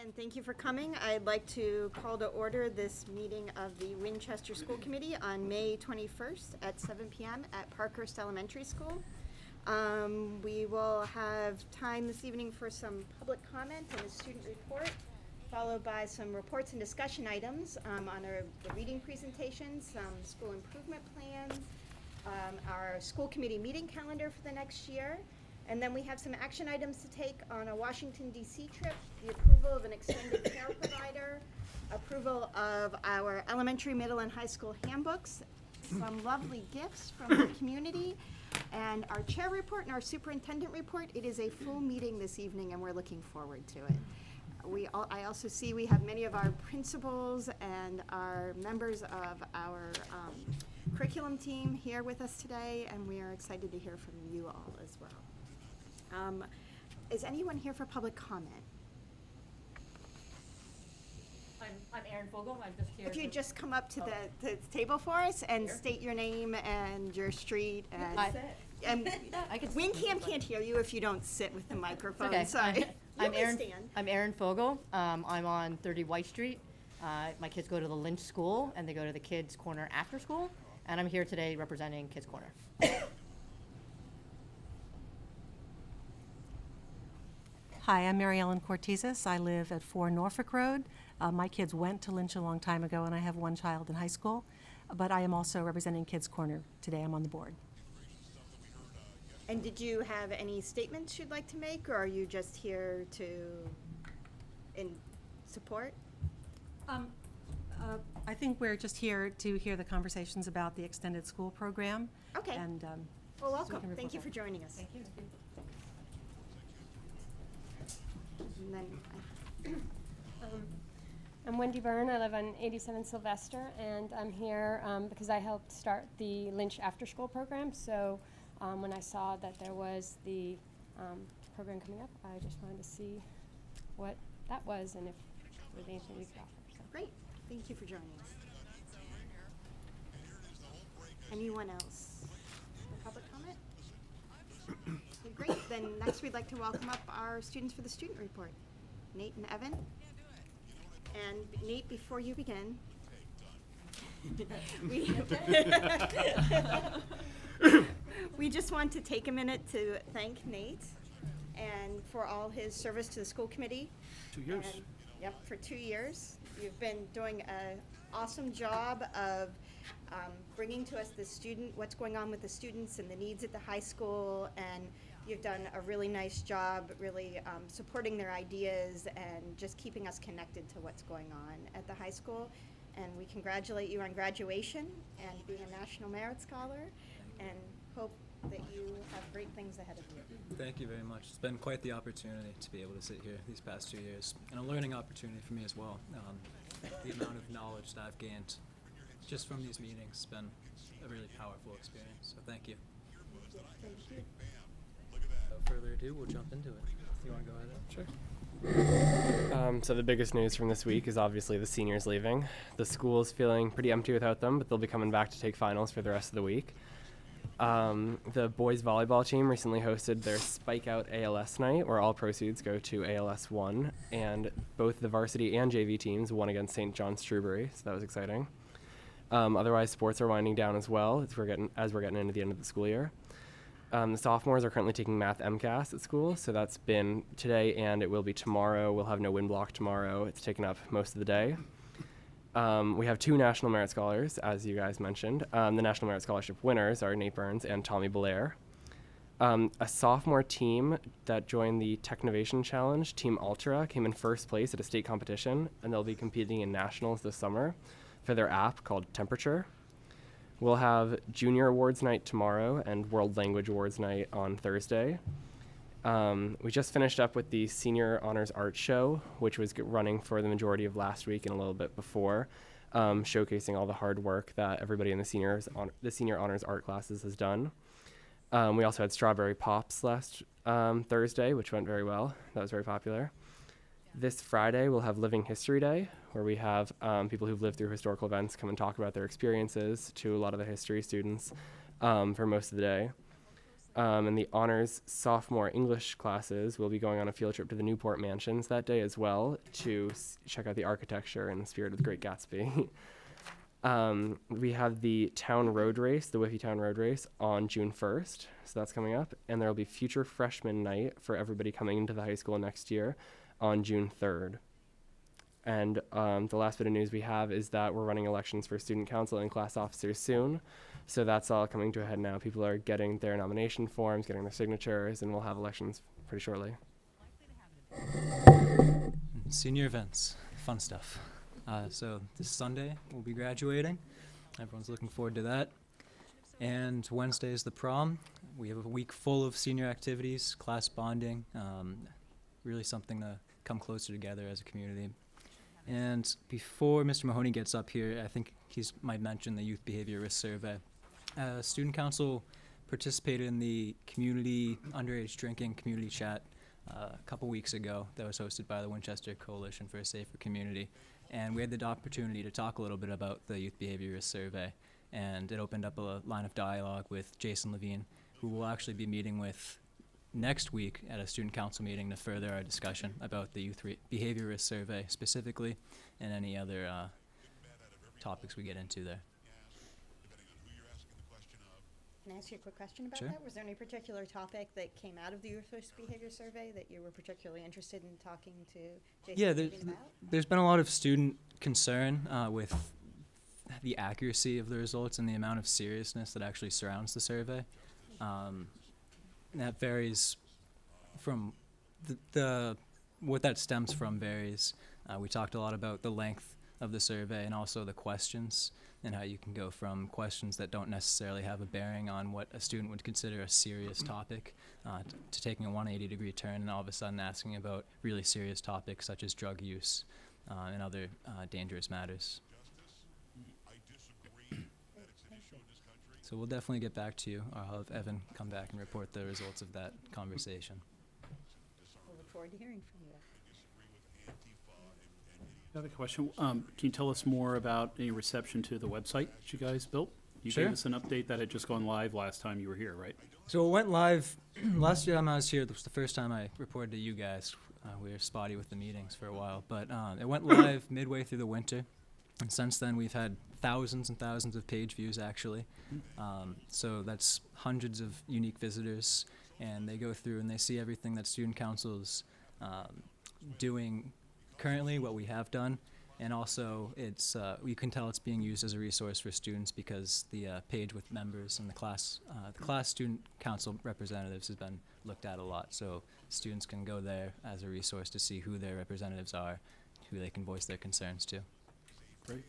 and thank you for coming. I'd like to call to order this meeting of the Winchester School Committee on May 21st at 7 p.m. at Parkhurst Elementary School. We will have time this evening for some public comment and a student report, followed by some reports and discussion items on the reading presentations, some school improvement plans, our school committee meeting calendar for the next year. And then we have some action items to take on a Washington, D.C. trip, the approval of an extended care provider, approval of our elementary, middle, and high school handbooks, some lovely gifts from the community, and our chair report and our superintendent report. It is a full meeting this evening, and we're looking forward to it. I also see we have many of our principals and our members of our curriculum team here with us today, and we are excited to hear from you all as well. Is anyone here for public comment? I'm Erin Fogel. I'm just here. If you just come up to the table for us and state your name and your street and WinCam can't hear you if you don't sit with the microphone. Okay. Sorry. I'm Erin Fogel. I'm on 30 White Street. My kids go to the Lynch School and they go to the Kids Corner after school, and I'm here today representing Kids Corner. Hi, I'm Mary Ellen Cortizas. I live at 4 Norfolk Road. My kids went to Lynch a long time ago, and I have one child in high school. But I am also representing Kids Corner today. I'm on the board. And did you have any statements you'd like to make, or are you just here in support? I think we're just here to hear the conversations about the extended school program. Okay. And Well, so we welcome. can Thank you report for joining us. Thank you. And then I'm Wendy Byrne. I live on 87 Sylvester, and I'm here because I helped start the Lynch After School program. So when I saw that there was the program coming up, I just wanted to see what that was and if there was anything we could offer. So. Great. Thank you for joining us. Anyone else for public comment? Okay, great. Then next we'd like to welcome up our students for the student report. Nate and Evan. And Nate, before you begin, we just want to take a minute to thank Nate and for all his service to the school committee. 2 years. And, yep, for 2 years. You've been doing an awesome job of bringing to us what's going on with the students and the needs at the high school, and you've done a really nice job really supporting their ideas and just keeping us connected to what's going on at the high school. And we congratulate you on graduation and being a National Merit Scholar, and hope that you have great things ahead of you. Thank you very much. It's been quite the opportunity to be able to sit here these past 2 years, and a learning opportunity for me as well. The amount of knowledge that I've gained just from these meetings has been a really powerful experience, so thank you. Thank you. Without further ado, we'll jump into it. You want to go ahead? Sure. So the biggest news from this week is obviously the seniors leaving. The school is feeling pretty empty without them, but they'll be coming back to take finals for the rest of the week. The boys volleyball team recently hosted their Spike Out ALS night, where all proceeds go to ALS 1, and both the varsity and JV teams won against St. John's Shrewsbury, so that was exciting. Otherwise, sports are winding down as well as we're getting into the end of the school year. The sophomores are currently taking math MCAS at school, so that's been today and it will be tomorrow. We'll have no wind block tomorrow. It's taken up most of the day. We have 2 National Merit Scholars, as you guys mentioned. The National Merit Scholarship winners are Nate Burns and Tommy Belair. A sophomore team that joined the Technovation Challenge, Team Ultra, came in first place at a state competition, and they'll be competing in nationals this summer for their app called Temperature. We'll have Junior Awards Night tomorrow and World Language Awards Night on Thursday. We just finished up with the Senior Honors Art Show, which was running for the majority of last week and a little bit before, showcasing all the hard work that everybody in the Senior Honors Art classes has done. We also had Strawberry Pops last Thursday, which went very well. That was very popular. This Friday, we'll have Living History Day, where we have people who've lived through historical events come and talk about their experiences to a lot of the history students for most of the day. And the honors sophomore English classes will be going on a field trip to the Newport Mansions that day as well to check out the architecture and the spirit of the Great Gatsby. We have the town road race, the Whiffy Town Road Race, on June 1st. So that's coming up. And there will be Future Freshman Night for everybody coming into the high school next year on June 3rd. And the last bit of news we have is that we're running elections for student council and class officers soon. So that's all coming to a head now. People are getting their nomination forms, getting their signatures, and we'll have elections pretty shortly. Senior events, fun stuff. So this Sunday we'll be graduating. Everyone's looking forward to that. And Wednesday is the prom. We have a week full of senior activities, class bonding, really something to come closer together as a community. And before Mr. Mahoney gets up here, I think he might mention the Youth Behavior Risk Survey. Student Council participated in the community underage drinking community chat a couple weeks ago that was hosted by the Winchester Coalition for a Safer Community. And we had the opportunity to talk a little bit about the Youth Behavior Risk Survey. And it opened up a line of dialogue with Jason Levine, who we'll actually be meeting with next week at a student council meeting to further our discussion about the Youth Behavior Risk Survey specifically and any other topics we get into there. Can I ask you a quick question about Sure. that? Was there any particular topic that came out of the Youth Risk Behavior Survey that you were particularly interested in talking to Jason Yeah, Levine about? there's been a lot of student concern with the accuracy of the results and the amount of seriousness that actually surrounds the survey. That varies from the what that stems from varies. We talked a lot about the length of the survey and also the questions and how you can go from questions that don't necessarily have a bearing on what a student would consider a serious topic to taking a 180-degree turn and all of a sudden asking about really serious topics such as drug use and other dangerous matters. So we'll definitely get back to you. I'll have Evan come back and report the results of that conversation. We'll look forward to hearing from you. I have a question. Can you tell us more about any reception to the website that you guys built? You Sure. gave us an update that had just gone live last time you were here, right? So it went live last time I was here. This was the first time I reported to you guys. We were spotty with the meetings for a while, but it went live midway through the winter, and since then we've had thousands and thousands of page views actually. So that's hundreds of unique visitors, and they go through and they see everything that Student Council's doing currently, what we have done, and also it's you can tell it's being used as a resource for students because the page with members and the class Student Council representatives has been looked at a lot, so students can go there as a resource to see who their representatives are, who they can voice their concerns to. Great.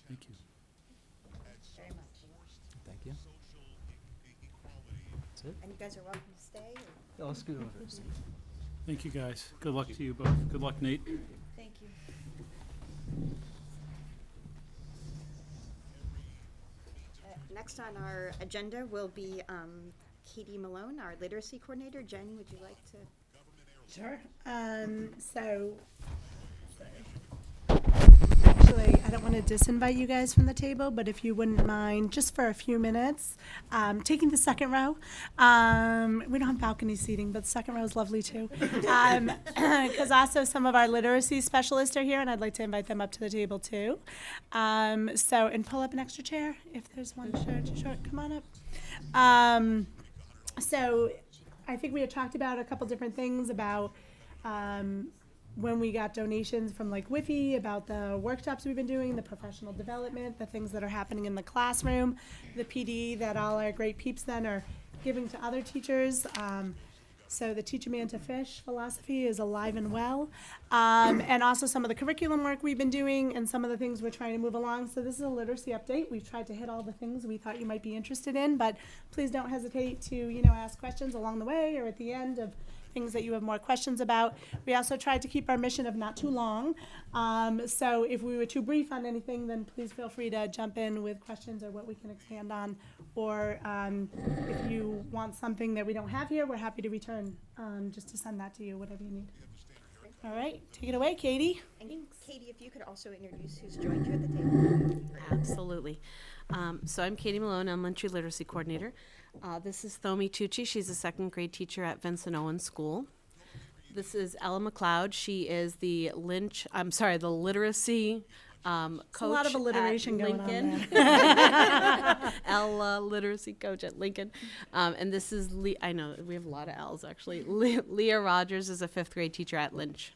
Thank you. Very much. Thank you. That's it. And you guys are welcome to stay. Or? I'll scoot over. Thank you, guys. Good luck to you both. Good luck, Nate. Thank you. Next on our agenda will be Katie Malone, our literacy coordinator. Jen, would you like to? Sure. Actually, I don't want to disinvite you guys from the table, but if you wouldn't mind, just for a few minutes, taking the second row. We don't have balcony seating, but the second row is lovely too. Because also some of our literacy specialists are here, and I'd like to invite them up to the table too. And pull up an extra chair if there's one short. Come on up. So I think we had talked about a couple different things about when we got donations from like Whiffy, about the workshops we've been doing, the professional development, the things that are happening in the classroom, the PD that all our great peeps then are giving to other teachers. So the Teach a Man to Fish philosophy is alive and well. And also some of the curriculum work we've been doing and some of the things we're trying to move along. So this is a literacy update. We've tried to hit all the things we thought you might be interested in, but please don't hesitate to, ask questions along the way or at the end of things that you have more questions about. We also tried to keep our mission of not too long. So if we were too brief on anything, then please feel free to jump in with questions or what we can expand on. Or if you want something that we don't have here, we're happy to return just to send that to you, whatever you need. All right, take it away, Katie. And Katie, if you could also introduce who's joined you at the table. Absolutely. So I'm Katie Malone, elementary literacy coordinator. This is Thomi Tucci. She's a second grade teacher at Vincent Owen School. This is Ella McLeod. She is the literacy coach. A lot of alliteration at going on Lincoln. there. Ella, literacy coach at Lincoln. And this is I know we have a lot of L's actually. Leah Rogers is a 5th grade teacher at Lynch.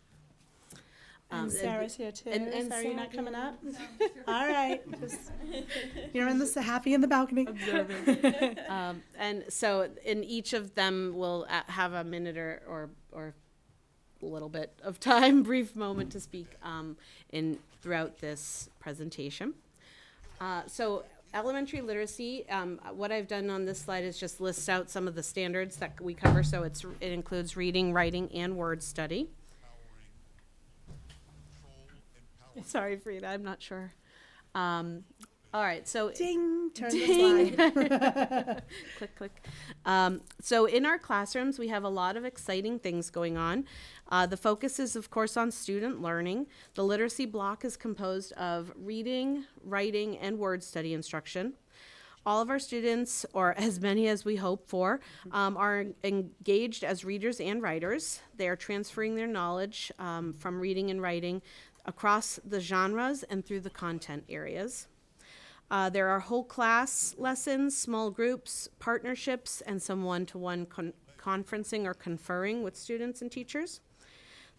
And Sarah's here too. and Sarah, you're not Sarah- coming up? All right. You're in the happy in the balcony. And so in each of them will have a minute or a little bit of time, brief moment to speak throughout this presentation. So elementary literacy, what I've done on this slide is just list out some of the standards that we cover. So it includes reading, writing, and word study. Sorry, Frida, I'm not sure. All right, so Ding, turn Ding. the slide. click, click. So in our classrooms, we have a lot of exciting things going on. The focus is, of course, on student learning. The literacy block is composed of reading, writing, and word study instruction. All of our students, or as many as we hope for, are engaged as readers and writers. They are transferring their knowledge from reading and writing across the genres and through the content areas. There are whole class lessons, small groups, partnerships, and some one-to-one conferencing or conferring with students and teachers.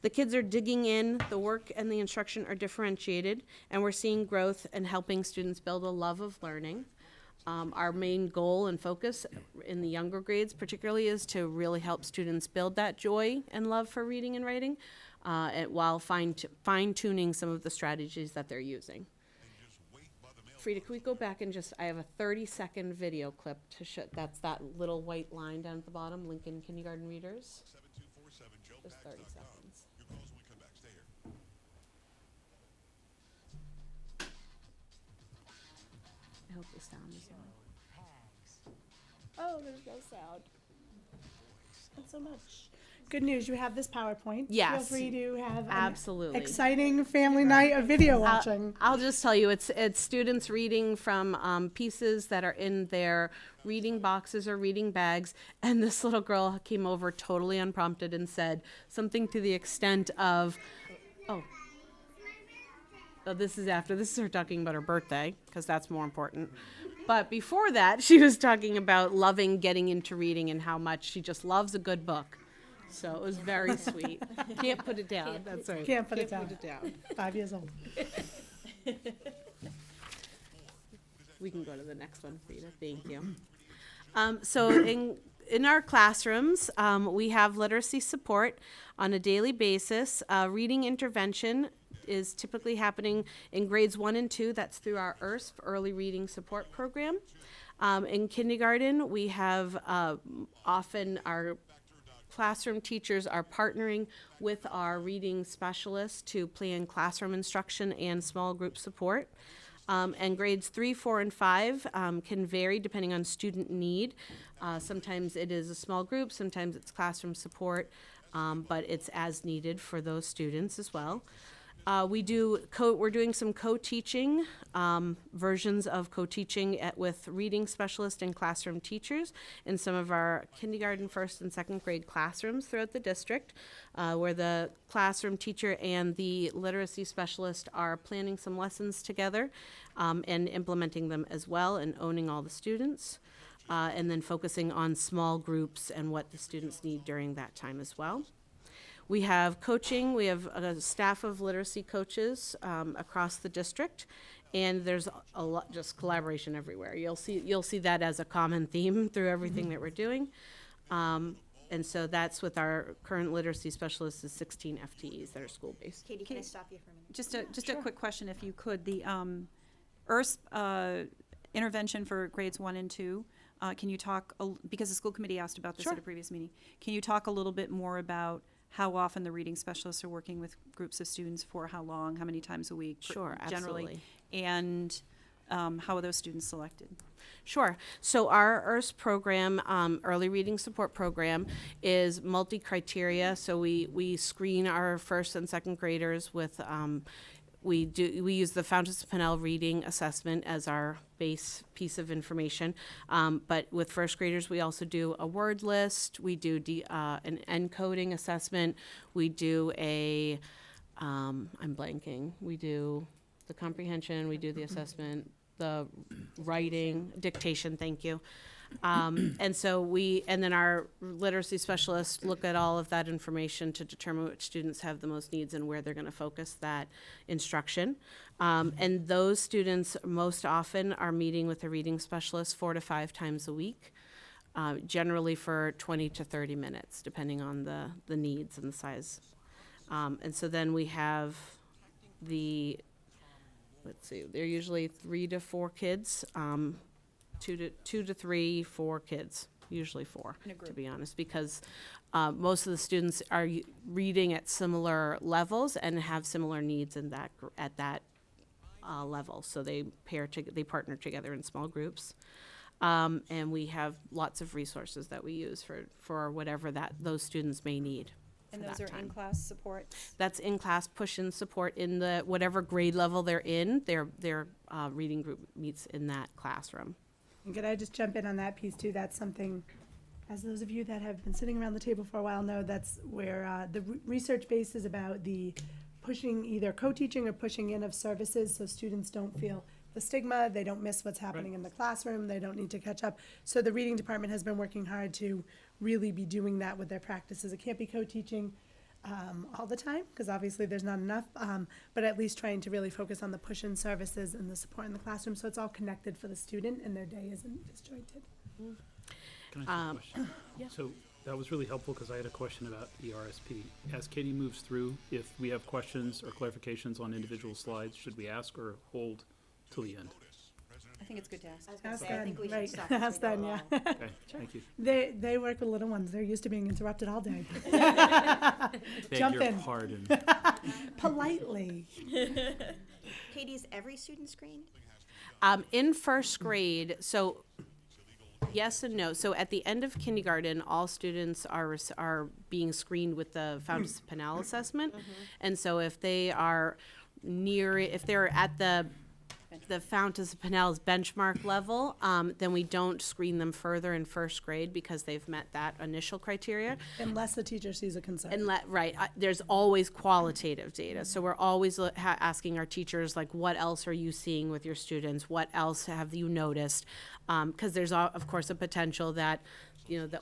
The kids are digging in, the work and the instruction are differentiated, and we're seeing growth and helping students build a love of learning. Our main goal and focus in the younger grades particularly is to really help students build that joy and love for reading and writing, while fine-tuning some of the strategies that they're using. Frida, can we go back and I have a 30-second video clip to show, that's that little white line down at the bottom, Lincoln Kindergarten Readers. Just 30 seconds. I hope the sound is on. Oh, there's no sound. Not so much. Good news, you have this PowerPoint. Yes. Feel free to have an Absolutely. exciting family night of video watching. I'll just tell you, it's students reading from pieces that are in their reading boxes or reading bags, and this little girl came over totally unprompted and said something to the extent of, oh, this is her talking about her birthday, because that's more important. But before that, she was talking about loving getting into reading and how much she just loves a good book. So it was very sweet. Can't put it down. That's right. Can't put it down. 5 years old. We can go to the next one, Frida. Thank you. So in our classrooms, we have literacy support on a daily basis. Reading intervention is typically happening in grades 1 and 2. That's through our ERSP, Early Reading Support Program. In kindergarten, we have often our classroom teachers are partnering with our reading specialists to plan classroom instruction and small group support. And grades 3, 4, and 5 can vary depending on student need. Sometimes it is a small group, sometimes it's classroom support, but it's as needed for those students as well. We're doing some co-teaching, versions of co-teaching with reading specialists and classroom teachers in some of our kindergarten, 1st, and 2nd grade classrooms throughout the district, where the classroom teacher and the literacy specialist are planning some lessons together and implementing them as well and owning all the students, and then focusing on small groups and what the students need during that time as well. We have coaching. We have a staff of literacy coaches across the district, and there's a lot just collaboration everywhere. You'll see that as a common theme through everything that we're doing, and so that's with our current literacy specialists is 16 FTEs that are school based. Katie, can I stop you for a minute? Just a quick question, if you could. The ERSP intervention for grades 1 and 2. Can you talk because the school committee asked about this Sure. at a previous meeting? Can you talk a little bit more about how often the reading specialists are working with groups of students for how long, how many times a week? Sure, generally, absolutely. and how are those students selected? Sure. So our ERSP program, Early Reading Support Program, is multi-criteria. So we screen our 1st and 2nd graders with We use the Fountas Pinnell reading assessment as our base piece of information. But with first graders, we also do a word list. We do an encoding assessment. We do I'm blanking. We do the comprehension. We do the assessment, the writing, dictation. Thank you. And then our literacy specialists look at all of that information to determine which students have the most needs and where they're going to focus that instruction. And those students most often are meeting with a reading specialist 4 to 5 times a week, generally for 20 to 30 minutes, depending on the needs and the size. And so then we have they're usually 3 to 4 kids. 2 to 3, 4 kids, usually 4, to be honest, because most of the students are reading at similar levels and have similar needs at that level. So they partner together in small groups, and we have lots of resources that we use for whatever those students may need. And those are in-class support? That's in-class push-in support in the whatever grade level they're in. Their reading group meets in that classroom. And could I just jump in on that piece too? That's something, as those of you that have been sitting around the table for a while know, that's where the research base is about the pushing, either co-teaching or pushing in of services, so students don't feel the stigma, they don't miss what's happening in the classroom, they don't need to catch up. So the reading department has been working hard to really be doing that with their practices. It can't be co-teaching all the time, because obviously there's not enough, but at least trying to really focus on the push-in services and the support in the classroom, so it's all connected for the student and their day isn't disjointed. Can I ask a question? Yeah. So that was really helpful because I had a question about ERSP. As Katie moves through, if we have questions or clarifications on individual slides, should we ask or hold till the end? I think it's good to ask. Ask I think we should right. stop as Ask we go them, yeah. along. Okay, thank you. They work with little ones, they're used to being interrupted all day. Beg Jump your in. pardon. Politely. Katie, is every student screened? In first grade, so yes and no. So at the end of kindergarten, all students are being screened with the Fountas Pinnell assessment. And so if they are if they're at the Fountas Pinnell's benchmark level, then we don't screen them further in first grade because they've met that initial criteria. Unless the teacher sees a concern. There's always qualitative data. So we're always asking our teachers, like, what else are you seeing with your students? What else have you noticed? Because there's, of course, a potential that,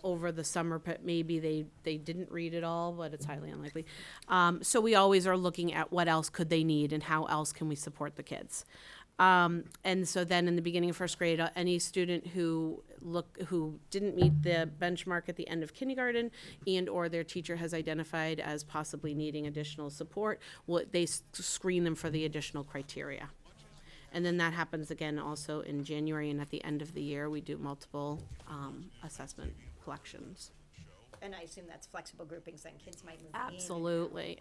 over the summer, maybe they didn't read it all, but it's highly unlikely. So we always are looking at what else could they need and how else can we support the kids. And so then in the beginning of first grade, any student who didn't meet the benchmark at the end of kindergarten or their teacher has identified as possibly needing additional support, they screen them for the additional criteria. And then that happens again also in January, and at the end of the year, we do multiple assessment collections. And I assume that's flexible groupings, then kids might move Absolutely.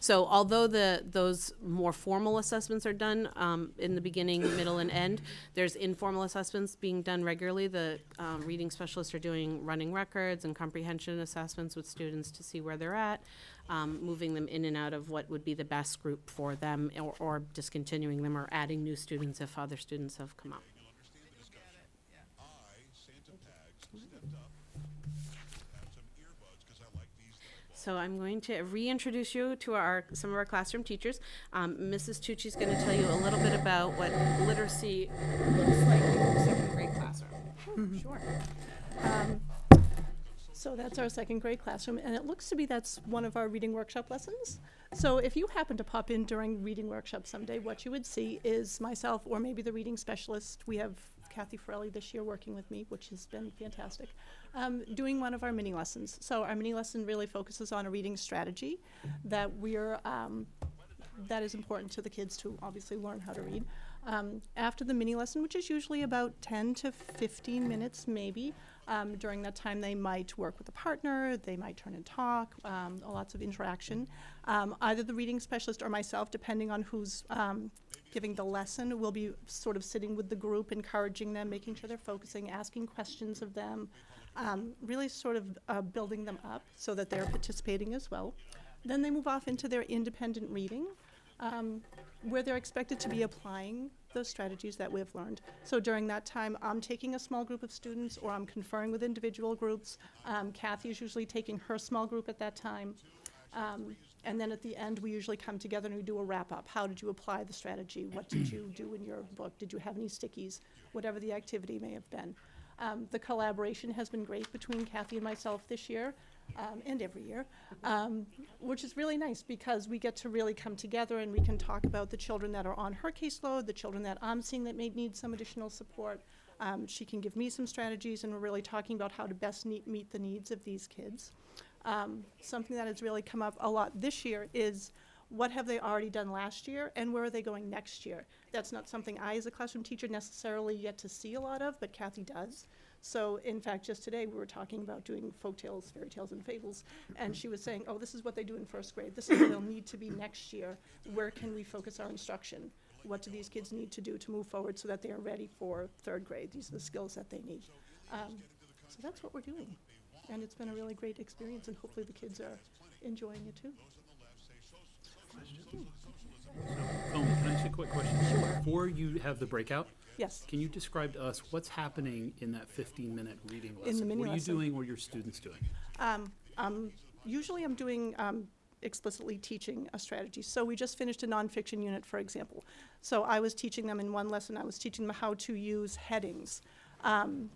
So although those more formal assessments are done in the beginning, middle, and end, there's informal assessments being done regularly. The reading specialists are doing running records and comprehension assessments with students to see where they're at, moving them in and out of what would be the best group for them, or discontinuing them or adding new students if other students have come up. So I'm going to reintroduce you to some of our classroom teachers. Mrs. Tucci is going to tell you a little bit about what literacy looks like in the second grade classroom. Sure. So that's our second grade classroom, and it looks to be that's one of our reading workshop lessons. So if you happen to pop in during reading workshop someday, what you would see is myself or maybe the reading specialist. We have Kathy Forelli this year working with me, which has been fantastic, doing one of our mini lessons. So our mini lesson really focuses on a reading strategy that that is important to the kids to obviously learn how to read. After the mini lesson, which is usually about 10 to 15 minutes maybe, during that time they might work with a partner, they might turn and talk, lots of interaction. Either the reading specialist or myself, depending on who's giving the lesson, will be sort of sitting with the group, encouraging them, making sure they're focusing, asking questions of them, really sort of building them up so that they're participating as well. Then they move off into their independent reading. where they're expected to be applying those strategies that we've learned. So during that time, I'm taking a small group of students, or I'm conferring with individual groups. Kathy is usually taking her small group at that time. And then at the end, we usually come together and we do a wrap-up. How did you apply the strategy? What did you do in your book? Did you have any stickies? Whatever the activity may have been. The collaboration has been great between Kathy and myself this year, and every year, which is really nice because we get to really come together and we can talk about the children that are on her caseload, the children that I'm seeing that may need some additional support. She can give me some strategies, and we're really talking about how to best meet the needs of these kids. Something that has really come up a lot this year is what have they already done last year and where are they going next year? That's not something I as a classroom teacher necessarily get to see a lot of, but Kathy does. So in fact, just today we were talking about doing folktales, fairy tales, and fables, and she was saying, oh, this is what they do in first grade. This is what they'll need to be next year. Where can we focus our instruction? What do these kids need to do to move forward so that they are ready for third grade? These are the skills that they need. So that's what we're doing. And it's been a really great experience, and hopefully the kids are enjoying it too. Can I ask you a quick question? Sure. Before you have the breakout, Yes. can you describe to us what's happening in that 15-minute reading lesson? In the mini what are you lesson. doing? What are your students doing? Usually I'm doing explicitly teaching a strategy. So we just finished a nonfiction unit, for example. So I was teaching them in one lesson, I was teaching them how to use headings.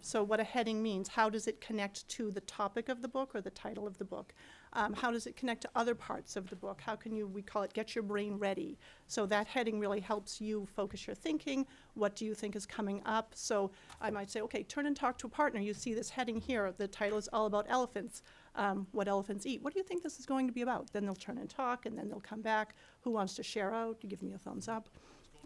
So what a heading means, how does it connect to the topic of the book or the title of the book? How does it connect to other parts of the book? How can you, we call it get your brain ready. So that heading really helps you focus your thinking. What do you think is coming up? So I might say, okay, turn and talk to a partner. You see this heading here. The title is all about elephants. What elephants eat. What do you think this is going to be about? Then they'll turn and talk, and then they'll come back. Who wants to share out? You give me a thumbs up.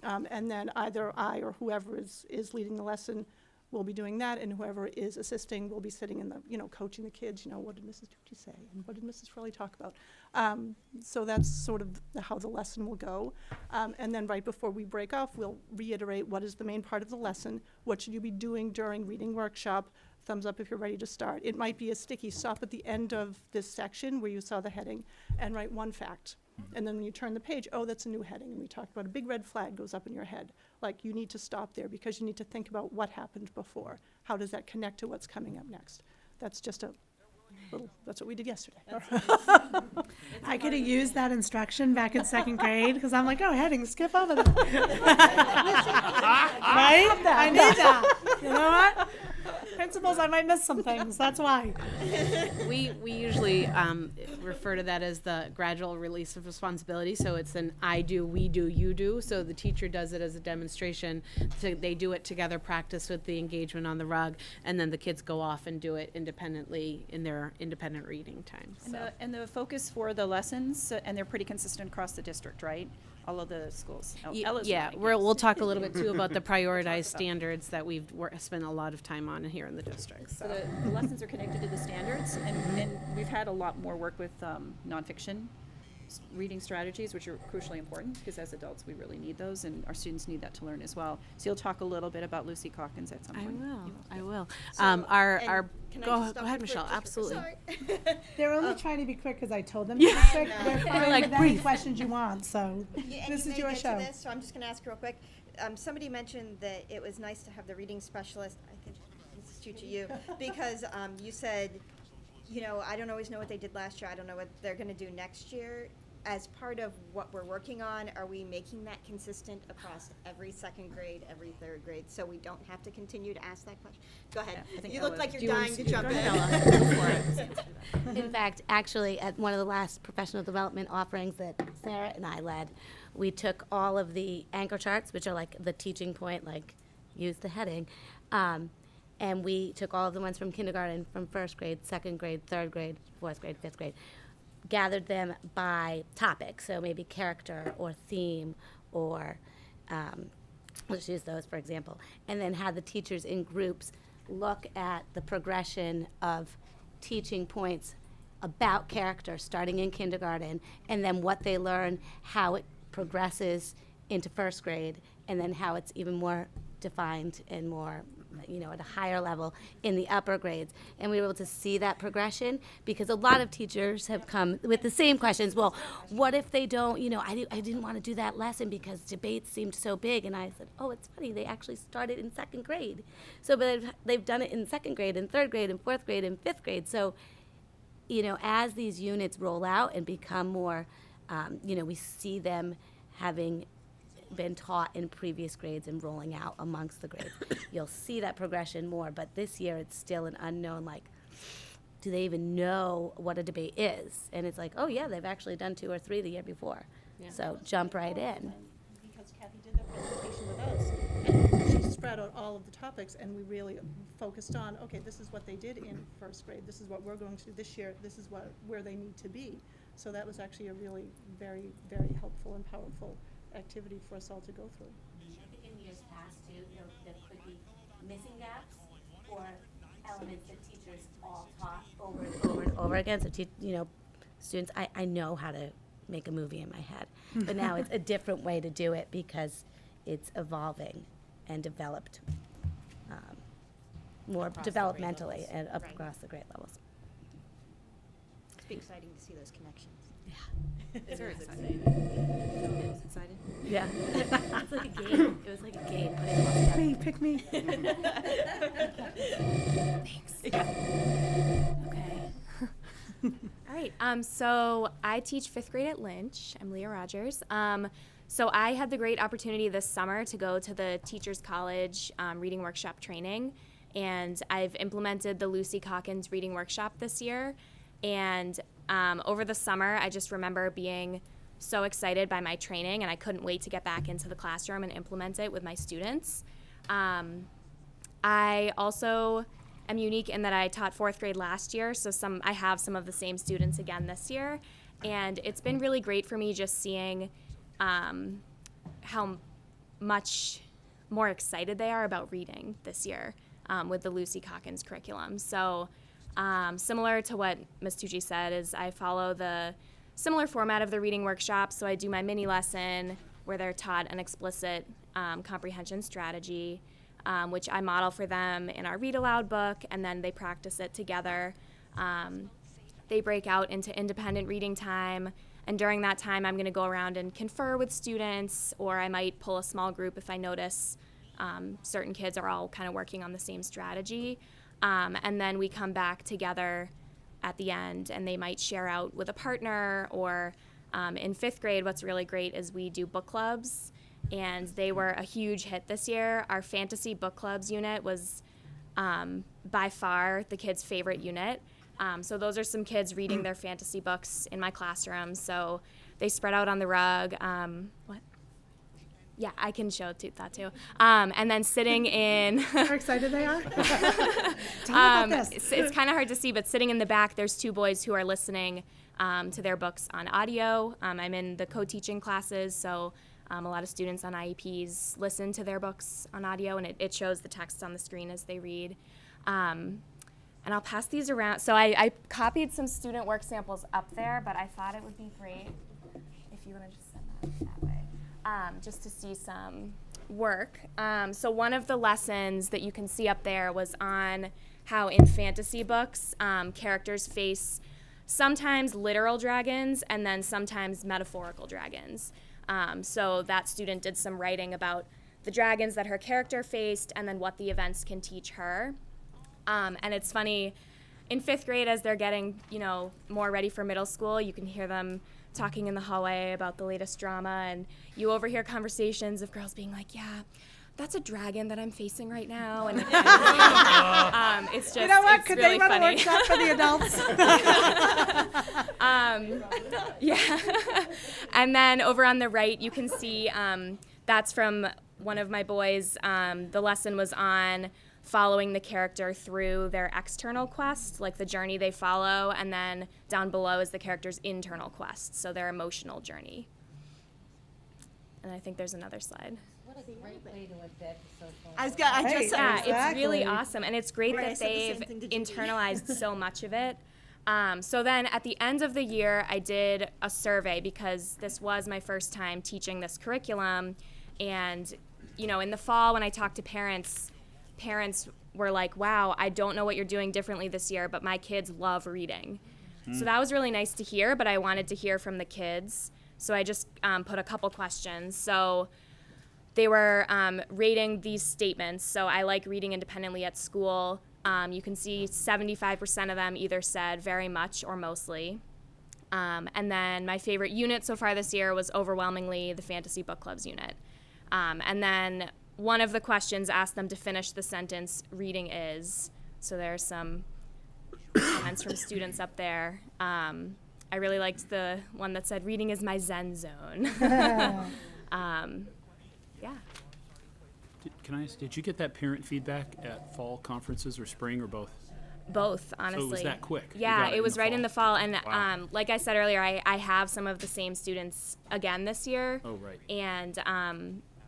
And then either I or whoever is leading the lesson will be doing that, and whoever is assisting will be sitting in the, coaching the kids, what did Mrs. Tucci say, and what did Mrs. Furley talk about? So that's sort of how the lesson will go. And then right before we break off, we'll reiterate what is the main part of the lesson, what should you be doing during reading workshop, thumbs up if you're ready to start. It might be a sticky, stop at the end of this section where you saw the heading and write one fact. And then when you turn the page, oh, that's a new heading. And we talked about a big red flag goes up in your head. Like you need to stop there because you need to think about what happened before. How does that connect to what's coming up next? That's just a little, that's what we did yesterday. I could have used that instruction back in second grade because I'm like, oh, heading, skip over that. Right? I need that. You know what? Principals, I might miss some things. That's why. We usually refer to that as the gradual release of responsibility. So it's an I do, we do, you do. So the teacher does it as a demonstration. So they do it together, practice with the engagement on the rug, and then the kids go off and do it independently in their independent reading time. So. And the focus for the lessons, and they're pretty consistent across the district, right? All of the schools. Ella's Yeah, running, we'll talk a little bit too about the prioritized standards that we've spent a lot of time on here in the district. So the lessons are connected to the standards, and we've had a lot more work with nonfiction reading strategies, which are crucially important because as adults we really need those, and our students need that to learn as well. So you'll talk a little bit about Lucy Calkins at some point. I will. So, Our can I go just stop ahead, you for Michelle. just- Absolutely. Sorry. They're only trying to be quick because I told them to be quick. They're fine like, with any brief. questions you want, so Yeah, and this you is may your get show. to this, so I'm just going to ask real quick. Somebody mentioned that it was nice to have the reading specialist. I think Mrs. Tucci, you, because you said, I don't always know what they did last year. I don't know what they're going to do next year. As part of what we're working on, are we making that consistent across every second grade, every third grade, so we don't have to continue to ask that question? Go ahead. I think You look Ella- like you're do you wanna dying to speak? jump Go in. ahead, Ella. In fact, actually, at one of the last professional development offerings that Sarah and I led, we took all of the anchor charts, which are like the teaching point, like use the heading, and we took all of the ones from kindergarten, from first grade, second grade, third grade, fourth grade, fifth grade, gathered them by topic, so maybe character or theme or let's use those for example, and then had the teachers in groups look at the progression of teaching points about character starting in kindergarten, and then what they learn, how it progresses into first grade, and then how it's even more defined and more at a higher level in the upper grades. And we were able to see that progression because a lot of teachers have come with the same questions. Well, what if they don't, I didn't want to do that lesson because debates seemed so big. And I said, oh, it's funny, they actually started in second grade. So but they've done it in second grade and third grade and fourth grade and fifth grade. So, as these units roll out and become more, we see them having been taught in previous grades and rolling out amongst the grades. You'll see that progression more, but this year it's still an unknown, like, do they even know what a debate is? And it's like, oh yeah, they've actually done 2 or 3 the year before. Yeah. So jump right in. Because Kathy did that presentation with us, and she spread out all of the topics, and we really focused on, okay, this is what they did in first grade, this is what we're going to do this year, this is where they need to be. So that was actually a really very, very helpful and powerful activity for us all to go through. I think in years past too, there could be missing gaps or elements that teachers all taught over and over and over again. So students, I know how to make a movie in my head, but now it's a different way to do it because it's evolving and developed more Across the grade developmentally levels. and up Right. across the grade levels. It's be exciting to see those connections. It's very exciting. It was exciting. Yeah, it's like a game. It was like a game. Putting it all together. Pick me. Okay. All right. So I teach 5th grade at Lynch. I'm Leah Rogers. So I had the great opportunity this summer to go to the Teachers College reading workshop training, and I've implemented the Lucy Calkins reading workshop this year. And over the summer, I just remember being so excited by my training, and I couldn't wait to get back into the classroom and implement it with my students. I also am unique in that I taught 4th grade last year, so I have some of the same students again this year. And it's been really great for me just seeing how much more excited they are about reading this year with the Lucy Calkins curriculum. So similar to what Ms. Tucci said, is I follow the similar format of the reading workshop. So I do my mini lesson where they're taught an explicit comprehension strategy, which I model for them in our read aloud book, and then they practice it together. They break out into independent reading time, and during that time I'm going to go around and confer with students, or I might pull a small group if I notice certain kids are all kind of working on the same strategy. And then we come back together at the end, and they might share out with a partner, or in 5th grade, what's really great is we do book clubs, and they were a huge hit this year. Our fantasy book clubs unit was by far the kids' favorite unit. So those are some kids reading their fantasy books in my classroom. So they spread out on the rug. What? Yeah, I can show that too. And then sitting in. How excited they are. Tell me about this. It's kind of hard to see, but sitting in the back, there's 2 boys who are listening to their books on audio. I'm in the co-teaching classes, so a lot of students on IEPs listen to their books on audio, and it shows the text on the screen as they read. And I'll pass these around. So I copied some student work samples up there, but I thought it would be great if you want to just send that way, just to see some work. So one of the lessons that you can see up there was on how in fantasy books, characters face sometimes literal dragons and then sometimes metaphorical dragons. So that student did some writing about the dragons that her character faced and then what the events can teach her. And it's funny, in 5th grade, as they're getting, more ready for middle school, you can hear them talking in the hallway about the latest drama, and you overhear conversations of girls being like, yeah, that's a dragon that I'm facing right now. And it's just, You know what? it's Could really they run funny. a workshop for the adults? Yeah. And then over on the right, you can see that's from one of my boys. The lesson was on following the character through their external quest, like the journey they follow, and then down below is the character's internal quest, so their emotional journey. And I think there's another slide. What a great way to embed the social. I just Yeah, Exactly. it's really awesome, and it's great Right, I that said the they've same thing to Judy. internalized so much of it. So then at the end of the year, I did a survey because this was my first time teaching this curriculum, and in the fall when I talked to parents, parents were like, wow, I don't know what you're doing differently this year, but my kids love reading. So that was really nice to hear, but I wanted to hear from the kids. So I just put a couple questions. So they were rating these statements. So I like reading independently at school. You can see 75% of them either said very much or mostly. And then my favorite unit so far this year was overwhelmingly the Fantasy Book Clubs unit. And then one of the questions asked them to finish the sentence, reading is. So there's some comments from students up there. I really liked the one that said, reading is my Zen zone. Yeah. Can I ask, did you get that parent feedback at fall conferences or spring or both? Both, honestly. So it was that quick? You Yeah, got it was right in the fall. And Wow. like I said earlier, I have some of the same students again this year. Oh, right. And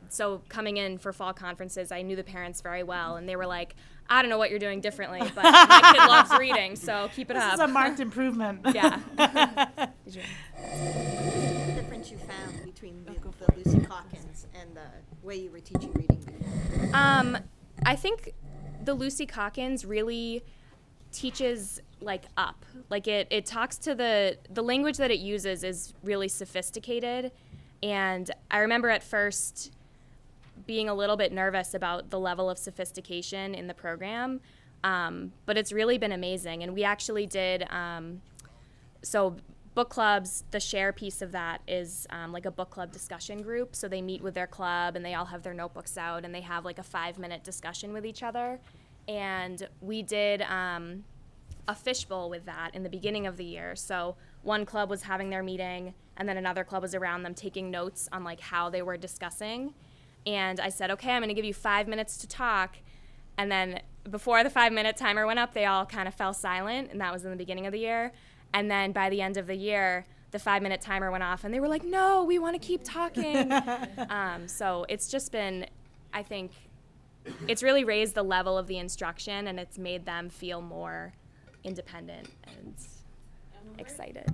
so coming in for fall conferences, I knew the parents very well. And they were like, I don't know what you're doing differently, but my kid loves reading, so keep it up. This is a marked improvement. Yeah. What's the difference you found between the Lucy Calkins and the way you were teaching reading before? I think the Lucy Calkins really teaches like up. Like it talks to the language that it uses is really sophisticated. And I remember at first being a little bit nervous about the level of sophistication in the program. But it's really been amazing. And we actually did, so book clubs, the share piece of that is like a book club discussion group. So they meet with their club and they all have their notebooks out and they have like a 5-minute discussion with each other. And we did a fishbowl with that in the beginning of the year. So one club was having their meeting and then another club was around them taking notes on like how they were discussing. And I said, okay, I'm going to give you 5 minutes to talk. And then before the 5-minute timer went up, they all kind of fell silent. And that was in the beginning of the year. And then by the end of the year, the 5-minute timer went off and they were like, no, we want to keep talking. So it's just been, I think, it's really raised the level of the instruction and it's made them feel more independent and excited.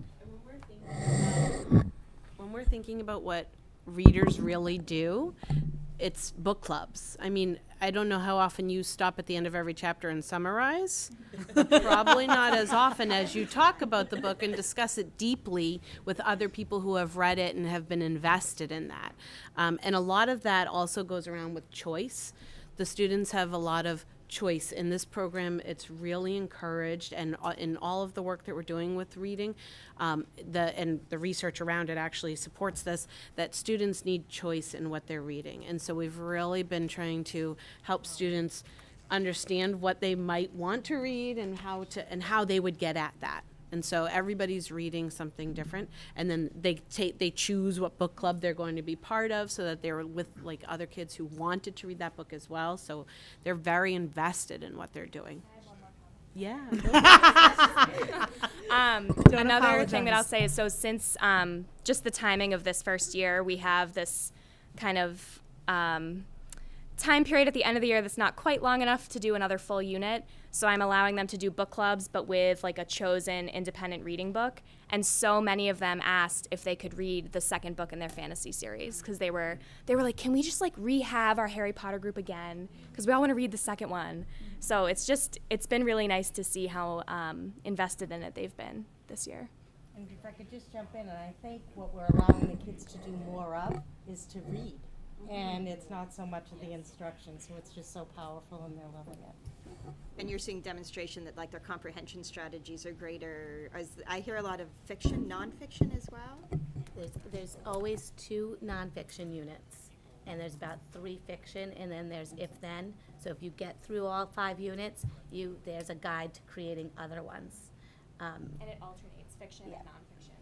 When we're thinking about what readers really do, it's book clubs. I mean, I don't know how often you stop at the end of every chapter and summarize, but probably not as often as you talk about the book and discuss it deeply with other people who have read it and have been invested in that. And a lot of that also goes around with choice. The students have a lot of choice in this program. It's really encouraged, and in all of the work that we're doing with reading, the research around it actually supports this, that students need choice in what they're reading. And so we've really been trying to help students understand what they might want to read and how they would get at that. And so everybody's reading something different, and then they choose what book club they're going to be part of, so that they're with like other kids who wanted to read that book as well. So they're very invested in what they're doing. Yeah. Another thing that I'll say is, so since just the timing of this first year, we have this kind of time period at the end of the year that's not quite long enough to do another full unit. So I'm allowing them to do book clubs, but with like a chosen independent reading book. And so many of them asked if they could read the second book in their fantasy series, because they were like, can we just like rehab our Harry Potter group again? Because we all want to read the second one. So it's been really nice to see how invested in it they've been this year. And if I could just jump in, and I think what we're allowing the kids to do more of is to read. And it's not so much of the instruction, so it's just so powerful and they're loving it. And you're seeing demonstration that like their comprehension strategies are greater. I hear a lot of fiction, nonfiction as well. There's always 2 nonfiction units, and there's about 3 fiction, and then there's if-then. So if you get through all 5 units, there's a guide to creating other ones. And it alternates fiction and nonfiction.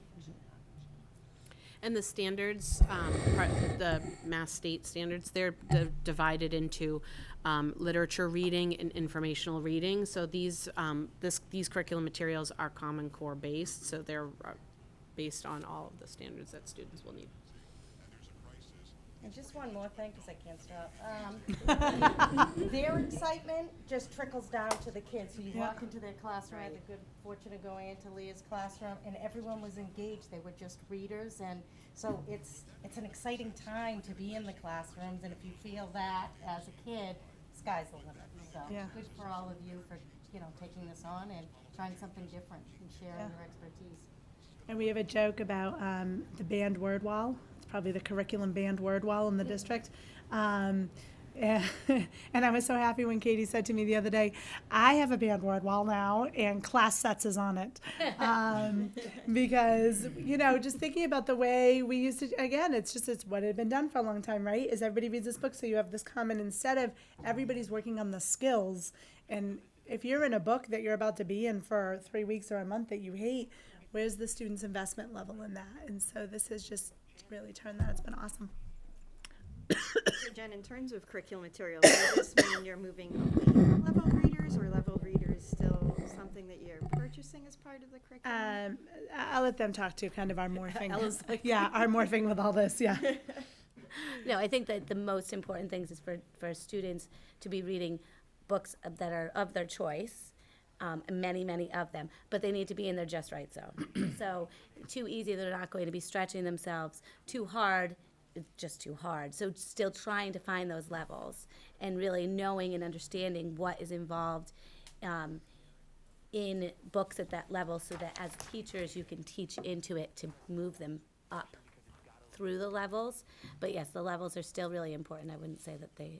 And the standards, the Mass State standards, they're divided into literature reading and informational reading. So these curriculum materials are Common Core based, so they're based on all of the standards that students will need. And just one more thing, because I can't stop. Their excitement just trickles down to the kids. So you walk into their classroom. I had the good fortune of going into Leah's classroom, and everyone was engaged. They were just readers, and so it's an exciting time to be in the classrooms. And if you feel that as a kid, sky's the limit. So Yeah. good for all of you for, taking this on and trying something different and sharing Yeah. your expertise. And we have a joke about the banned word wall. It's probably the curriculum banned word wall in the district. And, and I was so happy when Katie said to me the other day, I have a banned word wall now, and class sets is on it. Because, just thinking about the way we used to, again, it's what had been done for a long time, right? Is everybody reads this book, so you have this common, instead of everybody's working on the skills. And if you're in a book that you're about to be in for 3 weeks or a month that you hate, where's the student's investment level in that? And so this has just really turned that. It's been awesome. So Jen, in terms of curriculum materials, does this mean you're moving away from level readers, or level readers still something that you're purchasing as part of the curriculum? I'll let them talk to kind of our morphing. Ella's like- Yeah, our morphing with all this, yeah. No, I think that the most important things is for students to be reading books that are of their choice, many, many of them, but they need to be in their just right zone. So too easy, they're not going to be stretching themselves. Too hard, it's just too hard. So still trying to find those levels and really knowing and understanding what is involved in books at that level, so that as teachers you can teach into it to move them up through the levels. But yes, the levels are still really important. I wouldn't say that they,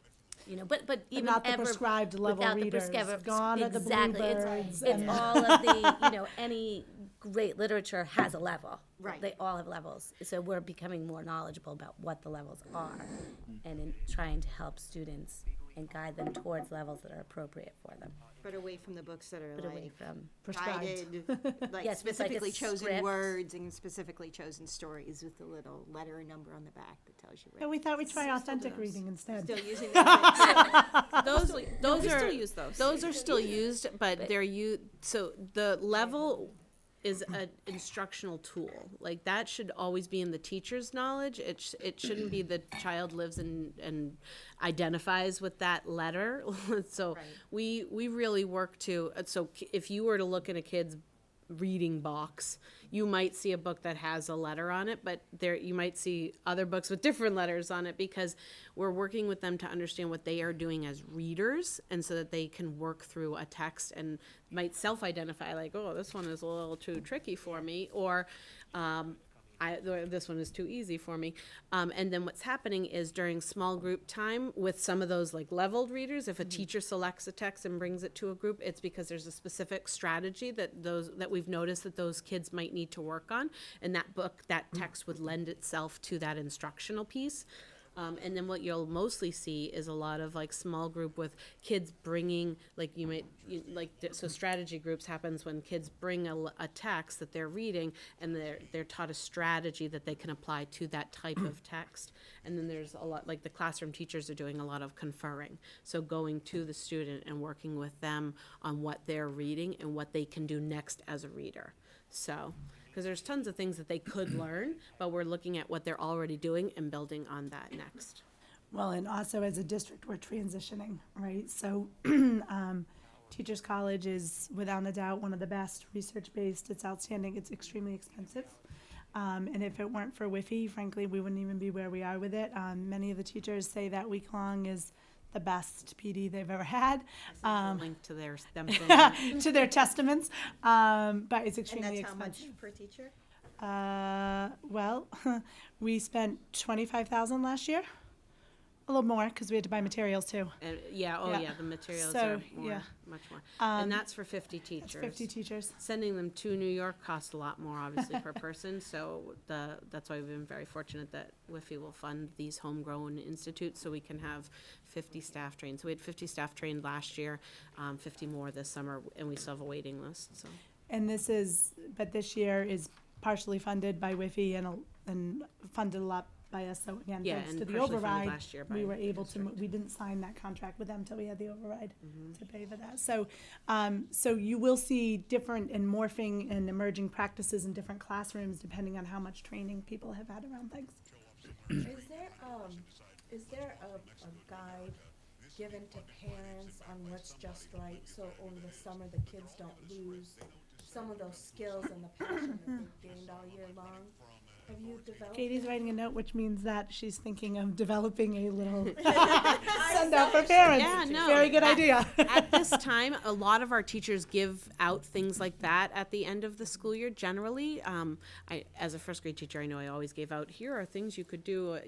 but even not the ever prescribed level without the readers. prescribed, Gone are the exactly. bluebirds It's and- all of the, any great literature has a level. Right. They all have levels. So we're becoming more knowledgeable about what the levels are, and in trying to help students and guide them towards levels that are appropriate for them. But away from the books that are But away like from Prescribed. guided, like Yes, with like a specifically chosen script. words and specifically chosen stories with the little letter and number on the back that tells you. And we thought we'd try authentic reading instead. Still using that. Those we are still use those. Those are still used, but they're so the level is an instructional tool. Like that should always be in the teacher's knowledge. It shouldn't be the child lives and identifies with that letter. So we really work to, so if you were to look in a kid's reading box, you might see a book that has a letter on it, but there you might see other books with different letters on it, because we're working with them to understand what they are doing as readers, and so that they can work through a text and might self-identify, like, oh, this one is a little too tricky for me, or this one is too easy for me. And then what's happening is during small group time with some of those like leveled readers, if a teacher selects a text and brings it to a group, it's because there's a specific strategy that we've noticed that those kids might need to work on. And that text would lend itself to that instructional piece. And then what you'll mostly see is a lot of like small group with kids bringing, so strategy groups happens when kids bring a text that they're reading, and they're taught a strategy that they can apply to that type of text. And then there's a lot, like the classroom teachers are doing a lot of conferring. So going to the student and working with them on what they're reading and what they can do next as a reader. So, because there's tons of things that they could learn, but we're looking at what they're already doing and building on that next. Well, and also as a district, we're transitioning, right? So Teachers College is without a doubt one of the best, research-based. It's outstanding. It's extremely expensive. And if it weren't for WIFI, frankly, we wouldn't even be where we are with it. Many of the teachers say that week-long is the best PD they've ever had. Link to them saying to their testaments. But it's extremely And that's how expensive. much per teacher? Well, we spent $25,000 last year. A little more because we had to buy materials too. the materials So, are more, yeah. much more. And that's for 50 teachers. 50 teachers. Sending them to New York costs a lot more, obviously, per person. So that's why we've been very fortunate that WIFI will fund these homegrown institutes, so we can have 50 staff trained. So we had 50 staff trained last year, 50 more this summer, and we still have a waiting list. So. And this year is partially funded by WIFI and funded a lot by us. So again, Yeah, thanks and to the partially funded override, last year by we were the able to, district. we didn't sign that contract with them until we had the override to pay for that. So, so you will see different and morphing and emerging practices in different classrooms depending on how much training people have had around things. Is there a guide given to parents on what's just right, so over the summer the kids don't lose some of those skills and the passion that they've gained all year long? Have you developed? Katie's writing a note, which means that she's thinking of developing a little send out for parents. Yeah, no. Very good idea. At this time, a lot of our teachers give out things like that at the end of the school year. Generally, as a first grade teacher, I know I always gave out, here are things you could do,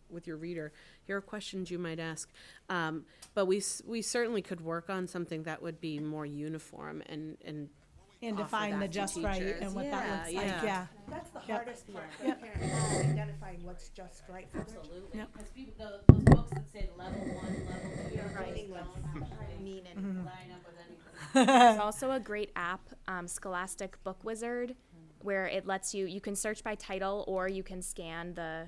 with your reader. Here are questions you might ask. But we certainly could work on something that would be more uniform and And offer define the that to just right teachers. and what that Yeah, looks like, yeah. yeah. That's the Yep. hardest part for parents, identifying what's just right for them. Absolutely. Yep. Because those books that say level 1, level 2, Meaningless. Meaning. line up with anything. There's also a great app, Scholastic Book Wizard, where it lets you can search by title or you can scan the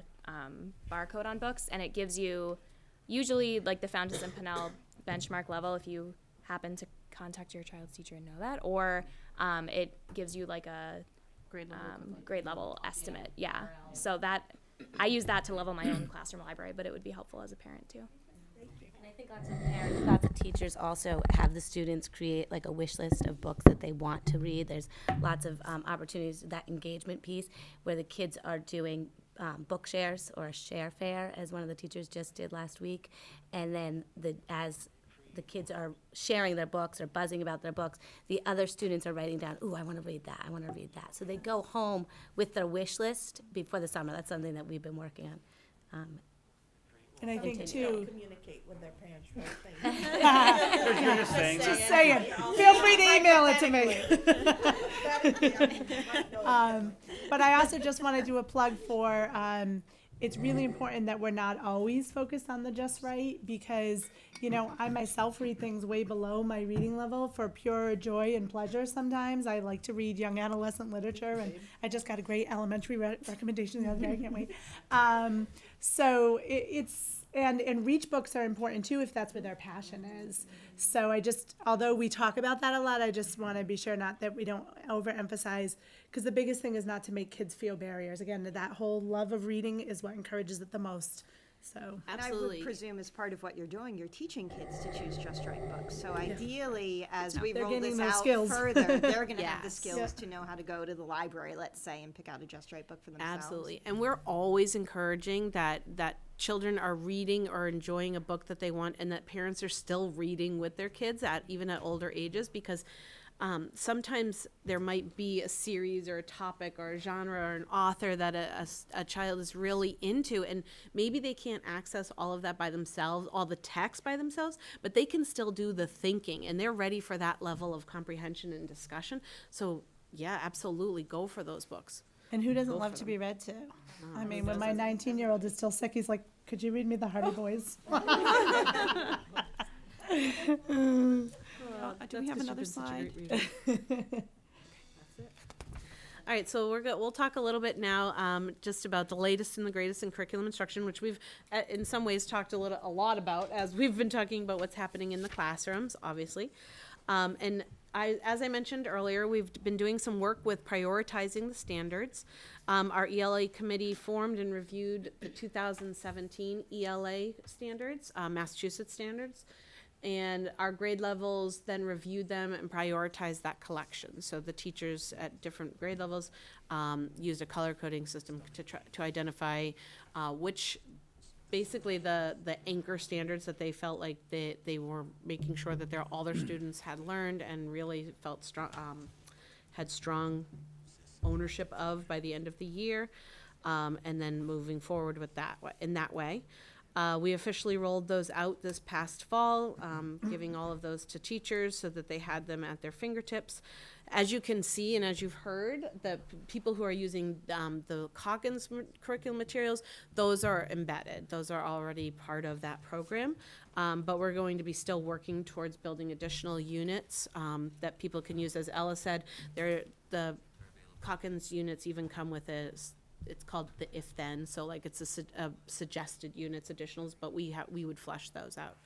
barcode on books, and it gives you usually like the Fountas and Pinnell benchmark level if you happen to contact your child's teacher and know that, or it gives you like a grade level estimate. Yeah. So that I use that to level my own classroom library, but it would be helpful as a parent too. And I think lots of parents, lots of teachers also have the students create like a wish list of books that they want to read. There's lots of opportunities, that engagement piece, where the kids are doing book shares or a share fair, as one of the teachers just did last week. And then as the kids are sharing their books or buzzing about their books, the other students are writing down, ooh, I want to read that, I want to read that. So they go home with their wish list before the summer. That's something that we've been working on. And I think They'll too, communicate with their parents. Those things. You're just saying that. just saying, feel free to email it to me. But I also just want to do a plug for, it's really important that we're not always focused on the just right, because, I myself read things way below my reading level for pure joy and pleasure sometimes. I like to read young adolescent literature, and I just got a great elementary recommendation the other day, I can't wait. So and reach books are important too if that's where their passion is. So although we talk about that a lot, I just want to be sure not that we don't overemphasize, because the biggest thing is not to make kids feel barriers. Again, that whole love of reading is what encourages it the most. So And I would presume as part of what you're doing, you're teaching kids to choose just right books. So ideally, as we They're roll gaining this those out skills. further, they're going to have the Yes. skills to know how to go to the library, let's say, and pick out a just right book for themselves. Absolutely. And we're always encouraging that children are reading or enjoying a book that they want, and that parents are still reading with their kids even at older ages, because sometimes there might be a series or a topic or a genre or an author that a child is really into, and maybe they can't access all of that by themselves, all the text by themselves, but they can still do the thinking, and they're ready for that level of comprehension and discussion. So yeah, absolutely, go for those books. And who doesn't Go love for to them. be read to? I mean, when my 19-year-old is still sick, he's like, could you read me the Hardy Boys? Do we have another slide? All right, so we'll talk a little bit now just about the latest and the greatest in curriculum instruction, which we've in some ways talked a lot about as we've been talking about what's happening in the classrooms, obviously. As I mentioned earlier, we've been doing some work with prioritizing the standards. Our ELA committee formed and reviewed the 2017 ELA standards, Massachusetts standards. And our grade levels then reviewed them and prioritized that collection. So the teachers at different grade levels used a color coding system to identify which, basically the anchor standards that they felt like they were making sure that all their students had learned and really felt strong, had strong ownership of by the end of the year, and then moving forward with that in that way. We officially rolled those out this past fall, giving all of those to teachers so that they had them at their fingertips. As you can see and as you've heard, the people who are using the Calkins curriculum materials, those are embedded. Those are already part of that program. But we're going to be still working towards building additional units that people can use. As Ella said, the Calkins units even come with it's called the if-then, so like it's a suggested units additionals, but we would flesh those out.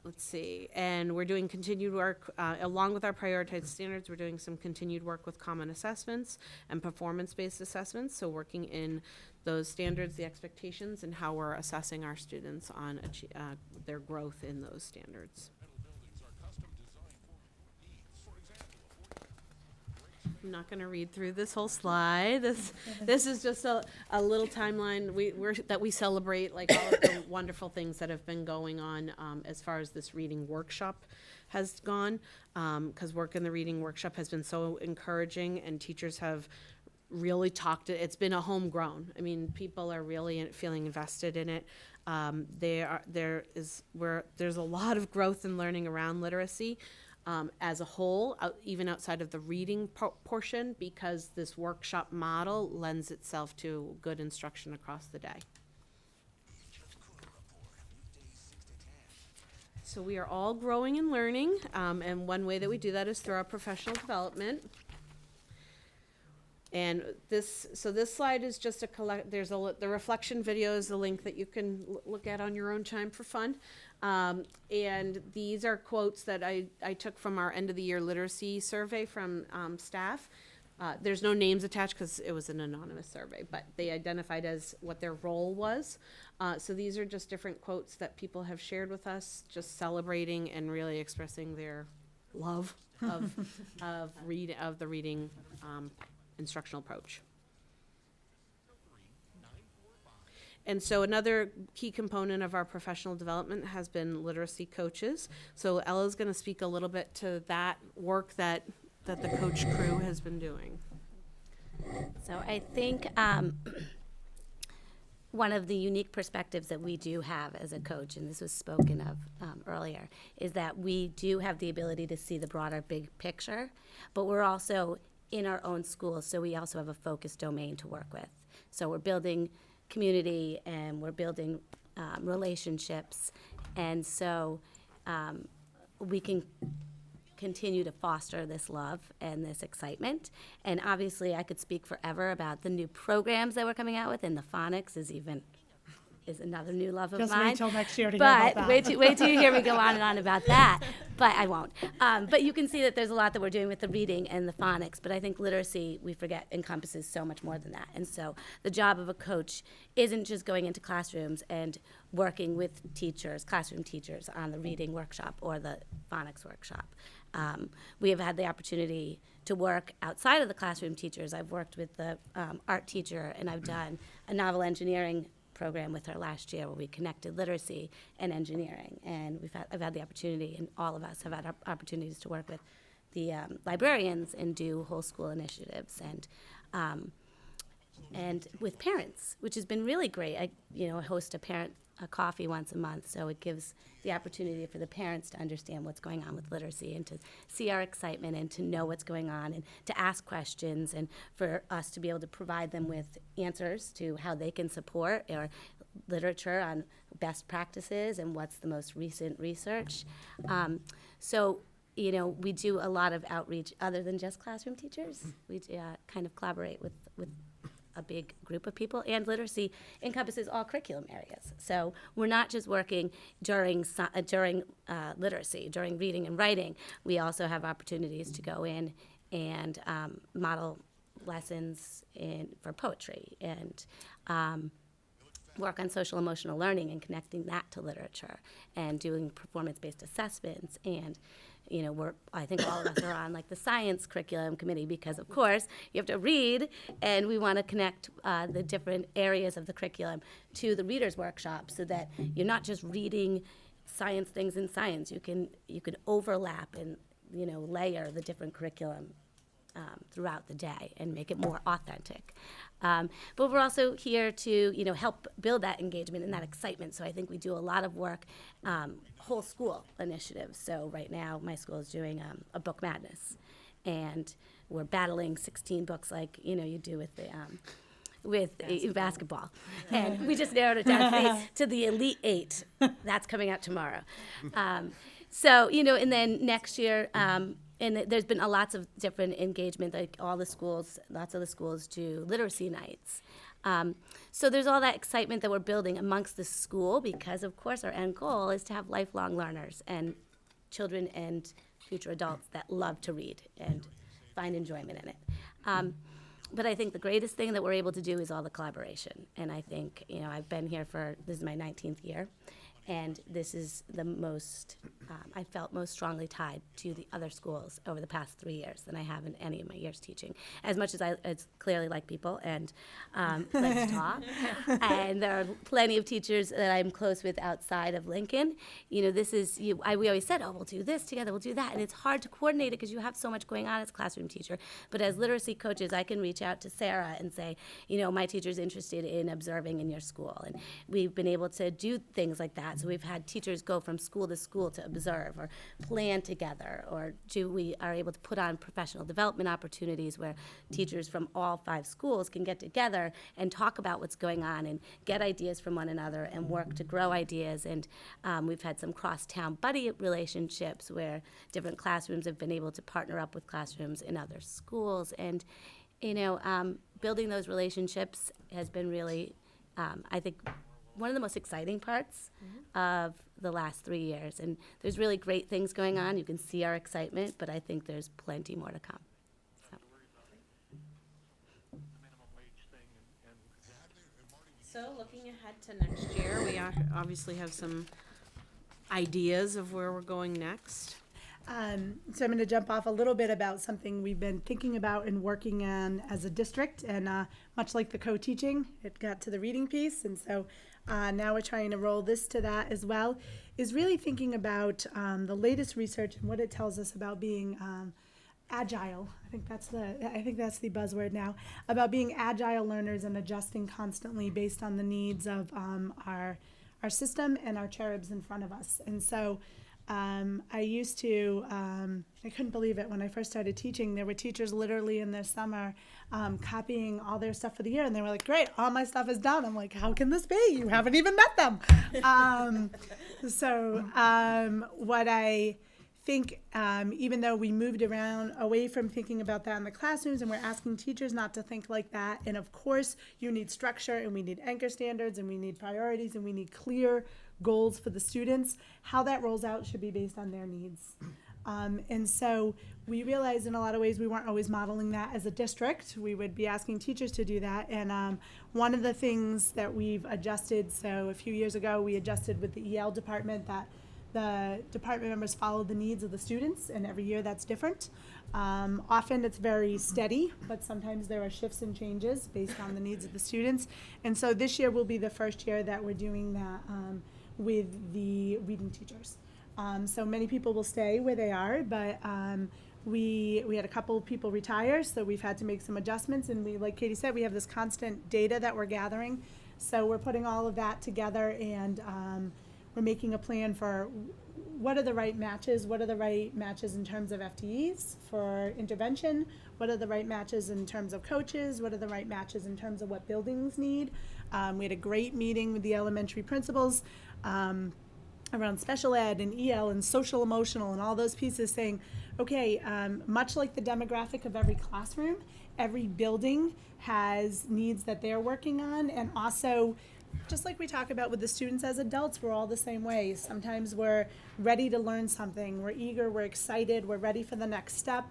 Let's see, and we're doing continued work, along with our prioritized standards, we're doing some continued work with common assessments and performance-based assessments, so working in those standards, the expectations, and how we're assessing our students on their growth in those standards. I'm not going to read through this whole slide. This is just a little timeline that we celebrate, like all of the wonderful things that have been going on as far as this reading workshop has gone, because work in the reading workshop has been so encouraging, and teachers have really it's been a homegrown. I mean, people are really feeling invested in it. There's a lot of growth and learning around literacy as a whole, even outside of the reading portion, because this workshop model lends itself to good instruction across the day. So we are all growing and learning, and one way that we do that is through our professional development. And this slide is just the reflection video is the link that you can look at on your own time for fun. And these are quotes that I took from our end of the year literacy survey from staff. There's no names attached because it was an anonymous survey, but they identified as what their role was. So these are just different quotes that people have shared with us, just celebrating and really expressing their love of the reading instructional approach. And so another key component of our professional development has been literacy coaches. So Ella's going to speak a little bit to that work that the coach crew has been doing. So I think one of the unique perspectives that we do have as a coach, and this was spoken of earlier, is that we do have the ability to see the broader big picture, but we're also in our own schools, so we also have a focused domain to work with. So we're building community and we're building relationships, and so we can continue to foster this love and this excitement. And obviously I could speak forever about the new programs that we're coming out with, and the phonics is another new love of Just mine. wait till next year to hear about that. But wait till you hear me go on and on about that. But I won't. But you can see that there's a lot that we're doing with the reading and the phonics. But I think literacy, we forget, encompasses so much more than that. And so the job of a coach isn't just going into classrooms and working with teachers, classroom teachers, on the reading workshop or the phonics workshop. We have had the opportunity to work outside of the classroom teachers. I've worked with the art teacher, and I've done a novel engineering program with her last year where we connected literacy and engineering. And I've had the opportunity, and all of us have had opportunities to work with the librarians and do whole school initiatives and with parents, which has been really great. I host a coffee once a month, so it gives the opportunity for the parents to understand what's going on with literacy and to see our excitement and to know what's going on and to ask questions, and for us to be able to provide them with answers to how they can support or literature on best practices and what's the most recent research. We do a lot of outreach other than just classroom teachers. We kind of collaborate with a big group of people, and literacy encompasses all curriculum areas. So we're not just working during literacy, during reading and writing. We also have opportunities to go in and model lessons for poetry and work on social emotional learning and connecting that to literature and doing performance-based assessments. And I think all of us are on like the science curriculum committee because, of course, you have to read, and we want to connect the different areas of the curriculum to the readers' workshop so that you're not just reading science things in science. You can overlap and layer the different curriculum throughout the day and make it more authentic. But we're also here to help build that engagement and that excitement. So I think we do a lot of work, whole school initiatives. So right now my school is doing a book madness, and we're battling 16 books like you do with basketball. And we just narrowed it down to the Elite 8. That's coming out tomorrow. And then next year, and there's been lots of different engagement, like lots of the schools do literacy nights. So there's all that excitement that we're building amongst the school because, of course, our end goal is to have lifelong learners and children and future adults that love to read and find enjoyment in it. But I think the greatest thing that we're able to do is all the collaboration. And I think, I've been here this is my 19th year. And this is the most, I felt most strongly tied to the other schools over the past 3 years than I have in any of my years teaching. As much as I clearly like people and like to talk, and there are plenty of teachers that I'm close with outside of Lincoln. You know, this is, we always said, oh, we'll do this together, we'll do that. And it's hard to coordinate it because you have so much going on as a classroom teacher. But as literacy coaches, I can reach out to Sarah and say, you know, my teacher's interested in observing in your school. And we've been able to do things like that. So we've had teachers go from school to observe or plan together, or we are able to put on professional development opportunities where teachers from all 5 schools can get together and talk about what's going on and get ideas from one another and work to grow ideas. And we've had some cross-town buddy relationships where different classrooms have been able to partner up with classrooms in other schools. And, you know, building those relationships has been really, I think, one of the most exciting parts of the last 3 years. And there's really great things going on. You can see our excitement, but I think there's plenty more to come. So looking ahead to next year, we obviously have some ideas of where we're going next. So I'm going to jump off a little bit about something we've been thinking about and working on as a district. And much like the co-teaching, it got to the reading piece. And so now we're trying to roll this to that as well, is really thinking about the latest research and what it tells us about being agile. I think that's the buzzword now, about being agile learners and adjusting constantly based on the needs of our system and our cherubs in front of us. And so I used to, I couldn't believe it when I first started teaching. There were teachers literally in their summer copying all their stuff for the year, and they were like, great, all my stuff is done. I'm like, how can this be? You haven't even met them. What I think, even though we moved away from thinking about that in the classrooms, and we're asking teachers not to think like that, and of course you need structure, and we need anchor standards, and we need priorities, and we need clear goals for the students, how that rolls out should be based on their needs. And so we realized in a lot of ways we weren't always modeling that as a district. We would be asking teachers to do that. And one of the things that we've adjusted, so a few years ago we adjusted with the EL department that the department members follow the needs of the students, and every year that's different. Often it's very steady, but sometimes there are shifts and changes based on the needs of the students. And so this year will be the first year that we're doing that with the reading teachers. So many people will stay where they are, but we had a couple of people retire, so we've had to make some adjustments. And we, like Katie said, we have this constant data that we're gathering. So we're putting all of that together, and we're making a plan for what are the right matches, in terms of FTEs for intervention, what are the right matches in terms of coaches, what are the right matches in terms of what buildings need. We had a great meeting with the elementary principals around special ed and EL and social emotional and all those pieces, saying, okay, much like the demographic of every classroom, every building has needs that they're working on. And also, just like we talk about with the students as adults, we're all the same way. Sometimes we're ready to learn something, we're eager, we're excited, we're ready for the next step.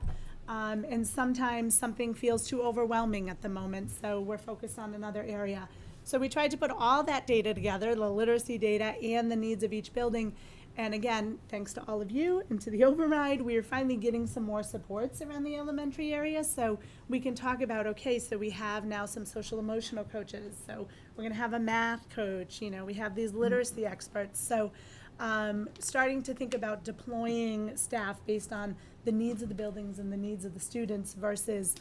And sometimes something feels too overwhelming at the moment, so we're focused on another area. So we tried to put all that data together, the literacy data and the needs of each building. And again, thanks to all of you and to the override, we are finally getting some more supports around the elementary area. So we can talk about, okay, so we have now some social emotional coaches. So we're gonna have a math coach, we have these literacy experts. So starting to think about deploying staff based on the needs of the buildings and the needs of the students versus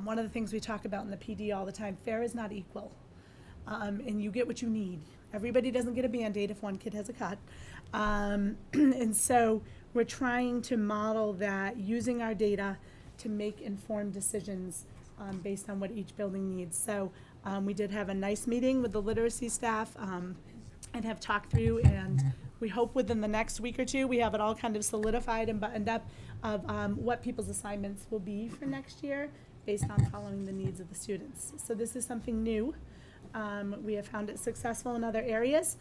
one of the things we talk about in the PD all the time, fair is not equal. And you get what you need. Everybody doesn't get a Band-Aid if one kid has a cut. And so we're trying to model that using our data to make informed decisions based on what each building needs. So we did have a nice meeting with the literacy staff and have talked through, and we hope within the next week or two we have it all kind of solidified and buttoned up of what people's assignments will be for next year based on following the needs of the students. So this is something new. We have found it successful in other areas.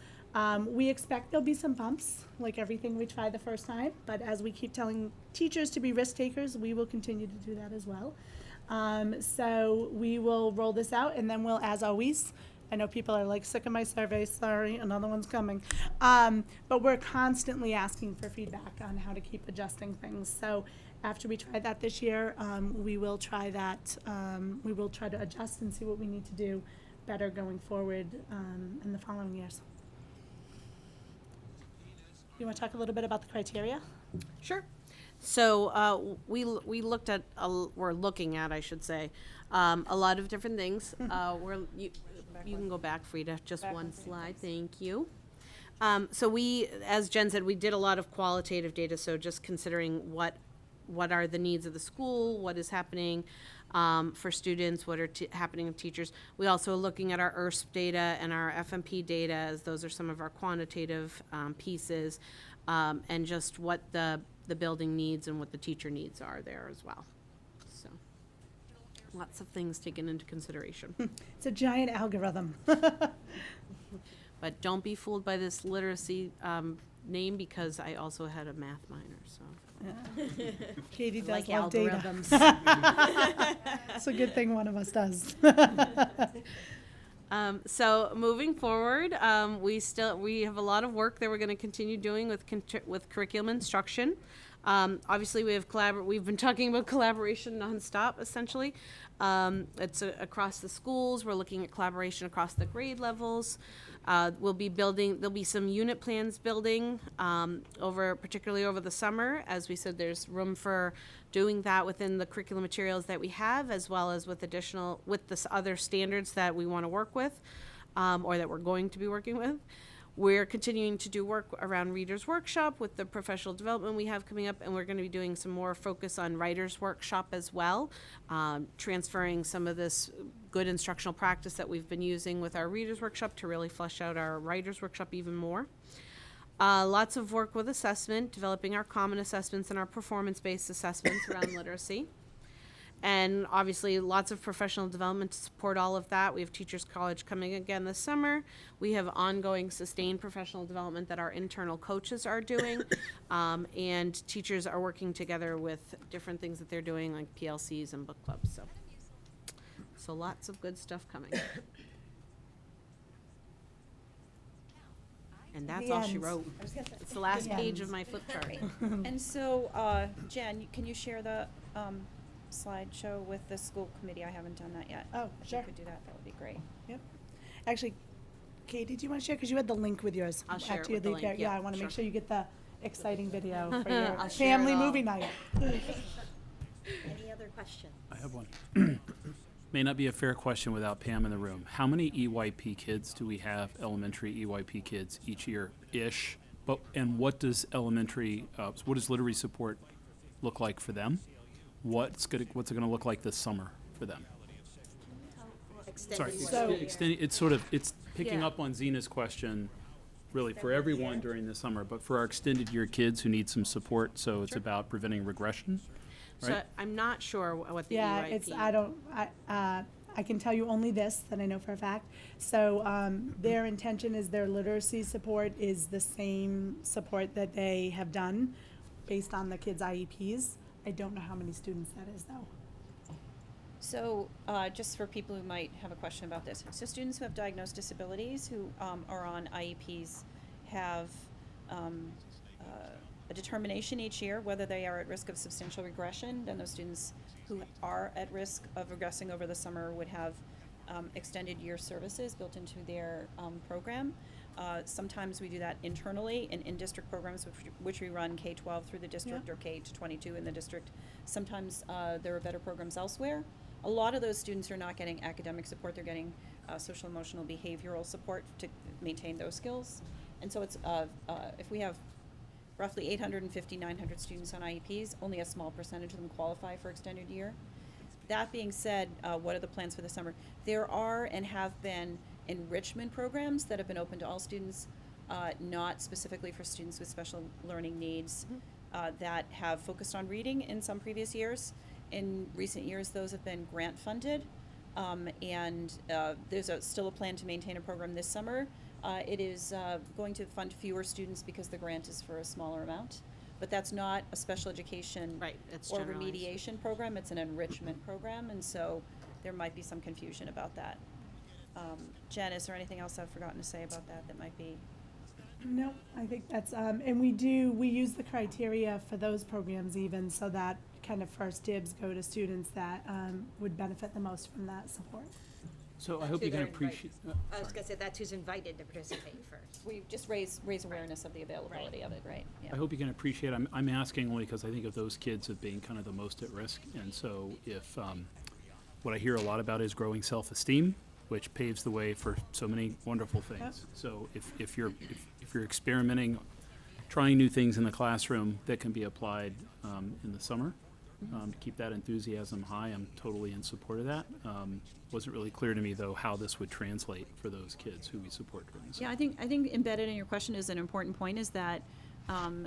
We expect there'll be some bumps, like everything we try the first time, but as we keep telling teachers to be risk takers, we will continue to do that as well. So we will roll this out, and then we'll, as always, I know people are like sick of my survey, sorry, another one's coming. But we're constantly asking for feedback on how to keep adjusting things. So after we try that this year, we will try that, we will try to adjust and see what we need to do better going forward in the following years. You want to talk a little bit about the criteria? Sure. So we looked at, we're looking at, I should say, a lot of different things. You can go back, Frida, just one slide. Thank you. So we, as Jen said, we did a lot of qualitative data. So just considering what are the needs of the school, what is happening for students, what are happening with teachers. We also are looking at our IRSP data and our FMP data, as those are some of our quantitative pieces, and just what the building needs and what the teacher needs are there as well. So lots of things taken into consideration. It's a giant algorithm. But don't be fooled by this literacy name, because I also had a math minor, so. Katie does like love algorithms. data. It's a good thing one of us does. So moving forward, we have a lot of work that we're going to continue doing with curriculum instruction. Obviously, we've been talking about collaboration nonstop, essentially. It's across the schools. We're looking at collaboration across the grade levels. We'll be building, there'll be some unit plans building particularly over the summer. As we said, there's room for doing that within the curriculum materials that we have, as well as with the other standards that we want to work with, or that we're going to be working with. We're continuing to do work around Reader's Workshop with the professional development we have coming up, and we're going to be doing some more focus on Writer's Workshop as well, transferring some of this good instructional practice that we've been using with our Reader's Workshop to really flesh out our Writer's Workshop even more. Lots of work with assessment, developing our common assessments and our performance-based assessments around literacy. And obviously lots of professional development to support all of that. We have Teachers College coming again this summer. We have ongoing sustained professional development that our internal coaches are doing. And teachers are working together with different things that they're doing, like PLCs and book clubs. So lots of good stuff coming. And that's all she wrote. It's the last page of my flip chart. And so, Jen, can you share the slideshow with the school committee? I haven't done that yet. Oh, If sure. you could do that, that would be great. Yep. Actually, Katie, do you want to share? Because you had the link with yours. I'll share it After you with the leave link, here. yeah, I want to sure. make sure you get the exciting video for your I'll share it family all. movie night. Any other questions? I have one. May not be a fair question without Pam in the room. How many EYP kids do we have, elementary EYP kids, each year-ish? And what does what does literary support look like for them? What's it going to look like this summer for them? Sorry, it's picking Yeah. up on Zena's question, really for everyone during the summer, but for our extended year kids who need some support, so it's about preventing regression, So right? I'm not sure what the Yeah, EYP. I can tell you only this that I know for a fact. So their intention is their literacy support is the same support that they have done based on the kids' IEPs. I don't know how many students that is though. So, just for people who might have a question about this, so students who have diagnosed disabilities who are on IEPs have a determination each year whether they are at risk of substantial regression. Then those students who are at risk of regressing over the summer would have extended year services built into their program. Sometimes we do that internally in district programs, which we run K-12 through the district or K-22 in the district. Sometimes there are better programs elsewhere. A lot of those students are not getting academic support. They're getting social, emotional, behavioral support to maintain those skills. And so it's if we have roughly 850, 900 students on IEPs, only a small percentage of them qualify for extended year. That being said, what are the plans for the summer? There are and have been enrichment programs that have been open to all students, not specifically for students with special learning needs, that have focused on reading in some previous years. In recent years, those have been grant funded, and there's still a plan to maintain a program this summer. It is going to fund fewer students because the grant is for a smaller amount. But that's not a special education It's or generalized. remediation program, it's an enrichment program, and so there might be some confusion about that. Jen, is there anything else I've forgotten to say about that that might be? No, I think that's, and we use the criteria for those programs even, so that kind of first dibs go to students that would benefit the most from that support. So I That's hope who you can they're appreciate. I was gonna say, that's who's invited to participate first. We just raise awareness of the availability of it, right? Yeah. I hope you can appreciate, I'm asking only because I think of those kids as being kind of the most at risk. And so if, what I hear a lot about is growing self-esteem, which paves the way for so many wonderful things. So if you're experimenting, trying new things in the classroom that can be applied in the summer, to keep that enthusiasm high, I'm totally in support of that. Wasn't really clear to me, though, how this would translate for those kids who we support during the summer. Yeah, I think embedded in your question is an important point, is that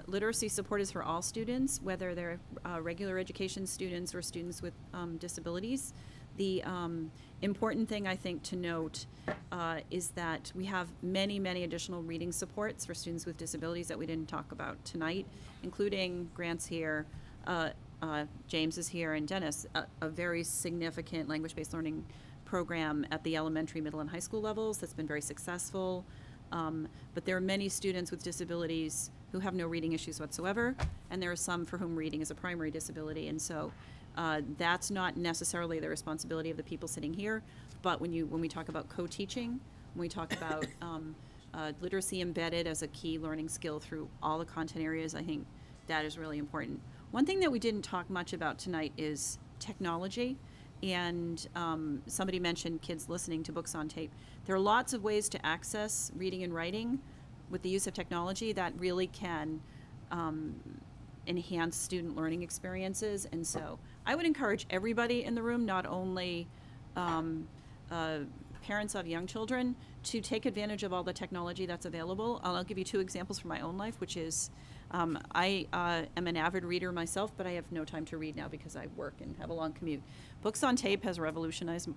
literacy support is for all students, whether they're regular education students or students with disabilities. The important thing, I think, to note is that we have many, many additional reading supports for students with disabilities that we didn't talk about tonight, including Grant's here, James is here, and Dennis, a very significant language-based learning program at the elementary, middle, and high school levels that's been very successful. But there are many students with disabilities who have no reading issues whatsoever, and there are some for whom reading is a primary disability. And so that's not necessarily the responsibility of the people sitting here, but when we talk about co-teaching, when we talk about literacy embedded as a key learning skill through all the content areas, I think that is really important. One thing that we didn't talk much about tonight is technology. And somebody mentioned kids listening to books on tape. There are lots of ways to access reading and writing with the use of technology that really can enhance student learning experiences. And so I would encourage everybody in the room, not only parents of young children, to take advantage of all the technology that's available. I'll give you two examples from my own life, which is I am an avid reader myself, but I have no time to read now because I work and have a long commute. Books on tape has revolutionized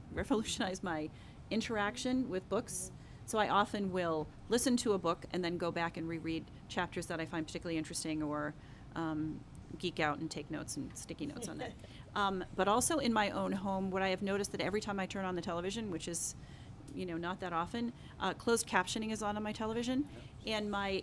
my interaction with books. So I often will listen to a book and then go back and reread chapters that I find particularly interesting, or geek out and take notes and sticky notes on that. But also in my own home, what I have noticed that every time I turn on the television, which is not that often, closed captioning is on my television. And my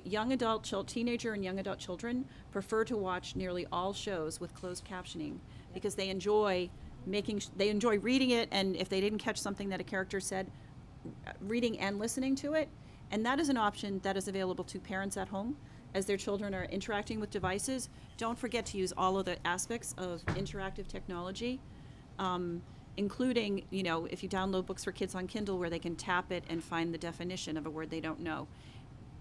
teenager and young adult children prefer to watch nearly all shows with closed captioning because they enjoy reading it, and if they didn't catch something that a character said, reading and listening to it. And that is an option that is available to parents at home as their children are interacting with devices. Don't forget to use all of the aspects of interactive technology, including, if you download books for kids on Kindle where they can tap it and find the definition of a word they don't know.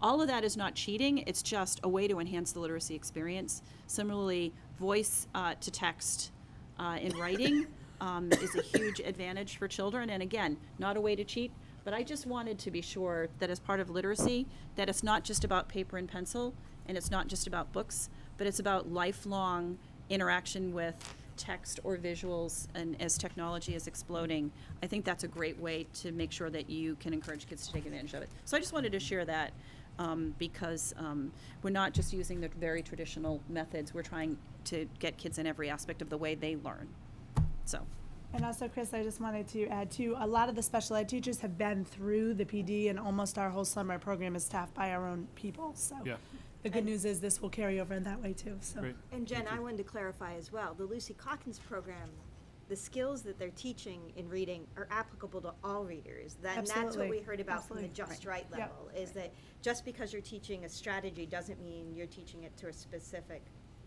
All of that is not cheating, it's just a way to enhance the literacy experience. Similarly, voice to text in writing is a huge advantage for children, and again, not a way to cheat, but I just wanted to be sure that as part of literacy, that it's not just about paper and pencil, and it's not just about books, but it's about lifelong interaction with text or visuals. And as technology is exploding, I think that's a great way to make sure that you can encourage kids to take advantage of it. So I just wanted to share that because we're not just using the very traditional methods. We're trying to get kids in every aspect of the way they learn. So. And also, Chris, I just wanted to add too, a lot of the special ed teachers have been through the PD, and almost our whole summer program is staffed by our own people. So the good news is this will carry over in that way too. So. Great. And Jen, I wanted to clarify as well, the Lucy Calkins program, the skills that they're teaching in reading are applicable to all readers. That's what we heard about from the Just Right level, is that just because you're teaching a strategy doesn't mean you're teaching it to a specific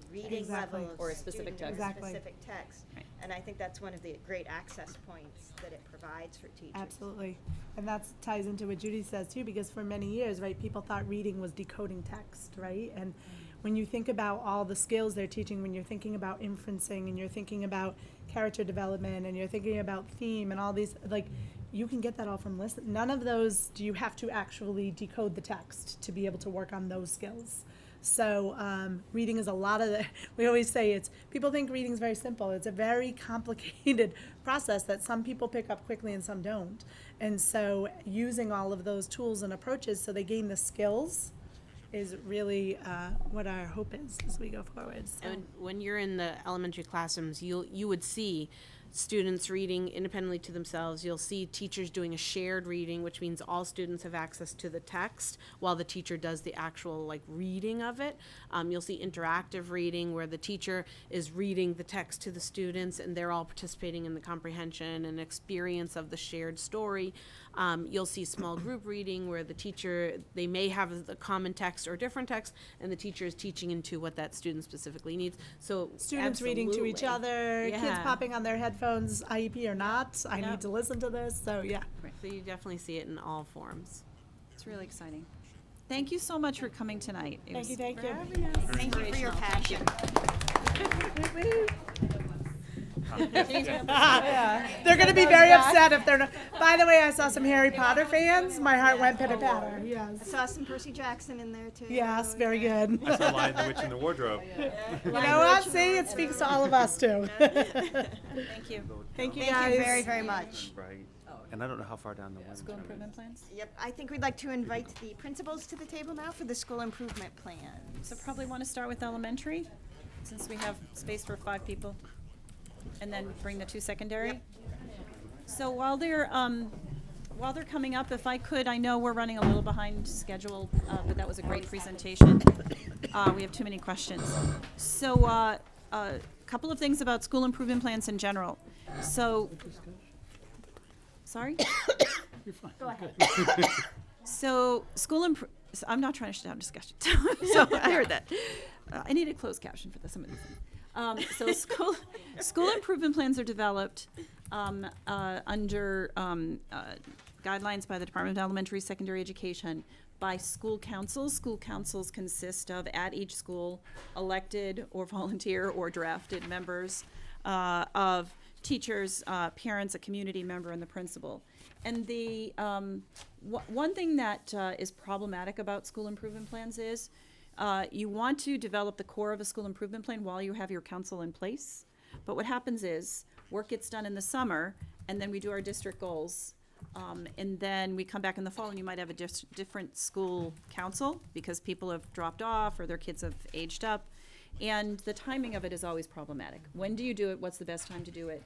reading level or a specific text. Specific text. Right. And I think that's one of the great access points that it provides for teachers. Absolutely. And that ties into what Judy says too, because for many years, right, people thought reading was decoding text, right? And when you think about all the skills they're teaching, when you're thinking about inferencing and you're thinking about character development and you're thinking about theme and all these, you can get that all from listening. None of those do you have to actually decode the text to be able to work on those skills. So reading is a lot of we always say people think reading is very simple. It's a very complicated process that some people pick up quickly and some don't. And so using all of those tools and approaches so they gain the skills is really what our hope is as we go forward. So. And when you're in the elementary classrooms, you would see students reading independently to themselves. You'll see teachers doing a shared reading, which means all students have access to the text while the teacher does the actual like reading of it. You'll see interactive reading where the teacher is reading the text to the students and they're all participating in the comprehension and experience of the shared story. You'll see small group reading where the teacher, they may have the common text or different text, and the teacher is teaching into what that student specifically needs. So Students reading to each other, kids Yeah. popping on their headphones, IEP or not. I Yep. need to listen to this. So yeah. So you definitely see it in all forms. It's really exciting. Thank you so much for coming tonight. It was Thank you. Thank you for your passion. They're going to be very upset if they're not. By the way, I saw some Harry Potter fans. My heart went pitter patter. I Yes. saw some Percy Jackson in there too. Yes, very good. I saw Lion, the Witch, and the Wardrobe. You know what? See, it speaks to all of us too. Thank you. Thank you Thank guys. you very, very much. Right. And I don't know how far down the line. School improvement plans? Yep, I think we'd like to invite the principals to the table now for the school improvement plan. So probably want to start with elementary, since we have space for 5 people, and then bring the 2 secondary. Yep. So while they're coming up, if I could, I know we're running a little behind schedule, but that was a great presentation. We have too many questions. So a couple of things about school improvement plans in general. So, sorry? Go ahead. So I'm not trying to shut down discussion. So I heard that. I need a closed caption for some of these things. So school improvement plans are developed under guidelines by the Department of Elementary Secondary Education by school councils. School councils consist of, at each school, elected or volunteer or drafted members of teachers, parents, a community member, and the principal. And the one thing that is problematic about school improvement plans is you want to develop the core of a school improvement plan while you have your council in place. But what happens is work gets done in the summer, and then we do our district goals. And then we come back in the fall, and you might have a different school council because people have dropped off or their kids have aged up. And the timing of it is always problematic. When do you do it? What's the best time to do it?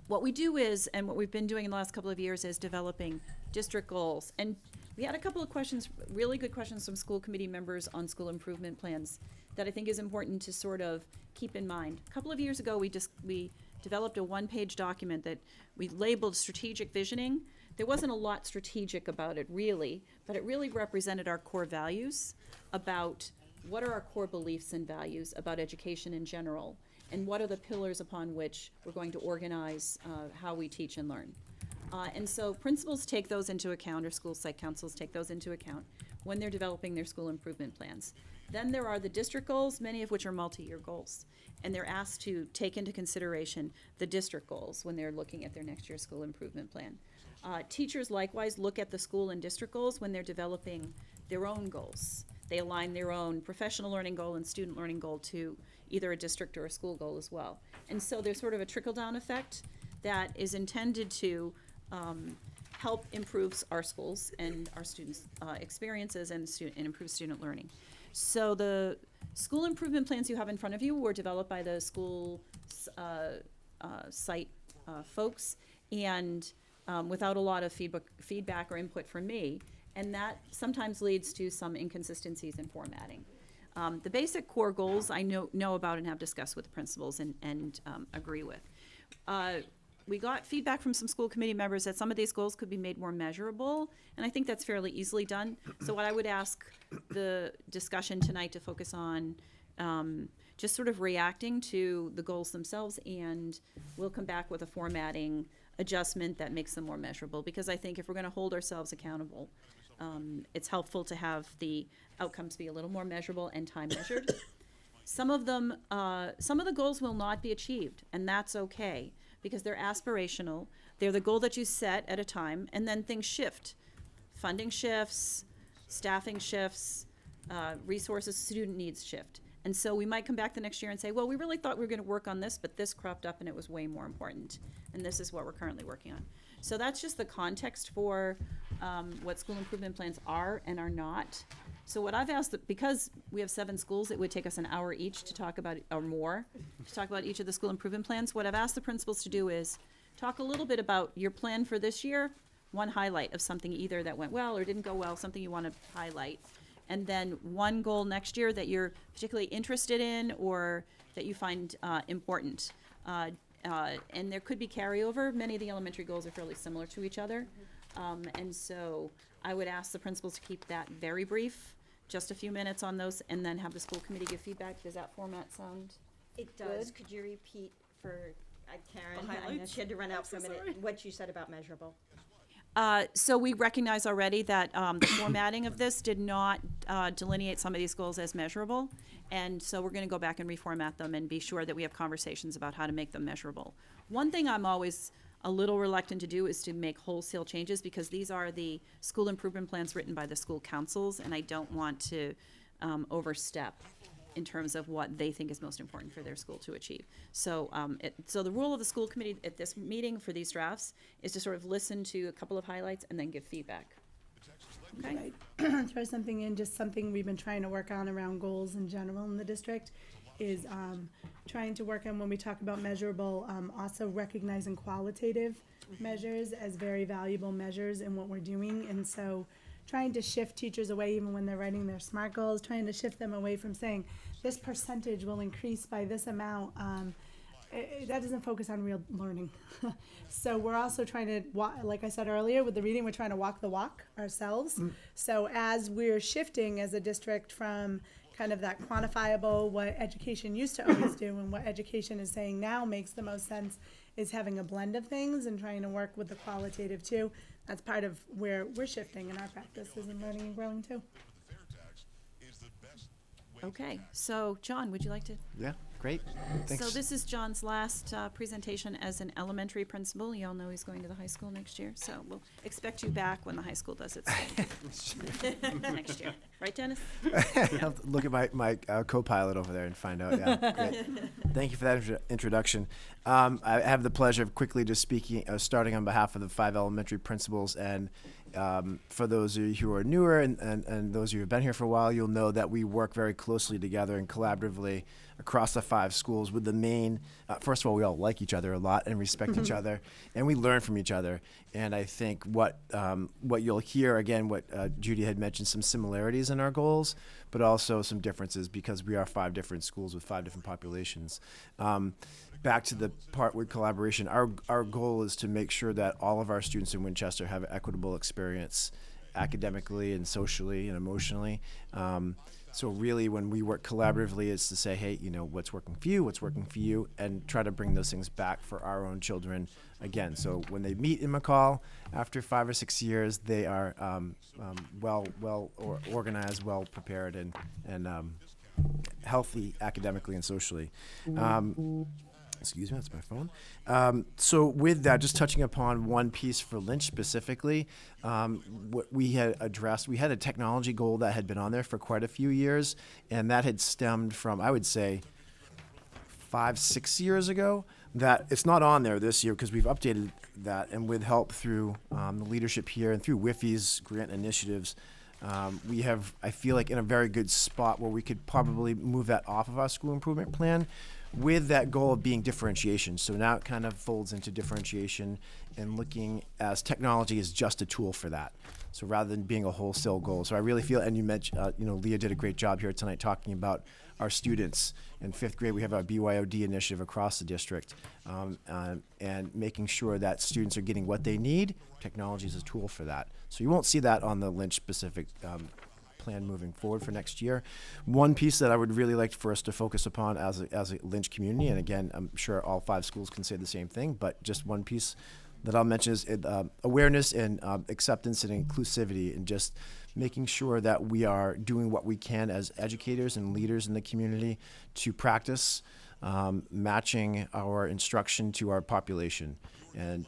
What we do is, and what we've been doing in the last couple of years, is developing district goals. And we had a couple of questions, really good questions from school committee members on school improvement plans that I think is important to sort of keep in mind. A couple of years ago, we developed a one-page document that we labeled strategic visioning. There wasn't a lot strategic about it, really, but it really represented our core values about what are our core beliefs and values about education in general, and what are the pillars upon which we're going to organize how we teach and learn. And so principals take those into account, or school site councils take those into account when they're developing their school improvement plans. Then there are the district goals, many of which are multi-year goals. And they're asked to take into consideration the district goals when they're looking at their next year's school improvement plan. Teachers likewise look at the school and district goals when they're developing their own goals. They align their own professional learning goal and student learning goal to either a district or a school goal as well. And so there's sort of a trickle-down effect that is intended to help improve our schools and our students' experiences and improve student learning. So the school improvement plans you have in front of you were developed by the school site folks, and without a lot of feedback or input from me, and that sometimes leads to some inconsistencies in formatting. The basic core goals I know about and have discussed with the principals and agree with. We got feedback from some school committee members that some of these goals could be made more measurable, and I think that's fairly easily done. So what I would ask the discussion tonight to focus on just sort of reacting to the goals themselves, and we'll come back with a formatting adjustment that makes them more measurable, because I think if we're going to hold ourselves accountable, it's helpful to have the outcomes be a little more measurable and time measured. Some of the goals will not be achieved, and that's okay, because they're aspirational. They're the goal that you set at a time, and then things shift. Funding shifts, staffing shifts, resources, student needs shift. And so we might come back the next year and say, well, we really thought we were going to work on this, but this cropped up and it was way more important. And this is what we're currently working on. So that's just the context for what school improvement plans are and are not. So what I've asked, because we have 7 schools, it would take us an hour each to talk about, or more, to talk about each of the school improvement plans. What I've asked the principals to do is talk a little bit about your plan for this year, one highlight of something either that went well or didn't go well, something you want to highlight. And then one goal next year that you're particularly interested in or that you find important. And there could be carryover. Many of the elementary goals are fairly similar to each other. And so I would ask the principals to keep that very brief, just a few minutes on those, and then have the school committee give feedback. Does that format sound? It does. Good. Could you repeat for Karen? The highlights? She had to run out for a minute. What you said about measurable. So we recognize already that the formatting of this did not delineate some of these goals as measurable. And so we're going to go back and reformat them and be sure that we have conversations about how to make them measurable. One thing I'm always a little reluctant to do is to make wholesale changes because these are the school improvement plans written by the school councils, and I don't want to overstep in terms of what they think is most important for their school to achieve. So, so the role of the school committee at this meeting for these drafts is to sort of listen to a couple of highlights and then give feedback. Okay. Right. Throw something in, just something we've been trying to work on around goals in general in the district is trying to work on when we talk about measurable, also recognizing qualitative measures as very valuable measures in what we're doing. And so trying to shift teachers away, even when they're writing their SMART goals, trying to shift them away from saying this percentage will increase by this amount. That doesn't focus on real learning. So we're also trying to, like I said earlier with the reading, we're trying to walk the walk ourselves. So as we're shifting as a district from kind of that quantifiable, what education used to always do and what education is saying now makes the most sense is having a blend of things and trying to work with the qualitative too. That's part of where we're shifting in our practices and learning and growing too. Okay, so John, would you like to? Yeah, great. Thanks. So this is John's last presentation as an elementary principal. You all know he's going to the high school next year, so we'll expect you back when the high school does its thing next year. Right, Dennis? I'll look at my co-pilot over there and find out. Yeah, great. Thank you for that introduction. I have the pleasure of quickly just starting on behalf of the 5 elementary principals. And for those of you who are newer and those of you who have been here for a while, you'll know that we work very closely together and collaboratively across the 5 schools with the main, first of all, we all like each other a lot and respect each other, and we learn from each other. And I think what you'll hear, again, what Judy had mentioned, some similarities in our goals, but also some differences because we are 5 different schools with 5 different populations. Back to the part with collaboration, our goal is to make sure that all of our students in Winchester have an equitable experience academically and socially and emotionally. So really when we work collaboratively is to say, hey, you know, what's working for you, and try to bring those things back for our own children again. So when they meet in McCall after 5 or 6 years, they are well organized, well prepared, and healthy academically and socially. Excuse me, that's my phone. So with that, just touching upon one piece for Lynch specifically, what we had addressed, we had a technology goal that had been on there for quite a few years, and that had stemmed from, I would say, 5-6 years ago. That it's not on there this year because we've updated that, and with help through the leadership here and through WIFI's grant initiatives, we have, I feel like, in a very good spot where we could probably move that off of our school improvement plan with that goal of being differentiation. So now it kind of folds into differentiation and looking as technology is just a tool for that. So rather than being a wholesale goal. So I really feel, and you mentioned, Leah did a great job here tonight talking about our students. In 5th grade, we have our BYOD initiative across the district, and making sure that students are getting what they need. Technology is a tool for that. So you won't see that on the Lynch specific plan moving forward for next year. One piece that I would really like for us to focus upon as a Lynch community, and again, I'm sure all 5 schools can say the same thing, but just one piece that I'll mention is awareness and acceptance and inclusivity, and just making sure that we are doing what we can as educators and leaders in the community to practice matching our instruction to our population. And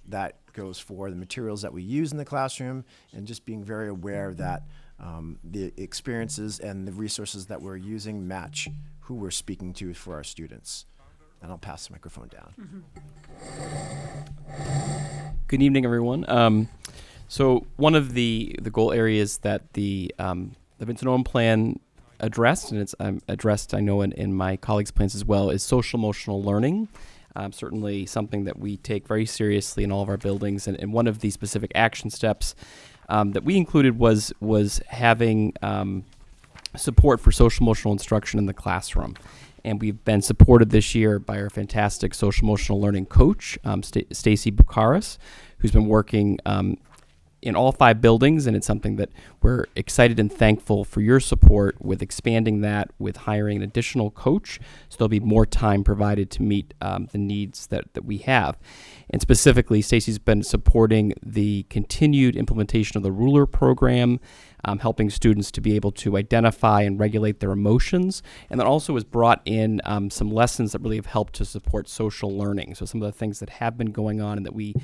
that goes for the materials that we use in the classroom, and just being very aware that the experiences and the resources that we're using match who we're speaking to for our students. And I'll pass the microphone down. Good evening, everyone. So one of the goal areas that the Vincent Owen plan addressed, and it's addressed, I know, in my colleagues' plans as well, is social emotional learning. Certainly something that we take very seriously in all of our buildings. And one of the specific action steps that we included was having support for social emotional instruction in the classroom. And we've been supported this year by our fantastic social emotional learning coach, Stacy Bukaris, who's been working in all 5 buildings, and it's something that we're excited and thankful for your support with expanding that, with hiring an additional coach, so there'll be more time provided to meet the needs that we have. And specifically, Stacy's been supporting the continued implementation of the Ruler program, helping students to be able to identify and regulate their emotions, and then also has brought in some lessons that really have helped to support social learning. So some of the things that have been going on and that we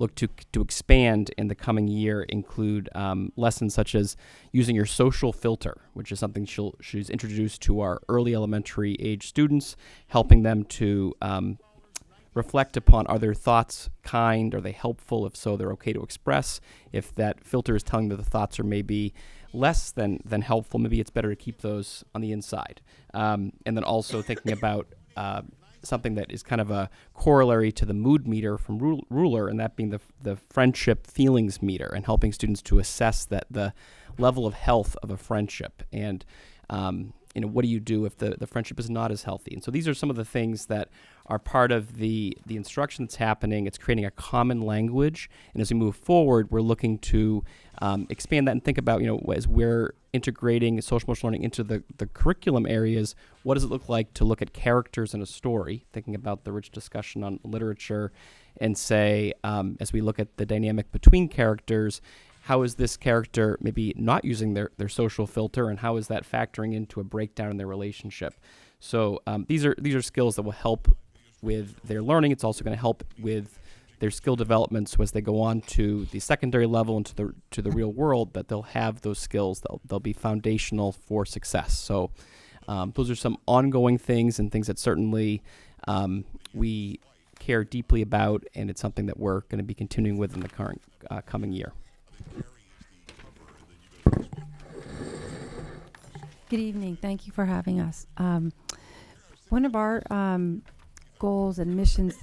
look to expand in the coming year include lessons such as using your social filter, which is something she's introduced to our early elementary age students, helping them to reflect upon, are their thoughts kind, are they helpful? If so, they're okay to express. If that filter is telling them that the thoughts are maybe less than helpful, maybe it's better to keep those on the inside. And then also thinking about something that is kind of a corollary to the mood meter from Ruler, and that being the friendship feelings meter, and helping students to assess that the level of health of a friendship. And what do you do if the friendship is not as healthy? And so these are some of the things that are part of the instruction that's happening. It's creating a common language, and as we move forward, we're looking to expand that and think about, as we're integrating social emotional learning into the curriculum areas, what does it look like to look at characters in a story, thinking about the rich discussion on literature, and say, as we look at the dynamic between characters, how is this character maybe not using their social filter, and how is that factoring into a breakdown in their relationship? So these are skills that will help with their learning. It's also going to help with their skill development, so as they go on to the secondary level and to the real world, that they'll have those skills. They'll be foundational for success. So those are some ongoing things, and things that certainly we care deeply about, and it's something that we're going to be continuing with in the current coming year. Good evening. Thank you for having us. One of our goals and missions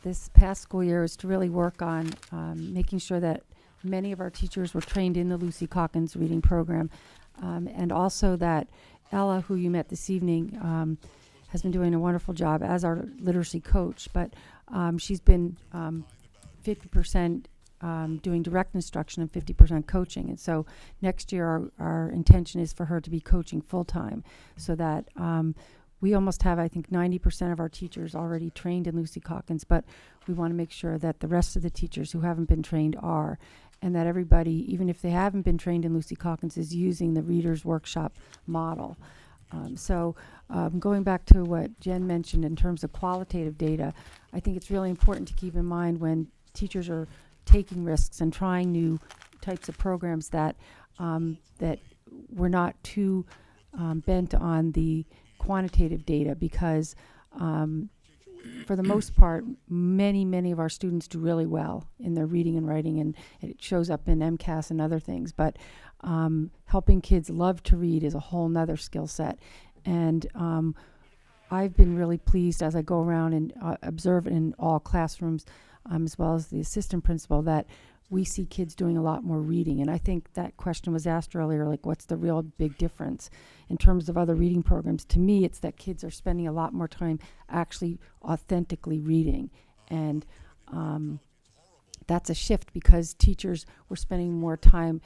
this past school year is to really work on making sure that many of our teachers were trained in the Lucy Calkins reading program, and also that Ella, who you met this evening, has been doing a wonderful job as our literacy coach, but she's been 50% doing direct instruction and 50% coaching. And so next year our intention is for her to be coaching full-time, so that we almost have, I think, 90% of our teachers already trained in Lucy Calkins, but we want to make sure that the rest of the teachers who haven't been trained are, and that everybody, even if they haven't been trained in Lucy Calkins, is using the Reader's Workshop model. Going back to what Jen mentioned in terms of qualitative data, I think it's really important to keep in mind when teachers are taking risks and trying new types of programs that we're not too bent on the quantitative data, because for the most part, many of our students do really well in their reading and writing, and it shows up in MCAS and other things. But helping kids love to read is a whole nother skill set. And I've been really pleased as I go around and observe in all classrooms, as well as the assistant principal, that we see kids doing a lot more reading. And I think that question was asked earlier, like, what's the real big difference in terms of other reading programs? To me, it's that kids are spending a lot more time actually authentically reading. And that's a shift, because teachers were spending more time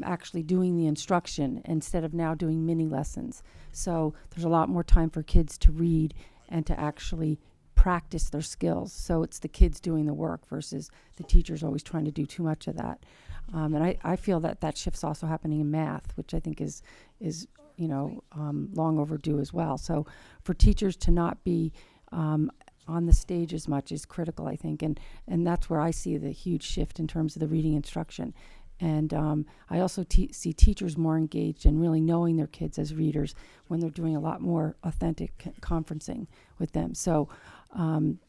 actually doing the instruction instead of now doing mini lessons. So there's a lot more time for kids to read and to actually practice their skills. So it's the kids doing the work versus the teachers always trying to do too much of that. And I feel that shift's also happening in math, which I think is long overdue as well. So for teachers to not be on the stage as much is critical, I think, and that's where I see the huge shift in terms of the reading instruction. And I also see teachers more engaged in really knowing their kids as readers when they're doing a lot more authentic conferencing with them. So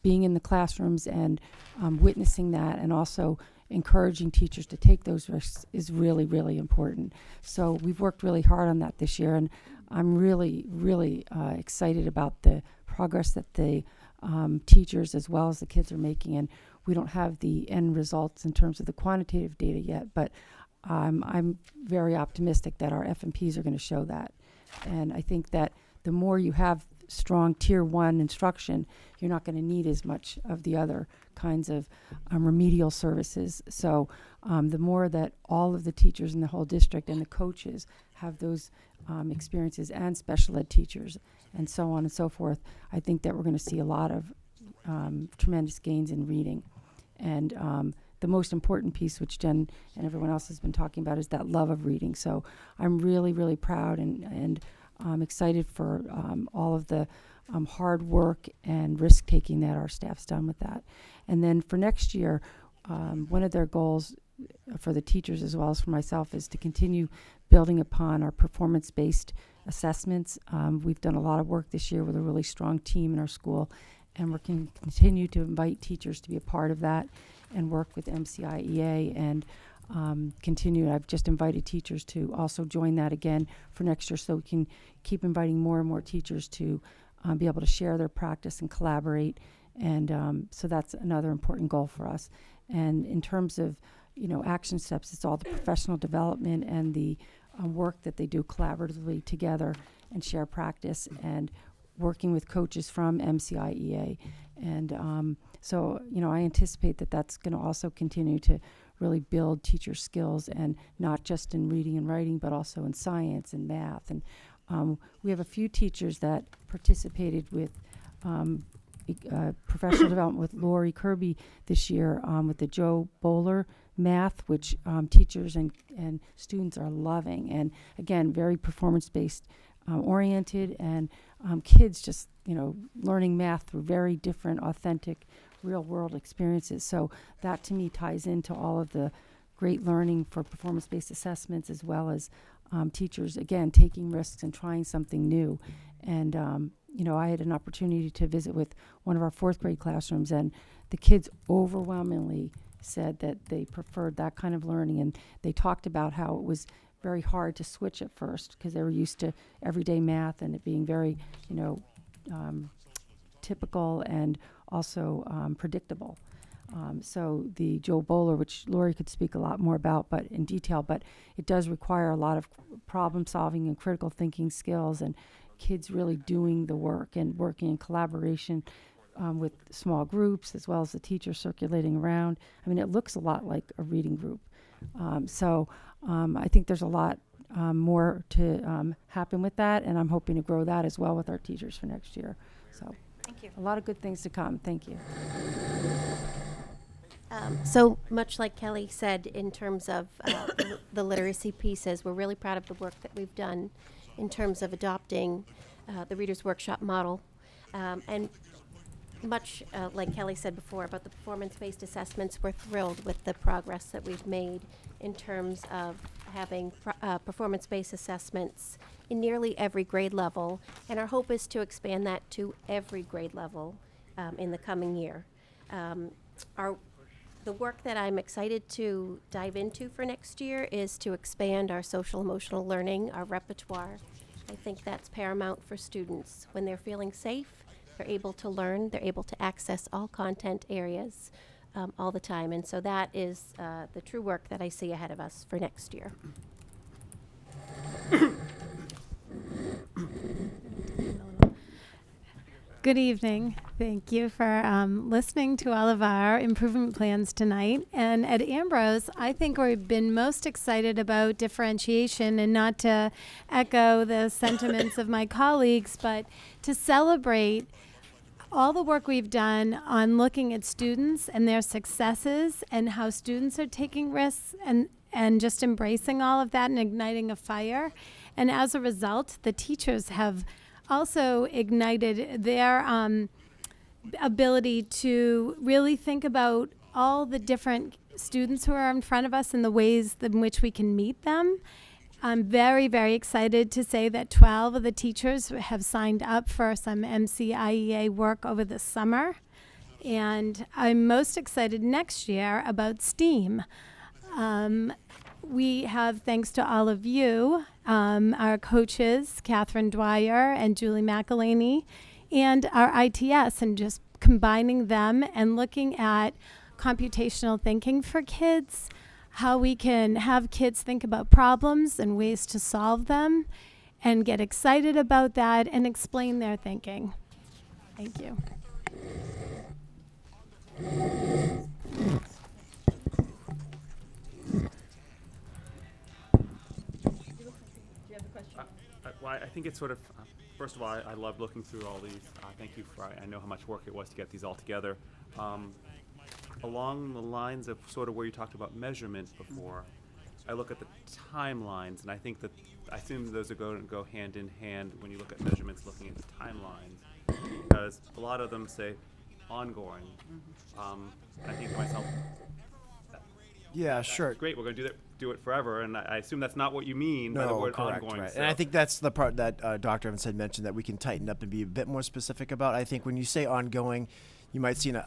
being in the classrooms and witnessing that, and also encouraging teachers to take those risks is really, really important. So we've worked really hard on that this year, and I'm really, really excited about the progress that the teachers as well as the kids are making. And we don't have the end results in terms of the quantitative data yet, but I'm very optimistic that our FMPs are going to show that. And I think that the more you have strong tier 1 instruction, you're not going to need as much of the other kinds of remedial services. So the more that all of the teachers in the whole district and the coaches have those experiences, and special ed teachers and so on and so forth, I think that we're going to see a lot of tremendous gains in reading. And the most important piece, which Jen and everyone else has been talking about, is that love of reading. So I'm really, really proud and excited for all of the hard work and risk-taking that our staff's done with that. And then for next year, one of their goals for the teachers as well as for myself is to continue building upon our performance-based assessments. We've done a lot of work this year with a really strong team in our school, and we're going to continue to invite teachers to be a part of that and work with MCIEA and continue. I've just invited teachers to also join that again for next year, so we can keep inviting more and more teachers to be able to share their practice and collaborate. And so that's another important goal for us. And in terms of, action steps, it's all the professional development and the work that they do collaboratively together and share practice and working with coaches from MCIEA. And so, I anticipate that that's going to also continue to really build teacher skills, and not just in reading and writing, but also in science and math. And we have a few teachers that participated with professional development with Lori Kirby this year with the Joe Bowler math, which teachers and students are loving. And again, very performance-based oriented, and kids just, learning math through very different, authentic, real-world experiences. So that to me ties into all of the great learning for performance-based assessments, as well as teachers, again, taking risks and trying something new. And, I had an opportunity to visit with one of our 4th grade classrooms, and the kids overwhelmingly said that they preferred that kind of learning. And they talked about how it was very hard to switch at first because they were used to everyday math and it being very, typical and also predictable. So the Joe Bowler, which Lori could speak a lot more about, but in detail, but it does require a lot of problem solving and critical thinking skills, and kids really doing the work and working in collaboration with small groups, as well as the teacher circulating around. I mean, it looks a lot like a reading group. So I think there's a lot more to happen with that, and I'm hoping to grow that as well with our teachers for next year. So Thank you. a lot of good things to come. Thank you. So much like Kelly said, in terms of the literacy pieces, we're really proud of the work that we've done in terms of adopting the Reader's Workshop model. And much like Kelly said before about the performance-based assessments, we're thrilled with the progress that we've made in terms of having performance-based assessments in nearly every grade level. And our hope is to expand that to every grade level in the coming year. The work that I'm excited to dive into for next year is to expand our social emotional learning, our repertoire. I think that's paramount for students. When they're feeling safe, they're able to learn, they're able to access all content areas all the time. And so that is the true work that I see ahead of us for next year. Good evening. Thank you for listening to all of our improvement plans tonight. And at Ambrose, I think we've been most excited about differentiation, and not to echo the sentiments of my colleagues, but to celebrate all the work we've done on looking at students and their successes and how students are taking risks and just embracing all of that and igniting a fire. And as a result, the teachers have also ignited their ability to really think about all the different students who are in front of us and the ways in which we can meet them. I'm very, very excited to say that 12 of the teachers have signed up for some MCIEA work over the summer. And I'm most excited next year about STEAM. We have, thanks to all of you, our coaches, Catherine Dwyer and Julie McElhaney, and our ITS, and just combining them and looking at computational thinking for kids, how we can have kids think about problems and ways to solve them and get excited about that and explain their thinking. Thank you. Well, I think it's sort of, first of all, I loved looking through all these. Thank you for, I know how much work it was to get these all together. Along the lines of sort of where you talked about measurement before, I look at the timelines, and I think that, I assume those are going to go hand in hand when you look at measurements, looking at the timelines, because a lot of them say ongoing. I think to myself, Yeah, sure. great, we're going to do it forever, and I assume that's not what you mean by the No, word correct, ongoing. right. So. And I think that's the part that Dr. Evans had mentioned that we can tighten up and be a bit more specific about. I think when you say ongoing, you might see in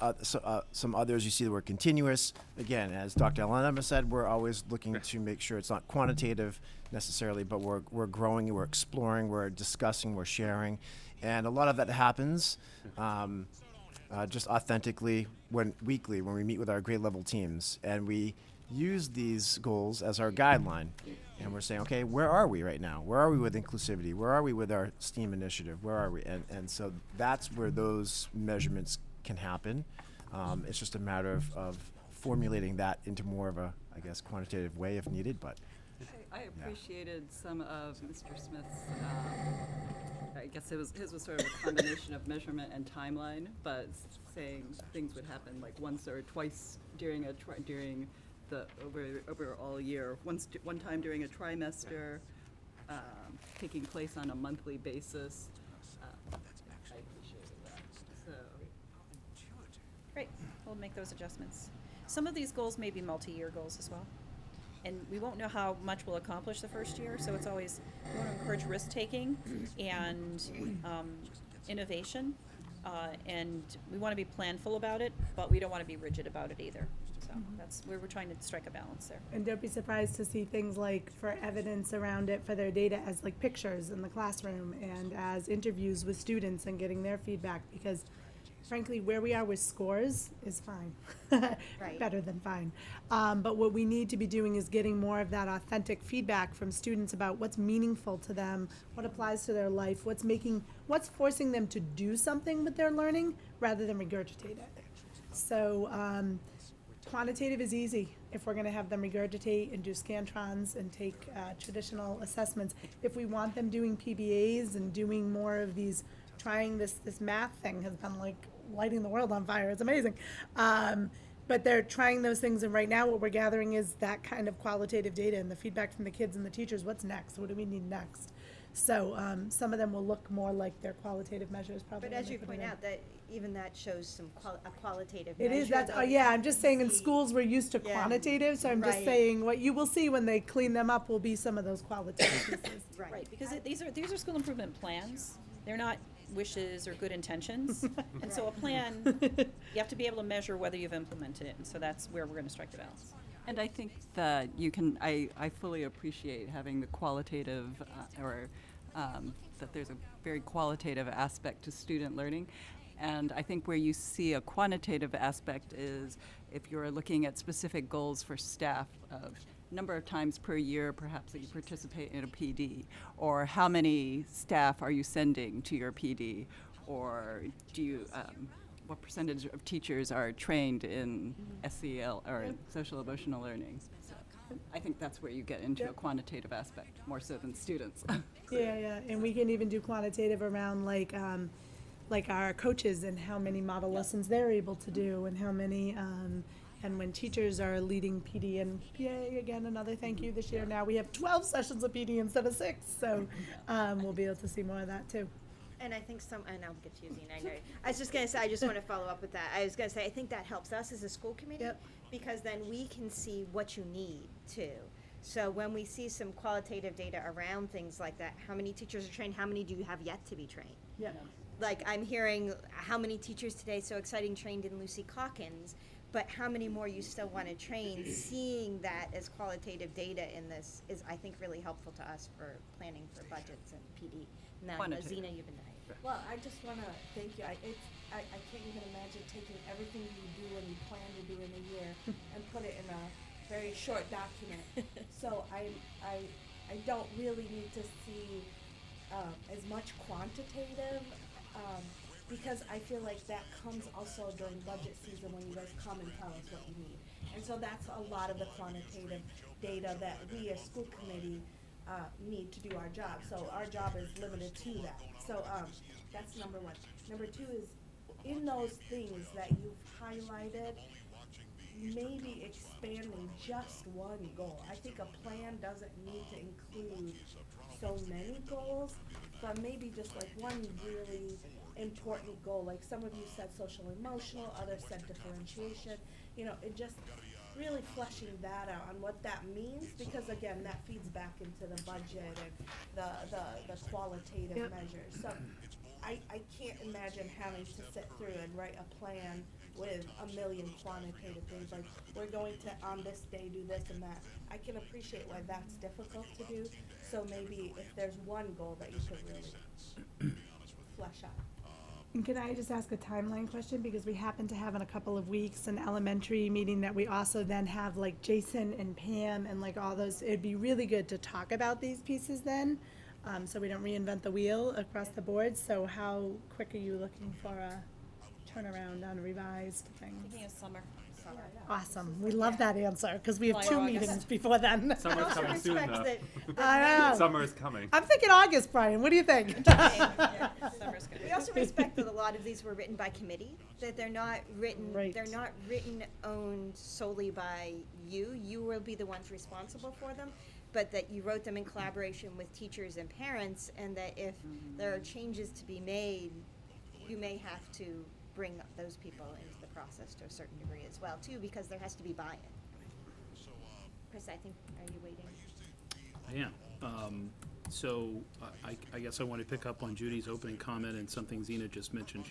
some others, you see the word continuous. Again, as Dr. Alanama said, we're always looking to make sure it's not quantitative necessarily, but we're growing, we're exploring, we're discussing, we're sharing. And a lot of that happens just authentically weekly when we meet with our grade level teams. And we use these goals as our guideline. And we're saying, okay, where are we right now? Where are we with inclusivity? Where are we with our STEAM initiative? Where are we? And so that's where those measurements can happen. It's just a matter of formulating that into more of a, I guess, quantitative way if needed. But I appreciated some of Mr. Smith's, I guess his was sort of a combination of measurement and timeline, but saying things would happen like once or twice during the over all year, one time during a trimester, taking place on a monthly basis. I appreciated that. So. Great, we'll make those adjustments. Some of these goals may be multi-year goals as well. And we won't know how much we'll accomplish the first year, so it's always, we want to encourage risk-taking and innovation. And we want to be planful about it, but we don't want to be rigid about it either. So that's where we're trying to strike a balance there. And don't be surprised to see things like for evidence around it for their data as like pictures in the classroom and as interviews with students and getting their feedback, because frankly, where we are with scores is fine. Right. Better than fine. But what we need to be doing is getting more of that authentic feedback from students about what's meaningful to them, what applies to their life, what's forcing them to do something with their learning rather than regurgitate it. So quantitative is easy if we're going to have them regurgitate and do scantrons and take traditional assessments. If we want them doing PBAs and doing more of these, trying this math thing has been like lighting the world on fire. It's amazing. But they're trying those things, and right now what we're gathering is that kind of qualitative data and the feedback from the kids and the teachers. What's next? What do we need next? So some of them will look more like their qualitative measures probably. But when as they you put point it in. out, that even that shows some a qualitative It measure. is, that's, that yeah, you I'm just can saying in see. schools we're used to Yeah. quantitative, so I'm just Right. saying what you will see when they clean them up will be some of those qualitative pieces. Right, because these are school improvement plans. They're not wishes or good intentions. And so a plan, you have to be able to measure whether you've implemented it, and so that's where we're going to strike the balance. And I think that you can, I fully appreciate having the qualitative, that there's a very qualitative aspect to student learning. And I think where you see a quantitative aspect is if you're looking at specific goals for staff of number of times per year perhaps that you participate in a PD, or how many staff are you sending to your PD, or do you, what percentage of teachers are trained in SEL or social emotional learning. So I think that's where you get into a quantitative aspect more so than students. Yeah, and we can even do quantitative around like our coaches and how many model lessons they're able to do and how many, and when teachers are leading PD, and yay, again, another thank you this year. Now we have 12 sessions of PD instead of 6, so we'll be able to see more of that too. And I think and I'll get to you, Zena, I know. I was just going to say, I just want to follow up with that. I was going to say, I think that helps us as a school committee because then we can see what you need too. So when we see some qualitative data around things like that, how many teachers are trained, how many do you have yet to be trained? Yeah. like I'm hearing how many teachers today so exciting trained in Lucy Calkins, but how many more you still want to train. Seeing that as qualitative data in this is, I think, really helpful to us for planning for budgets and PD. Now, Quantitative. Zena, you've been Well, I just want to thank you. I can't even imagine taking everything you do and you plan to do in a year and put it in a very short document. So I don't really need to see as much quantitative because I feel like that comes also during budget season when you guys come and tell us what you need. And so that's a lot of the quantitative data that we as school committee need to do our job. So our job is limited to that. So that's number one. Number two is in those things that you've highlighted, maybe expanding just one goal. I think a plan doesn't need to include so many goals, but maybe just like one really important goal. Like some of you said social emotional, others said differentiation. You know, it just really fleshing that out on what that means, because again, that feeds back into the budget and the qualitative Yep. measures. So I can't imagine having to sit through and write a plan with a million quantitative things, like we're going to on this day do this and that. I can appreciate why that's difficult to do, so maybe if there's one goal that you could really flesh out. And can I just ask a timeline question? Because we happen to have in a couple of weeks an elementary meeting that we also then have like Jason and Pam and like all those. It'd be really good to talk about these pieces then, so we don't reinvent the wheel across the board. So how quick are you looking for a turnaround on revised things? Thinking of summer. Awesome. We love that answer because we have July or 2 August. meetings before then. Summer's coming soon, though. I know. Summer is coming. I'm thinking August, Brian. What do you think? Summer's good. We also respect that a lot of these were written by committee, that they're not written, owned solely by you. You will be the ones responsible for them, but that you wrote them in collaboration with teachers and parents, and that if there are changes to be made, you may have to bring those people into the process to a certain degree as well, too, because there has to be buy-in. Chris, I think, are you waiting? I am. I guess I want to pick up on Judy's opening comment and something Zena just mentioned.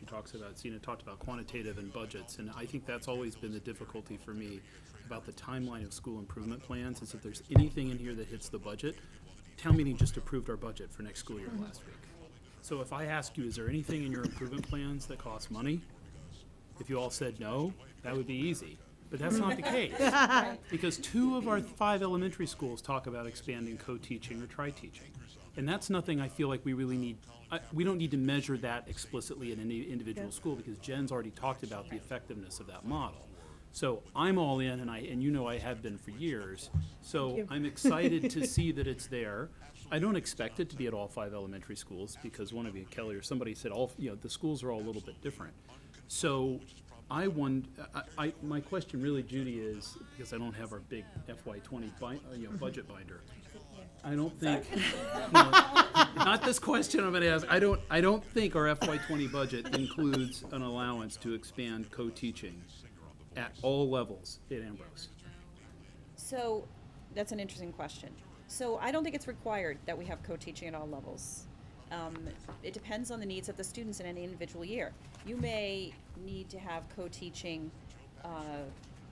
Zena talked about quantitative and budgets, and I think that's always been the difficulty for me about the timeline of school improvement plans, is if there's anything in here that hits the budget. Town meeting just approved our budget for next school year last week. So if I ask you, is there anything in your improvement plans that costs money? If you all said no, that would be easy. But that's not the case. Because 2 of our 5 elementary schools talk about expanding co-teaching or tri-teaching. And that's nothing I feel like we really need. We don't need to measure that explicitly in any individual school, because Jen's already talked about the effectiveness of that model. So I'm all in, and you know I have been for years. So I'm excited to see that it's there. I don't expect it to be at all 5 elementary schools, because one of you, Kelly or somebody, said the schools are all a little bit different. So my question really, Judy, is, because I don't have our big FY20 budget binder. I don't think, no, not this question I'm going to ask. I don't think our FY20 budget includes an allowance to expand co-teaching at all levels at Ambrose. So that's an interesting question. So I don't think it's required that we have co-teaching at all levels. It depends on the needs of the students in any individual year. You may need to have co-teaching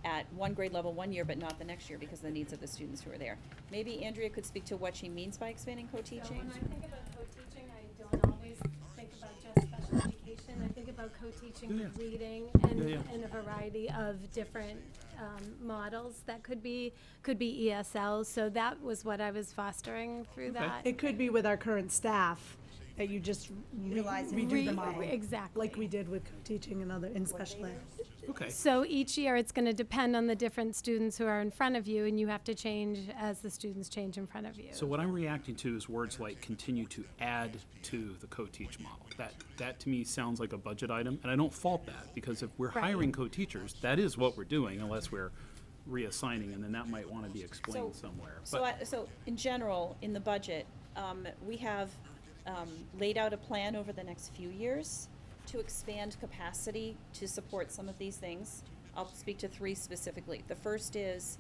at one grade level one year, but not the next year because of the needs of the students who are there. Maybe Andrea could speak to what she means by expanding co-teaching. So when I think about co-teaching, I don't always think about just special education. I think about co-teaching with reading and a variety of different models that could be ESL. So that was what I was fostering through that. It could be with our current staff that you just redo the model. Exactly. Like we did with co-teaching and other in special ed. Okay. So each year it's going to depend on the different students who are in front of you, and you have to change as the students change in front of you. So what I'm reacting to is words like continue to add to the co-teach model. That to me sounds like a budget item, and I don't fault that, because if we're hiring co-teachers, that is what we're doing, unless we're reassigning, and then that might want to be explained somewhere. So in general, in the budget, we have laid out a plan over the next few years to expand capacity to support some of these things. I'll speak to 3 specifically. The first is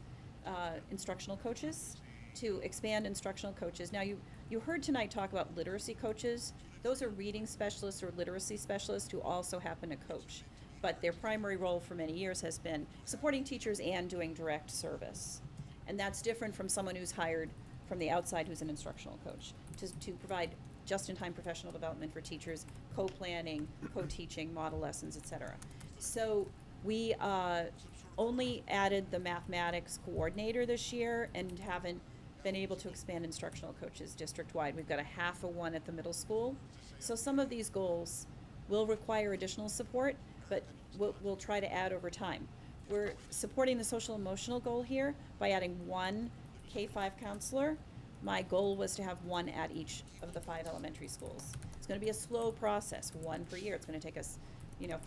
instructional coaches to expand instructional coaches. Now, you heard tonight talk about literacy coaches. Those are reading specialists or literacy specialists who also happen to coach. But their primary role for many years has been supporting teachers and doing direct service. And that's different from someone who's hired from the outside who's an instructional coach to provide just-in-time professional development for teachers, co-planning, co-teaching, model lessons, etc. So we only added the mathematics coordinator this year and haven't been able to expand instructional coaches district-wide. We've got a half of one at the middle school. So some of these goals will require additional support, but we'll try to add over time. We're supporting the social emotional goal here by adding one K-5 counselor. My goal was to have one at each of the 5 elementary schools. It's going to be a slow process, one per year. It's going to take us,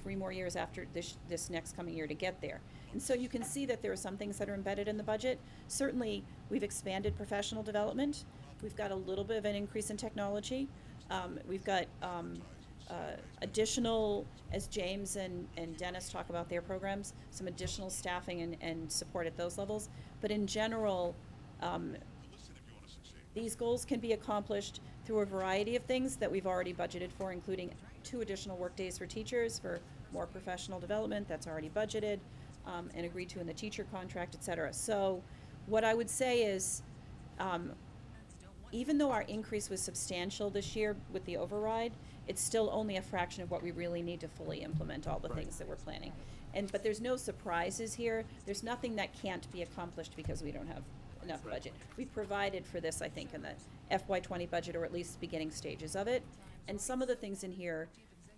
3 more years after this next coming year to get there. And so you can see that there are some things that are embedded in the budget. Certainly, we've expanded professional development. We've got a little bit of an increase in technology. We've got additional, as James and Dennis talk about their programs, some additional staffing and support at those levels. But in general, these goals can be accomplished through a variety of things that we've already budgeted for, including 2 additional work days for teachers for more professional development. That's already budgeted and agreed to in the teacher contract, et cetera. So what I would say is, even though our increase was substantial this year with the override, it's still only a fraction of what we really need to fully implement all the things that we're planning. But there's no surprises here. There's nothing that can't be accomplished because we don't have enough budget. We've provided for this, I think, in the FY20 budget, or at least beginning stages of it. And some of the things in here,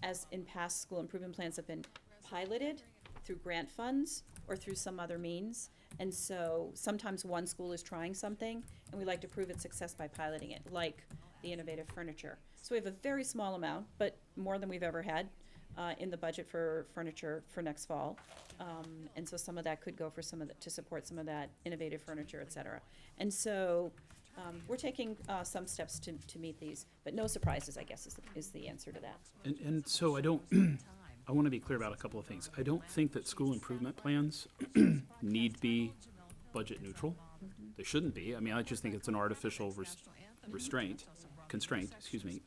as in past school improvement plans, have been piloted through grant funds or through some other means. And so sometimes one school is trying something, and we like to prove its success by piloting it, like the innovative furniture. So we have a very small amount, but more than we've ever had in the budget for furniture for next fall. And so some of that could go for to support some of that innovative furniture, et cetera. And so we're taking some steps to meet these, but no surprises, I guess, is the answer to that. And so I want to be clear about a couple of things. I don't think that school improvement plans need be budget neutral. Mm-hmm. They shouldn't be. I mean, I just think it's an artificial constraint, excuse me.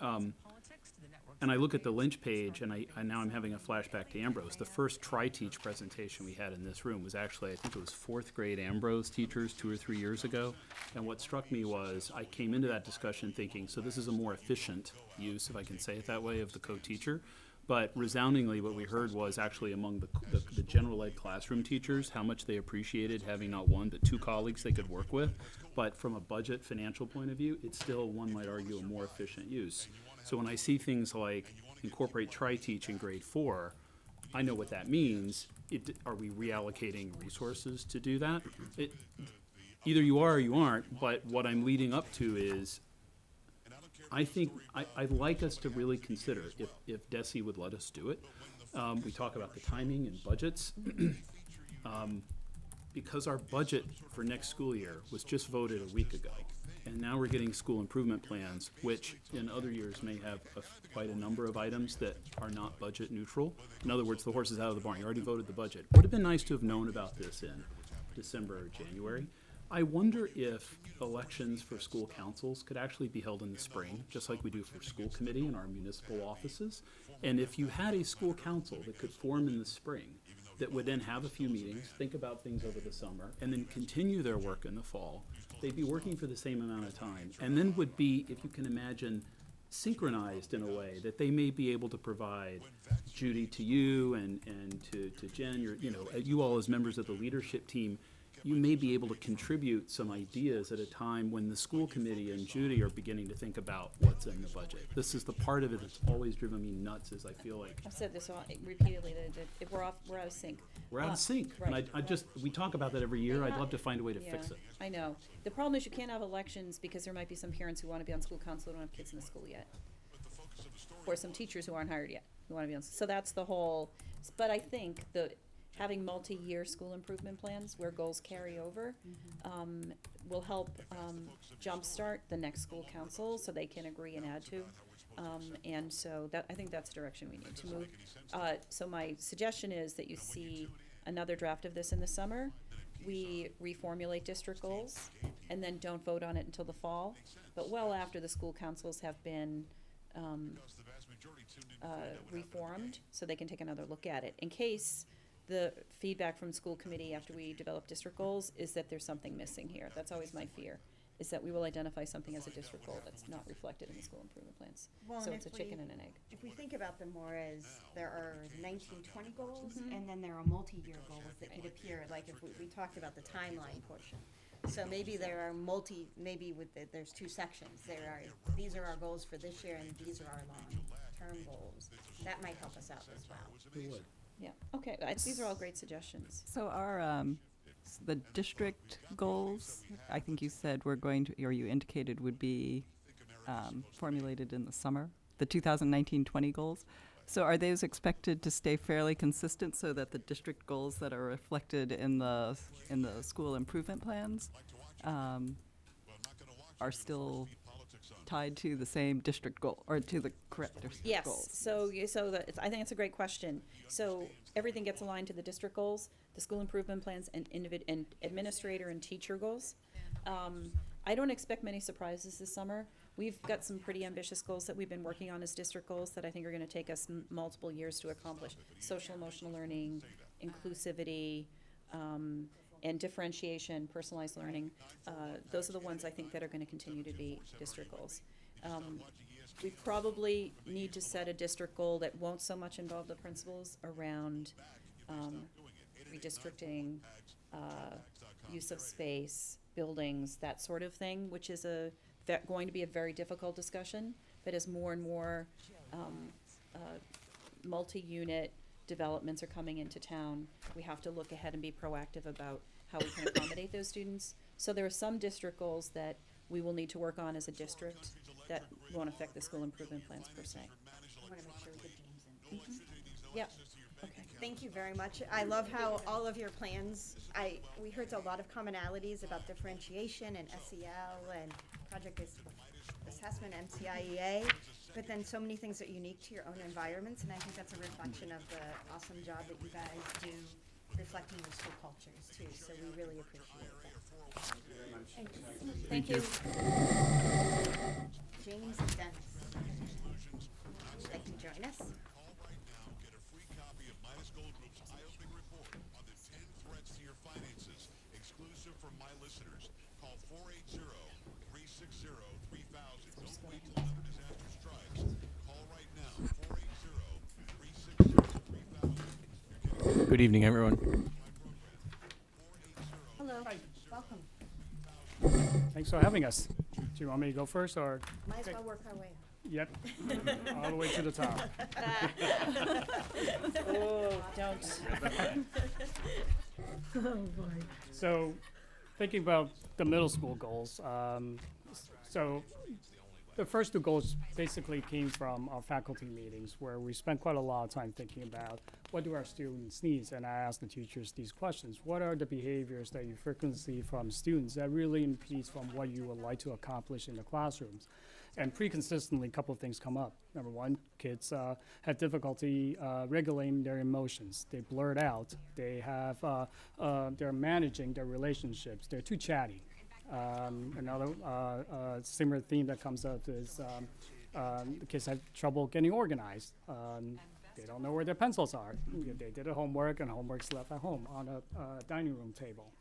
And I look at the Lynch page, and now I'm having a flashback to Ambrose. The first Tri-Teach presentation we had in this room was actually, I think it was 4th grade Ambrose teachers 2 or 3 years ago. And what struck me was I came into that discussion thinking, so this is a more efficient use, if I can say it that way, of the co-teacher. But resoundingly, what we heard was actually among the general ed classroom teachers, how much they appreciated having not one, but 2 colleagues they could work with. But from a budget financial point of view, it's still, one might argue, a more efficient use. So when I see things like incorporate Tri-Teach in grade 4, I know what that means. Are we reallocating resources to do that? Either you are or you aren't, but what I'm leading up to is I think I'd like us to really consider, if DESE would let us do it. We talk about the timing and budgets. Because our budget for next school year was just voted a week ago, and now we're getting school improvement plans, which in other years may have quite a number of items that are not budget neutral. In other words, the horse is out of the barn. You already voted the budget. Would have been nice to have known about this in December or January. I wonder if elections for school councils could actually be held in the spring, just like we do for school committee in our municipal offices. And if you had a school council that could form in the spring, that would then have a few meetings, think about things over the summer, and then continue their work in the fall, they'd be working for the same amount of time, and then would be, if you can imagine, synchronized in a way that they may be able to provide, Judy, to you and to Jen, you all as members of the leadership team, you may be able to contribute some ideas at a time when the school committee and Judy are beginning to think about what's in the budget. This is the part of it that's always driven me nuts, is I feel like I've said this repeatedly, that if we're out of sync. we're out of sync. Right. And we talk about that every year. I'd love to find a way to fix it. I know. The problem is you can't have elections because there might be some parents who want to be on school council who don't have kids in the school yet. Or some teachers who aren't hired yet who want to be on. So that's the whole, but I think having multi-year school improvement plans where goals carry over will help jumpstart the next school council so they can agree and add to. And so I think that's the direction we need to move. So my suggestion is that you see another draft of this in the summer. we reformulate district goals and then don't vote on it until the fall, but well after the school councils have been reformed, so they can take another look at it. In case the feedback from school committee after we develop district goals is that there's something missing here. That's always my fear, is that we will identify something as a district goal that's not reflected in the school improvement plans. Well, So and it's a if chicken we- and an egg. If we think about them more as there are 1920 goals, and then there are multi-year goals that could appear, like if we talked about the timeline portion. So maybe there are there's two sections. These are our goals for this year, and these are our long-term goals. That might help us out as well. Yeah, okay, these are all great suggestions. So our, the district goals, I think you said we're going to, or you indicated would be formulated in the summer, the 2019-20 goals. So are those expected to stay fairly consistent so that the district goals that are reflected in the school improvement plans are still tied to the same district goal, or to the correct district goals? Yes, I think it's a great question. So everything gets aligned to the district goals, the school improvement plans, and administrator and teacher goals. I don't expect many surprises this summer. We've got some pretty ambitious goals that we've been working on as district goals that I think are going to take us multiple years to accomplish. Social emotional learning, inclusivity, and differentiation, personalized learning. Those are the ones I think that are going to continue to be district goals. We probably need to set a district goal that won't so much involve the principals around redistricting, use of space, buildings, that sort of thing, which is going to be a very difficult discussion. But as more and more multi-unit developments are coming into town, we have to look ahead and be proactive about how we can accommodate those students. So there are some district goals that we will need to work on as a district that won't affect the school improvement plans per se. I want to make sure we get James in. Yep. Okay. Thank you very much. I love how all of your plans, we heard a lot of commonalities about differentiation and SEL and project assessment, MCIEA, but then so many things that are unique to your own environments, and I think that's a reflection of the awesome job that you guys do reflecting your school cultures too, so we really appreciate that. Thank you. James and Dennis, would you like to join us? Good evening, everyone. Hello. Welcome. Thanks for having us. Do you want me to go first, or? Might as well work our way up. Yep, all the way to the top. Oh, don't. Oh, boy. So, thinking about the middle school goals, so the first two goals basically came from our faculty meetings, where we spent quite a lot of time thinking about what do our students need, and I asked the teachers these questions. What are the behaviors that you frequently see from students that really impedes from what you would like to accomplish in the classrooms? And pretty consistently, a couple of things come up. Number one, kids have difficulty regulating their emotions. They blurt out. They have, they're managing their relationships. They're too chatty. Another similar theme that comes up is the kids have trouble getting organized. They don't know where their pencils are. They did a homework, and homework's left at home on a dining room table.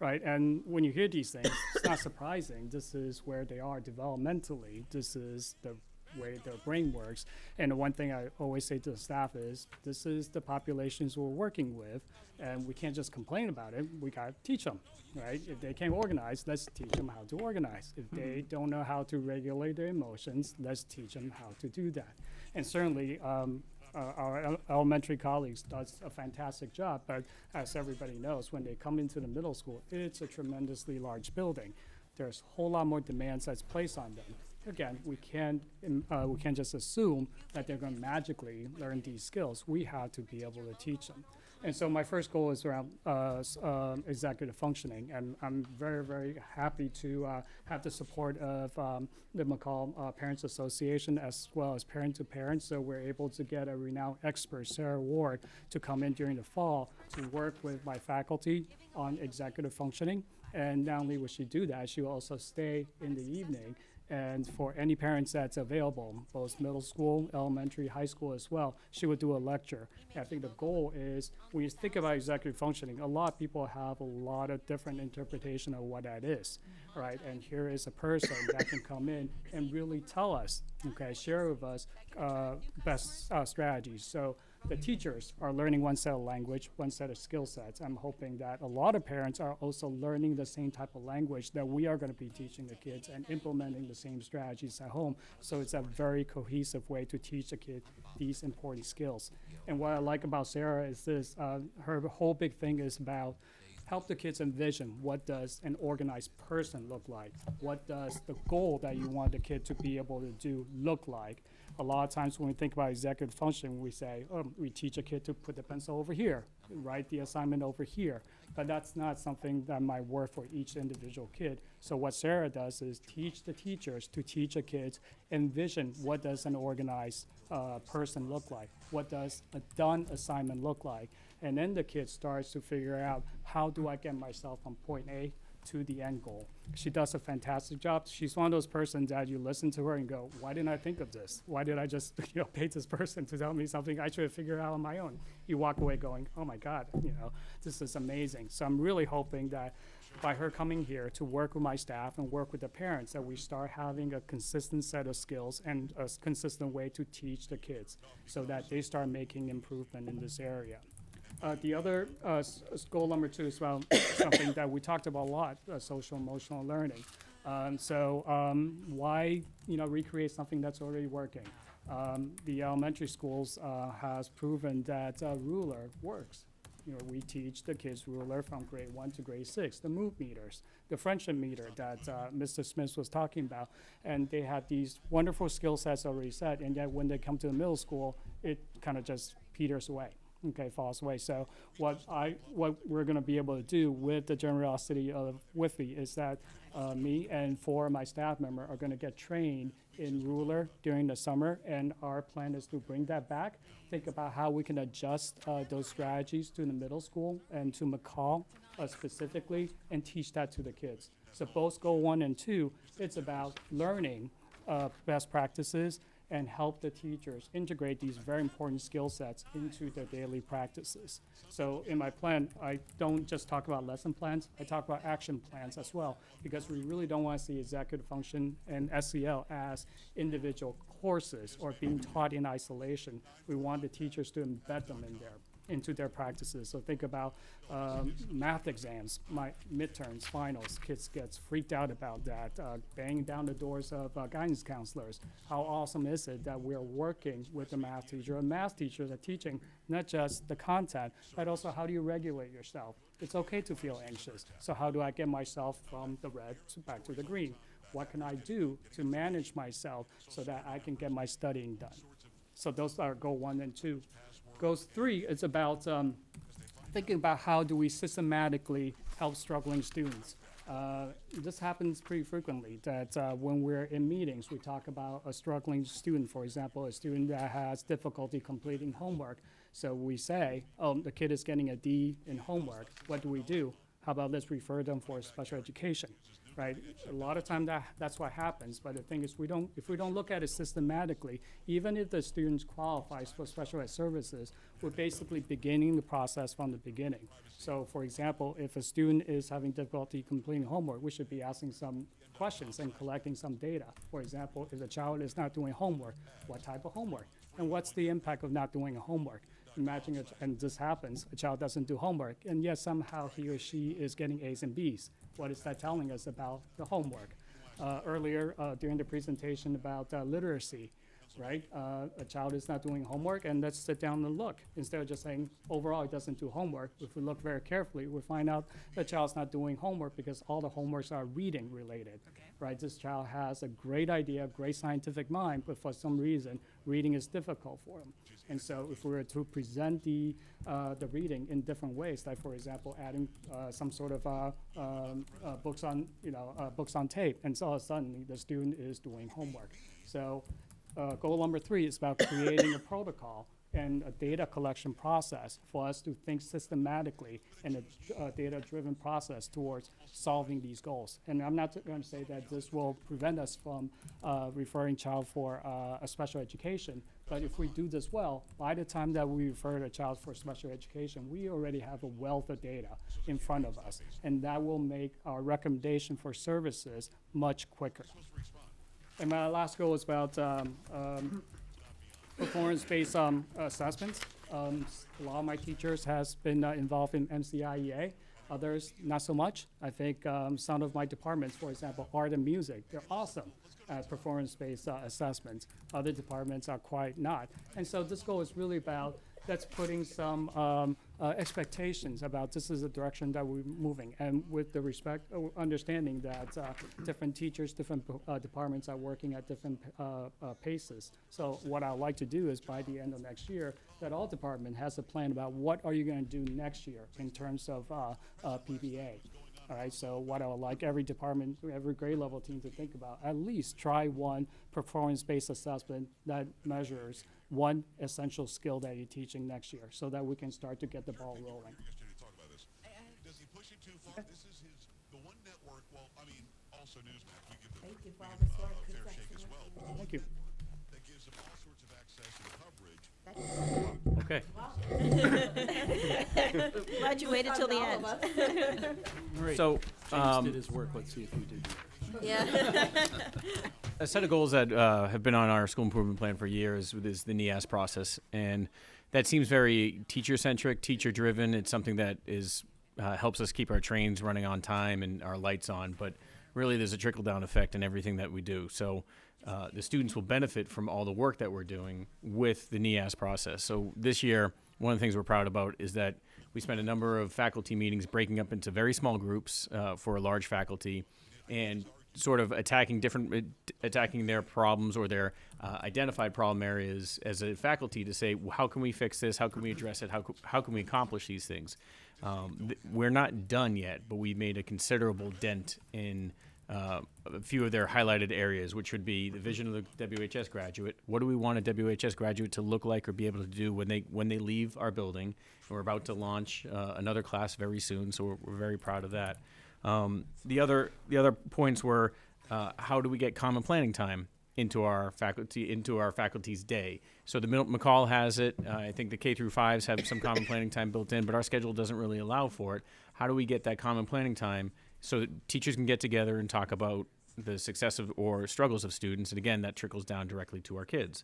Right, and when you hear these things, it's not surprising. This is where they are developmentally. This is the way their brain works. And the one thing I always say to the staff is, this is the populations we're working with, and we can't just complain about it. We got to teach them, right? If they can't organize, let's teach them how to organize. If they don't know how to regulate their emotions, let's teach them how to do that. And certainly, our elementary colleagues does a fantastic job, but as everybody knows, when they come into the middle school, it's a tremendously large building. There's a whole lot more demands that's placed on them. Again, we can't just assume that they're going to magically learn these skills. We have to be able to teach them. And so my first goal is around executive functioning, and I'm very, very happy to have the support of the McCall Parents Association as well as Parent to Parent. So we're able to get a renowned expert, Sarah Ward, to come in during the fall to work with my faculty on executive functioning. And not only will she do that, she will also stay in the evening. And for any parents that's available, both middle school, elementary, high school as well, she would do a lecture. And I think the goal is, when you think about executive functioning, a lot of people have a lot of different interpretation of what that is, right? And here is a person that can come in and really tell us, okay, share with us best strategies. So the teachers are learning one set of language, one set of skill sets. I'm hoping that a lot of parents are also learning the same type of language that we are going to be teaching the kids and implementing the same strategies at home. So it's a very cohesive way to teach a kid these important skills. And what I like about Sarah is this, her whole big thing is about help the kids envision, what does an organized person look like? What does the goal that you want the kid to be able to do look like? A lot of times when we think about executive functioning, we say, oh, we teach a kid to put the pencil over here, write the assignment over here. But that's not something that might work for each individual kid. So what Sarah does is teach the teachers to teach the kids, envision what does an organized person look like? What does a done assignment look like? And then the kid starts to figure out, how do I get myself from point A to the end goal? She does a fantastic job. She's one of those persons that you listen to her and go, why didn't I think of this? Why did I just pay this person to tell me something I should have figured out on my own? You walk away going, oh my God, this is amazing. So I'm really hoping that by her coming here to work with my staff and work with the parents, that we start having a consistent set of skills and a consistent way to teach the kids so that they start making improvement in this area. The other goal number 2 is about something that we talked about a lot, social emotional learning. Why recreate something that's already working? The elementary schools has proven that ruler works. We teach the kids ruler from grade 1 to grade 6, the move meters, the friendship meter that Mr. Smith was talking about. And they had these wonderful skill sets already set, and yet when they come to the middle school, it kind of just peters away. Okay, falls away. So what we're going to be able to do with the generosity of WIFI is that me and 4 of my staff members are going to get trained in ruler during the summer, and our plan is to bring that back. Think about how we can adjust those strategies to the middle school and to McCall specifically, and teach that to the kids. So both goal 1 and 2, it's about learning best practices and help the teachers integrate these very important skill sets into their daily practices. So in my plan, I don't just talk about lesson plans, I talk about action plans as well, because we really don't want to see executive function and SEL as individual courses or being taught in isolation. We want the teachers to embed them into their practices. So think about math exams, my midterms, finals. Kids gets freaked out about that, banging down the doors of guidance counselors. How awesome is it that we're working with the math teacher, and math teachers are teaching not just the content, but also how do you regulate yourself? It's okay to feel anxious. So how do I get myself from the red back to the green? What can I do to manage myself so that I can get my studying done? So those are goal 1 and 2. Goals 3 is about thinking about how do we systematically help struggling students. This happens pretty frequently, that when we're in meetings, we talk about a struggling student, for example, a student that has difficulty completing homework. So we say, oh, the kid is getting a D in homework. What do? How about let's refer them for special education, right? A lot of time that's what happens, but the thing is if we don't look at it systematically, even if the student qualifies for special ed services, we're basically beginning the process from the beginning. So for example, if a student is having difficulty completing homework, we should be asking some questions and collecting some data. For example, if the child is not doing homework, what type of homework? And what's the impact of not doing homework? Imagine, and this happens, a child doesn't do homework, and yet somehow he or she is getting A's and B's. What is that telling us about the homework? Earlier, during the presentation about literacy, right? A child is not doing homework, and let's sit down and look. Instead of just saying, overall, it doesn't do homework, if we look very carefully, we find out the child's not doing homework because all the homeworks are reading related. right? This child has a great idea, great scientific mind, but for some reason, reading is difficult for him. And so if we were to present the reading in different ways, like for example, adding some sort of books on tape, and so all of a sudden the student is doing homework. So goal number 3 is about creating a protocol and a data collection process for us to think systematically in a data-driven process towards solving these goals. And I'm not going to say that this will prevent us from referring child for a special education, but if we do this well, by the time that we refer a child for special education, we already have a wealth of data in front of us, and that will make our recommendation for services much quicker. And my last goal is about performance-based assessments. A lot of my teachers has been involved in MCIEA, others not so much. I think some of my departments, for example, art and music, they're awesome at performance-based assessments. Other departments are quite not. And so this goal is really about that's putting some expectations about this is the direction that we're moving, and with the understanding that different teachers, different departments are working at different paces. So what I'd like to do is by the end of next year, that all department has a plan about what are you going to do next year in terms of PBA. All right, so what I would like every department, every grade level team to think about, at least try one performance-based assessment that measures one essential skill that you're teaching next year so that we can start to get the ball rolling. Thank you for all this work. Thank you. Okay. Glad you waited till the end. All right. So, James did his work. Let's see if you did. Yeah. A set of goals that have been on our school improvement plan for years is the NEAS process, and that seems very teacher-centric, teacher-driven. It's something that is helps us keep our trains running on time and our lights on, but really there's a trickle-down effect in everything that we do. So the students will benefit from all the work that we're doing with the NEAS process. So this year, one of the things we're proud about is that we spent a number of faculty meetings breaking up into very small groups for a large faculty, and sort of attacking their problems or their identified problem areas as a faculty to say, well, how can we fix this? How can we address it? How can we accomplish these things? We're not done yet, but we made a considerable dent in a few of their highlighted areas, which would be the vision of the WHS graduate. What do we want a WHS graduate to look like or be able to do when they leave our building? And we're about to launch another class very soon, so we're very proud of that. The other points were how do we get common planning time into our faculty's day? So the McCall has it. I think the K through 5s have some common planning time built in, but our schedule doesn't really allow for it. How do we get that common planning time so that teachers can get together and talk about the success of or struggles of students? And again, that trickles down directly to our kids.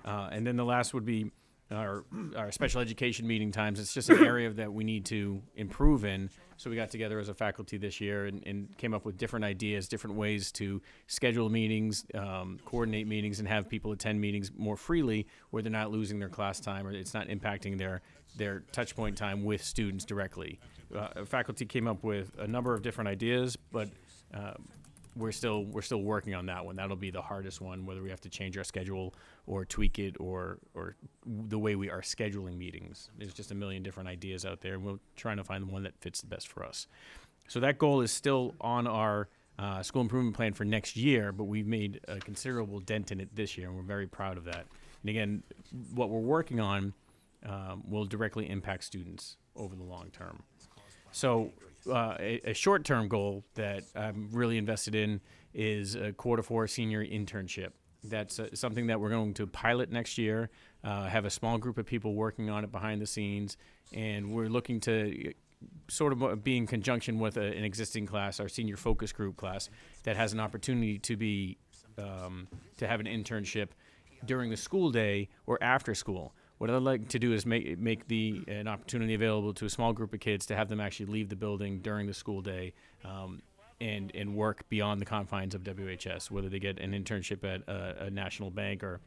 And then the last would be our special education meeting times. It's just an area that we need to improve in. So we got together as a faculty this year and came up with different ideas, different ways to schedule meetings, coordinate meetings, and have people attend meetings more freely where they're not losing their class time or it's not impacting their touch point time with students directly. Faculty came up with a number of different ideas, but we're still working on that one. That'll be the hardest one, whether we have to change our schedule or tweak it or the way we are scheduling meetings. There's just a million different ideas out there, and we're trying to find the one that fits the best for us. So that goal is still on our school improvement plan for next year, but we've made a considerable dent in it this year, and we're very proud of that. And again, what we're working on will directly impact students over the long term. So a short-term goal that I'm really invested in is a quarter 4 senior internship. That's something that we're going to pilot next year, have a small group of people working on it behind the scenes, and we're looking to sort of be in conjunction with an existing class, our senior focus group class, that has an opportunity to be to have an internship during the school day or after school. What I'd like to do is make an opportunity available to a small group of kids to have them actually leave the building during the school day and work beyond the confines of WHS, whether they get an internship at a national bank or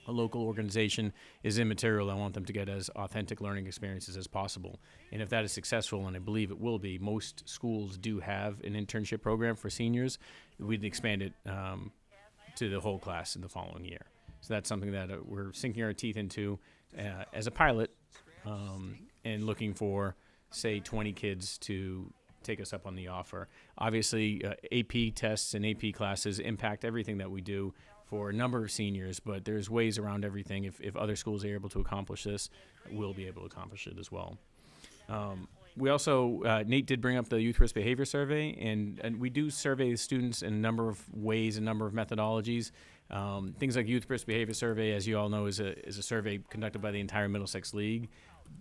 a local organization is immaterial. I want them to get as authentic learning experiences as possible. And if that is successful, and I believe it will be, most schools do have an internship program for seniors, we'd expand it to the whole class in the following year. So that's something that we're sinking our teeth into as a pilot, and looking for, say, 20 kids to take us up on the offer. Obviously, AP tests and AP classes impact everything that we do for a number of seniors, but there's ways around everything. If other schools are able to accomplish this, we'll be able to accomplish it as well. We also, Nate did bring up the Youth Risk Behavior Survey, and we do survey the students in a number of ways, a number of methodologies. Things like Youth Risk Behavior Survey, as you all know, is a survey conducted by the entire Middlesex League.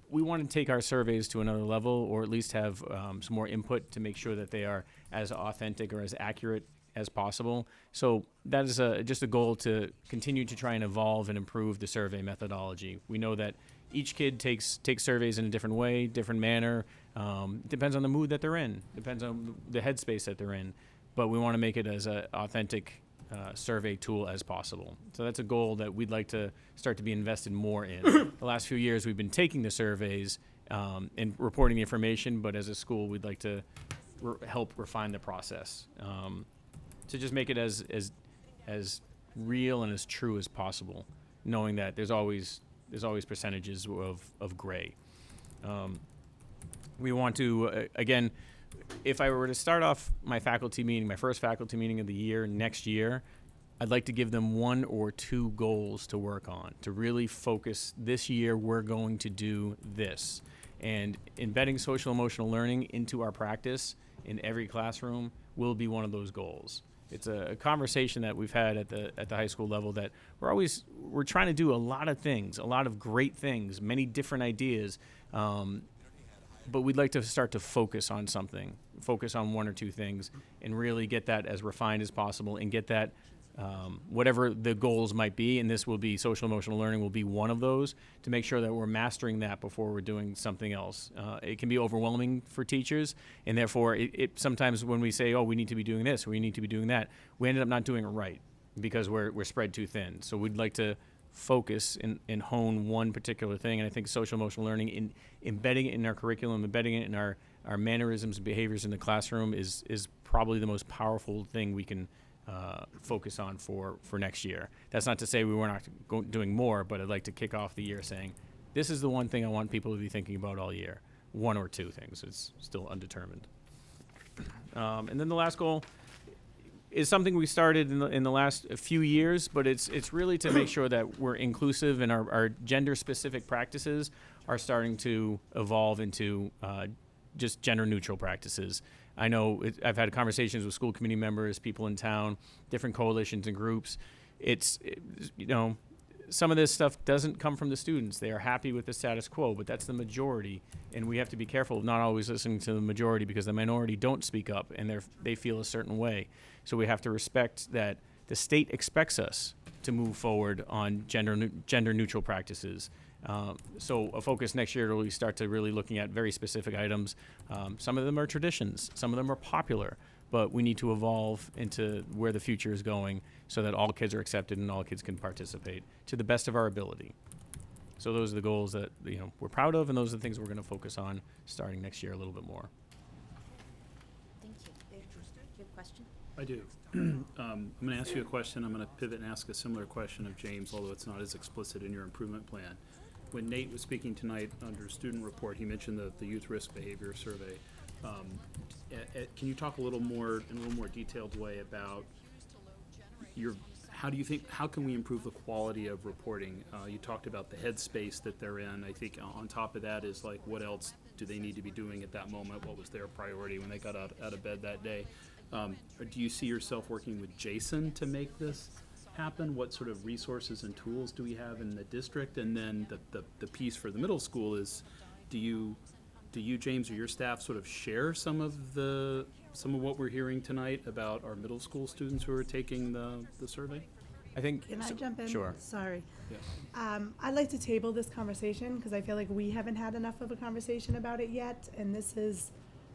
We want to take our surveys to another level, or at least have some more input to make sure that they are as authentic or as accurate as possible. So that is just a goal to continue to try and evolve and improve the survey methodology. We know that each kid takes surveys in a different way, different manner. Depends on the mood that they're in, depends on the headspace that they're in. But we want to make it as an authentic survey tool as possible. So that's a goal that we'd like to start to be invested more in. The last few years we've been taking the surveys and reporting the information, but as a school we'd like to help refine the process to just make it as real and as true as possible, knowing that there's always percentages of gray. We want to again, if I were to start off my faculty meeting, my first faculty meeting of the year next year, I'd like to give them 1 or 2 goals to work on, to really focus this year we're going to do this. And embedding social emotional learning into our practice in every classroom will be one of those goals. It's a conversation that we've had at the high school level that we're trying to do a lot of things, a lot of great things, many different ideas. But we'd like to start to focus on something, focus on 1 or 2 things, and really get that as refined as possible, and get that whatever the goals might be, and this will be social emotional learning will be one of those, to make sure that we're mastering that before we're doing something else. It can be overwhelming for teachers, and therefore it sometimes when we say, oh, we need to be doing this, or we need to be doing that, we ended up not doing it right because we're spread too thin. So we'd like to focus and hone one particular thing, and I think social emotional learning, in embedding it in our curriculum, embedding it in our mannerisms and behaviors in the classroom is probably the most powerful thing we can focus on for next year. That's not to say we were not doing more, but I'd like to kick off the year saying, this is the one thing I want people to be thinking about all year. 1 or 2 things. It's still undetermined. And then the last goal is something we started in the last few years, but it's really to make sure that we're inclusive, and our gender-specific practices are starting to evolve into just gender-neutral practices. I know I've had conversations with school committee members, people in town, different coalitions and groups. Some of this stuff doesn't come from the students. They are happy with the status quo, but that's the majority, and we have to be careful of not always listening to the majority, because the minority don't speak up and they feel a certain way. So we have to respect that the state expects us to move forward on gender neutral practices. So a focus next year will start to really looking at very specific items. Some of them are traditions, some of them are popular, but we need to evolve into where the future is going so that all kids are accepted and all kids can participate to the best of our ability. So those are the goals that we're proud of, and those are the things we're going to focus on starting next year a little bit more. Thank you. Do you have a question? I do. I'm going to ask you a question. I'm going to pivot and ask a similar question of James, although it's not as explicit in your improvement plan. When Nate was speaking tonight under student report, he mentioned the Youth Risk Behavior Survey. Can you talk a little more in a little more detailed way about how can we improve the quality of reporting? You talked about the headspace that they're in. I think on top of that is like, what else do they need to be doing at that moment? What was their priority when they got out of bed that day? Or do you see yourself working with Jason to make this happen? What sort of resources and tools do we have in the district? And then the piece for the middle school is, do you, James, or your staff sort of share some of what we're hearing tonight about our middle school students who are taking the survey? I think. Can I jump in? Sure. Sorry. Yeah. I'd like to table this conversation because I feel like we haven't had enough of a conversation about it yet, and this is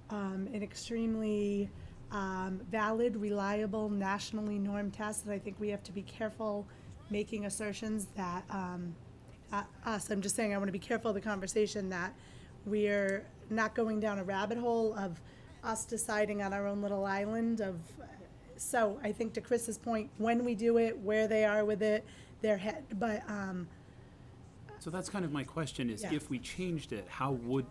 an extremely valid, reliable, nationally normed test that I think we have to be careful making assertions that, I'm just saying, I want to be careful of the conversation, that we're not going down a rabbit hole of us deciding on our own little island of, so I think to Chris's point, when we do it, where they are with it, their head, but, So that's kind of my question is, Yeah. if we changed it, how would,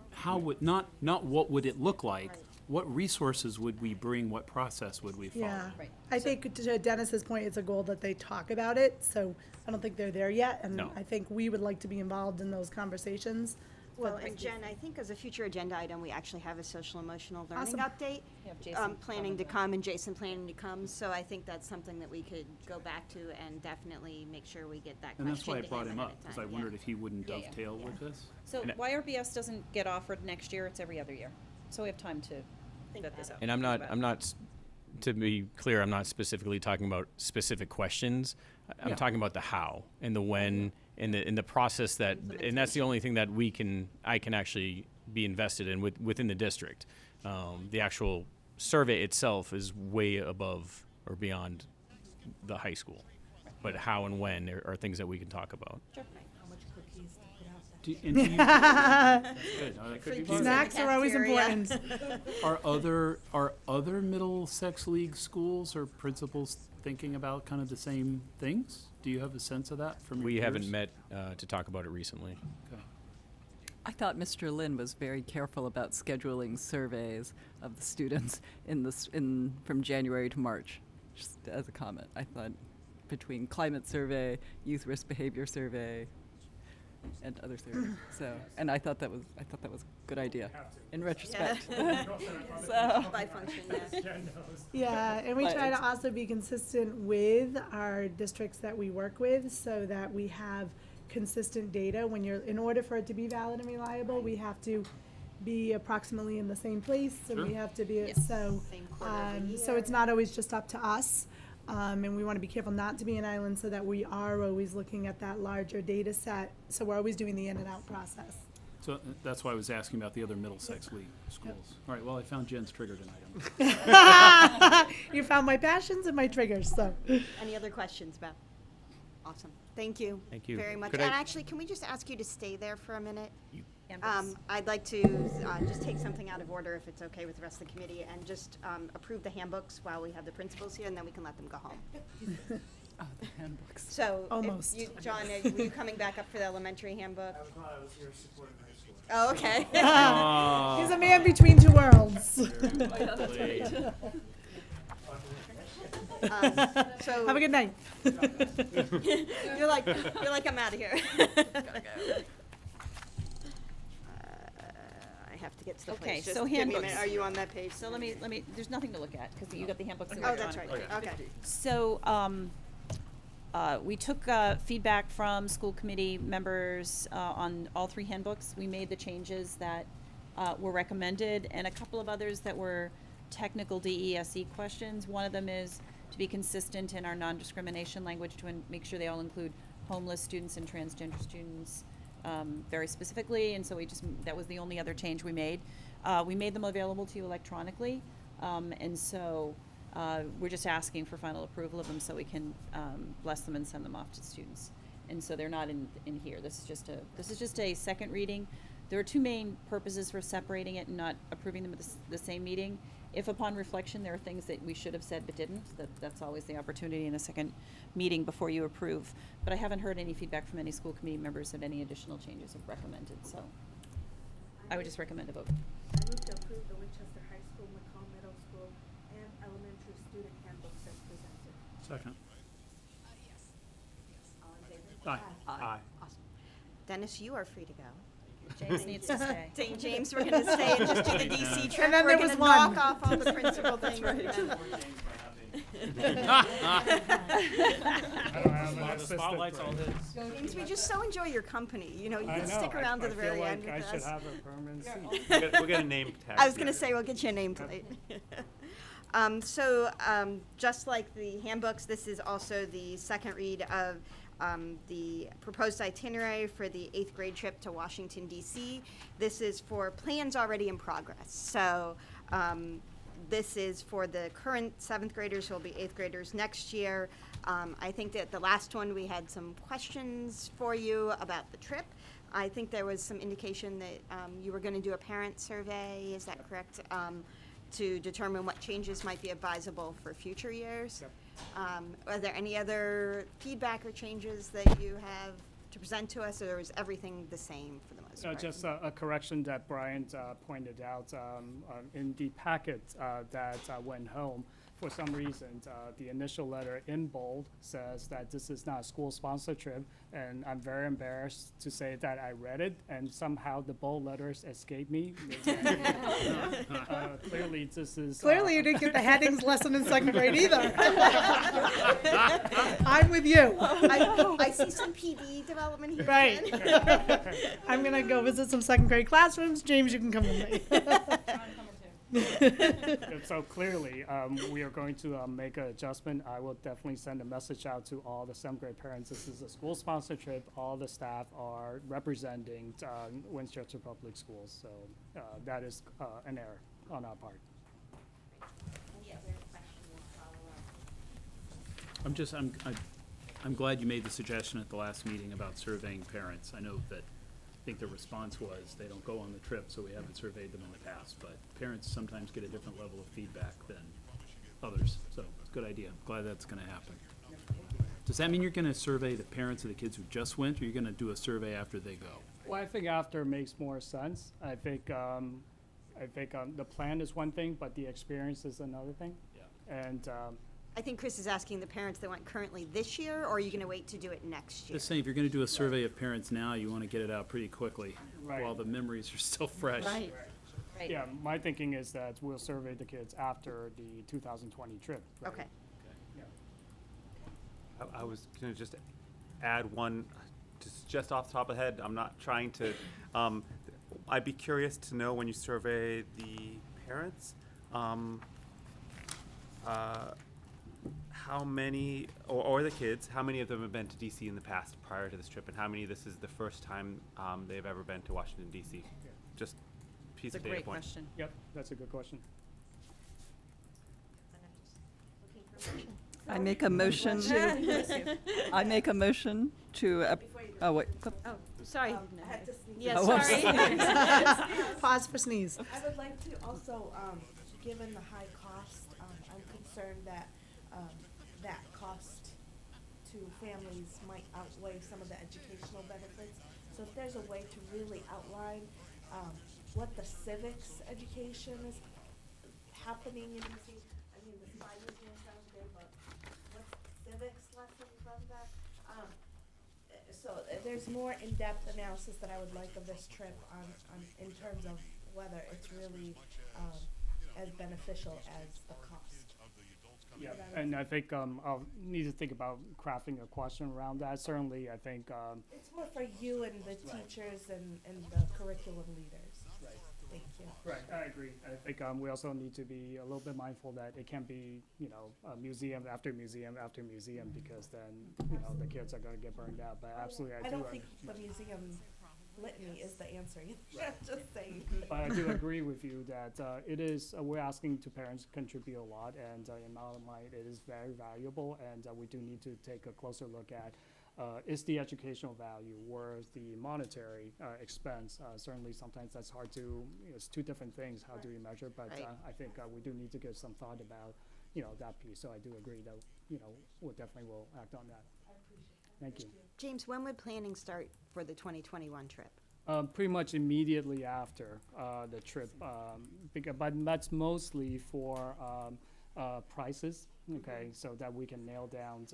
not what would it look like? What resources would we bring? What process would we follow? yeah. I think to Dennis's point, it's a goal that they talk about it, so I don't think they're there yet, and No. I think we would like to be involved in those conversations. Well, But- and Jen, I think as a future agenda item, we actually have a social emotional learning Awesome. update. Yeah, Jason Planning to come and Jason planning to come, so I think that's something that we could go back to and definitely make sure we get that And that's question why I to brought him him ahead up, of because I time, yeah. wondered if he wouldn't Yeah, yeah, dovetail yeah. with this. So And I- YRBS doesn't get offered next year, it's every other year. So we have time to vet this out. And to be clear, I'm not specifically talking about specific questions. I'm Yeah. talking about the how and the when and the process that, and that's the only thing that I can actually be invested in within the district. The actual survey itself is way above or beyond the high school. But how and when are things that we can talk about. Sure. How much cookies to put out there. And do you, that's good. No, that could be part of it. Snacks are always Cafeteria. important. Are other Middlesex League schools or principals thinking about kind of the same things? Do you have a sense of that from your We peers? haven't met to talk about it recently. Okay. I thought Mr. Lin was very careful about scheduling surveys of the students from January to March. Just as a comment, I thought between climate survey, youth risk behavior survey, and other surveys. So, and I thought that was a good idea in retrospect. So, By function, yeah. Yeah, and we But try to it's- also be consistent with our districts that we work with so that we have consistent data. In order for it to be valid and reliable, we have to be approximately in the same place and we Sure. have to be, Yes. so, Same quarter of the so year. it's not always just up to us. And we want to be careful not to be an island so that we are always looking at that larger data set. So we're always doing the in and out process. So that's why I was asking about the other Middlesex League schools. All right, well, I found Jen's trigger tonight. You found my passions and my triggers, so. Any other questions, Beth? Awesome. Thank you. Thank you. Very much. Could And I- actually, can we just ask you to stay there for a minute? Handbooks. I'd like to just take something out of order, if it's okay with the rest of the committee, and just approve the handbooks while we have the principals here, and then we can let them go home. oh, the handbooks. So, if Almost. John, were you coming back up for the elementary handbook? I was here supporting high school. Oh, okay. He's a man between two worlds. So Have a good night. you're like I'm out of here. Gotta go. I have to get to the Okay, place. Just so give me a minute. handbooks. Are you on that page? So let me, there's nothing to look at, because you got the handbooks Oh, that's right. electronically. Okay. So, we took feedback from school committee members on all three handbooks. We made the changes that were recommended, and a couple of others that were technical DESE questions. One of them is to be consistent in our non-discrimination language to make sure they all include homeless students and transgender students very specifically, and so that was the only other change we made. We made them available to you electronically, and so we're just asking for final approval of them so we can bless them and send them off to students. And so they're not in here. This is just a second reading. There are two main purposes for separating it and not approving them at the same meeting. If upon reflection there are things that we should have said but didn't, that's always the opportunity in a second meeting before you approve. But I haven't heard any feedback from any school committee members that any additional changes are recommended, so I would just recommend a vote. I move to approve the Winchester High School, McComb Middle School, and elementary student handbooks as presented. Second. All in favor? Aye. Awesome. Dennis, you are free to go. James needs to stay. James, we're gonna stay and just do the DC trip. And then We're there was gonna knock one. off all the principal things. The spotlight's all his. James, we just so enjoy your company. You know, you I can know. stick around to the very end with I us. should have a permanent seat. We'll get a name tag. I was gonna say, we'll get you a nameplate. Just like the handbooks, this is also the second read of the proposed itinerary for the 8th grade trip to Washington, D.C. This is for plans already in progress. So this is for the current 7th graders who will be 8th graders next year. I think that the last one, we had some questions for you about the trip. I think there was some indication that you were going to do a parent survey, is that correct? To determine what changes might be advisable for future years. Are there any other feedback or changes that you have to present to us, or is everything the same for the most part? Just a correction that Brian pointed out in the packet that went home. For some reason, the initial letter in bold says that this is not a school-sponsored trip, and I'm very embarrassed to say that I read it, and somehow the bold letters escaped me. Clearly, this is... Clearly, you didn't get the headings lesson in 2nd grade either. I'm with you. I see some PD development here. Right. Jen. I'm going to go visit some 2nd grade classrooms. James, you can come with me. So clearly, we are going to make an adjustment. I will definitely send a message out to all the 7th grade parents. This is a school-sponsored trip. All the staff are representing Winchester Public Schools. So that is an error on our part. I'm glad you made the suggestion at the last meeting about surveying parents. I know that, I think the response was they don't go on the trip, so we haven't surveyed them in the past, but parents sometimes get a different level of feedback than others, so it's a good idea. Glad that's gonna happen. Does that mean you're gonna survey the parents of the kids who just went, or you're gonna do a survey after they go? Well, I think after makes more sense. I think the plan is one thing, but the experience is another thing. Yeah. And I think Chris is asking the parents that went currently this year, or are you going to wait to do it next year? Just saying, if you're gonna do a survey of parents now, you wanna get it out pretty quickly, Right. while the memories are still fresh. Right. Right. yeah, my thinking is that we'll survey the kids after the 2020 trip. Right? Okay. I was going to just add one, just off the top of the head. I'm not trying to. I'd be curious to know when you survey the parents, how many, or the kids, how many of them have been to DC in the past prior to this trip, and how many this is the first time they've ever been to Washington, DC? Just piece It's a of data great point. question. Yep, that's a good question. I make a motion. I make a motion to, oh, wait. Oh, sorry. I had to sneeze. Yeah, Oh, I'm sorry. Pause for sneeze. I would like to also, given the high cost, I'm concerned that that cost to families might outweigh some of the educational benefits. So if there's a way to really outline what the civics education is happening in DC, I mean, the spy museum sounds good, but what's civics lessons from that? So there's more in-depth analysis that I would like of this trip on in terms of whether it's really as beneficial as the cost. Yeah, and I think I'll need to think about crafting a question around that. Certainly, I think. It's more for you and the teachers and the curriculum leaders. Right. Thank you. Right, I agree. I think we also need to be a little bit mindful that it can't be, museum after museum after museum, because then, the kids are going to get burned out. But absolutely, I don't think the museum litany is the answer. Just saying. But I do agree with you that it is, we're asking to parents to contribute a lot, and in my mind, it is very valuable, and we do need to take a closer look at is the educational value worth the monetary expense? Certainly, sometimes that's hard to, it's two different things. How do we measure? But Right. I think we do need to give some thought about, that piece. So I do agree that, we'll definitely will act on that. Thank you. James, when would planning start for the 2021 trip? Pretty much immediately after the trip, but that's mostly for prices, okay, so that we can nail down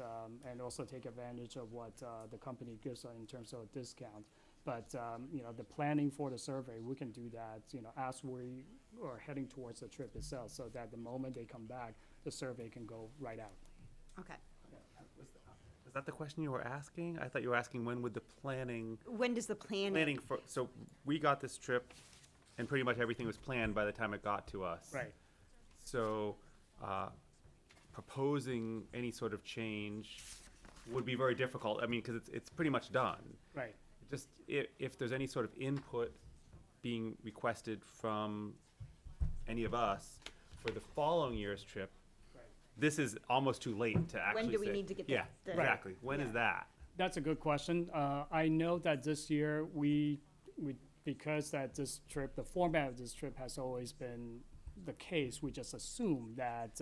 and also take advantage of what the company gives us in terms of a discount. But the planning for the survey, we can do that, as we are heading towards the trip itself, so that the moment they come back, the survey can go right out. Okay. Was that the question you were asking? I thought you were asking when would the planning. When does the planning? So we got this trip, and pretty much everything was planned by the time it got to us. Right. So, proposing any sort of change would be very difficult. I mean, because it's pretty much done. Right. Just if there's any sort of input being requested from any of us for the following year's trip, this is almost too late to actually do we say- need to get Yeah, the- exactly. When is that? That's a good question. I know that this year we because that this trip, the format of this trip has always been the case, we just assume that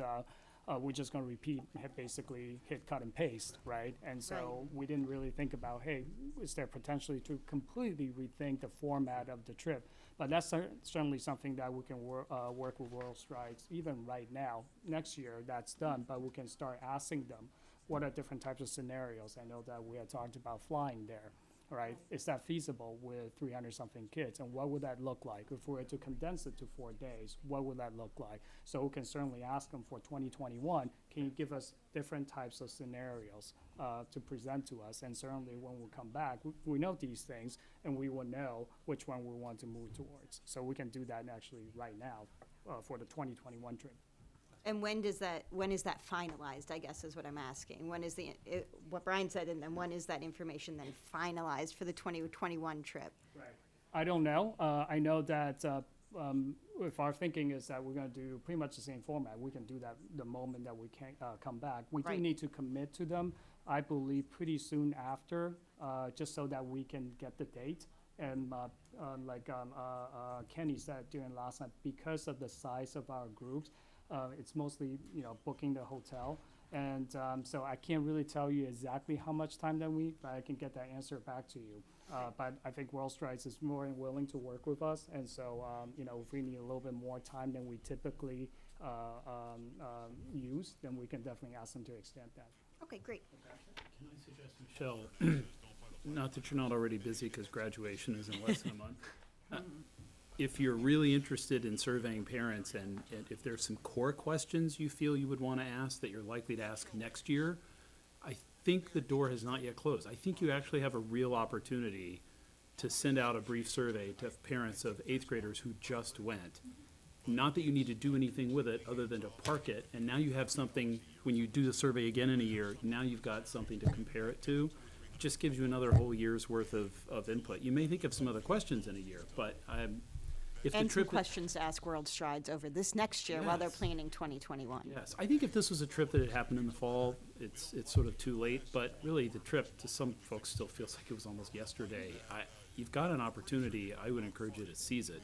we're just going to repeat, basically hit cut and paste, right? And so we didn't really think about, hey, is there potentially to completely rethink the format of the trip? But that's certainly something that we can work with World Strides even right now. Next year, that's done, but we can start asking them what are different types of scenarios. I know that we had talked about flying there, right? Is that feasible with 300-something kids? And what would that look like? If we were to condense it to 4 days, what would that look like? So we can certainly ask them for 2021, can you give us different types of scenarios to present to us? And certainly when we come back, we know these things, and we will know which one we want to move towards. So we can do that actually right now for the 2021 trip. And when is that finalized, I guess is what I'm asking. When is what Brian said, and then when is that information then finalized for the 2021 trip? Right. I don't know. I know that if our thinking is that we're going to do pretty much the same format, we can do that the moment that we can come back. We do need to commit to them, I believe, pretty soon after, just so that we can get the date. And like Kenny said during last night, because of the size of our groups, it's mostly, booking the hotel. And so I can't really tell you exactly how much time that but I can get that answer back to you. But I think World Strides is more than willing to work with us. And so, if we need a little bit more time than we typically use, then we can definitely ask them to extend that. Okay, great. Can I suggest, Michelle, not that you're not already busy because graduation is in less than a month. If you're really interested in surveying parents and if there's some core questions you feel you would want to ask that you're likely to ask next year, I think the door has not yet closed. I think you actually have a real opportunity to send out a brief survey to parents of 8th graders who just went. Not that you need to do anything with it other than to park it, and now you have something, when you do the survey again in a year, now you've got something to compare it to. It just gives you another whole year's worth of input. You may think of some other questions in a year, but if the And some trip questions to ask World Strides over this next year while they're planning 2021. Yes, I think if this was a trip that had happened in the fall, it's sort of too late. But really, the trip to some folks still feels like it was almost yesterday. You've got an opportunity. I would encourage you to seize it.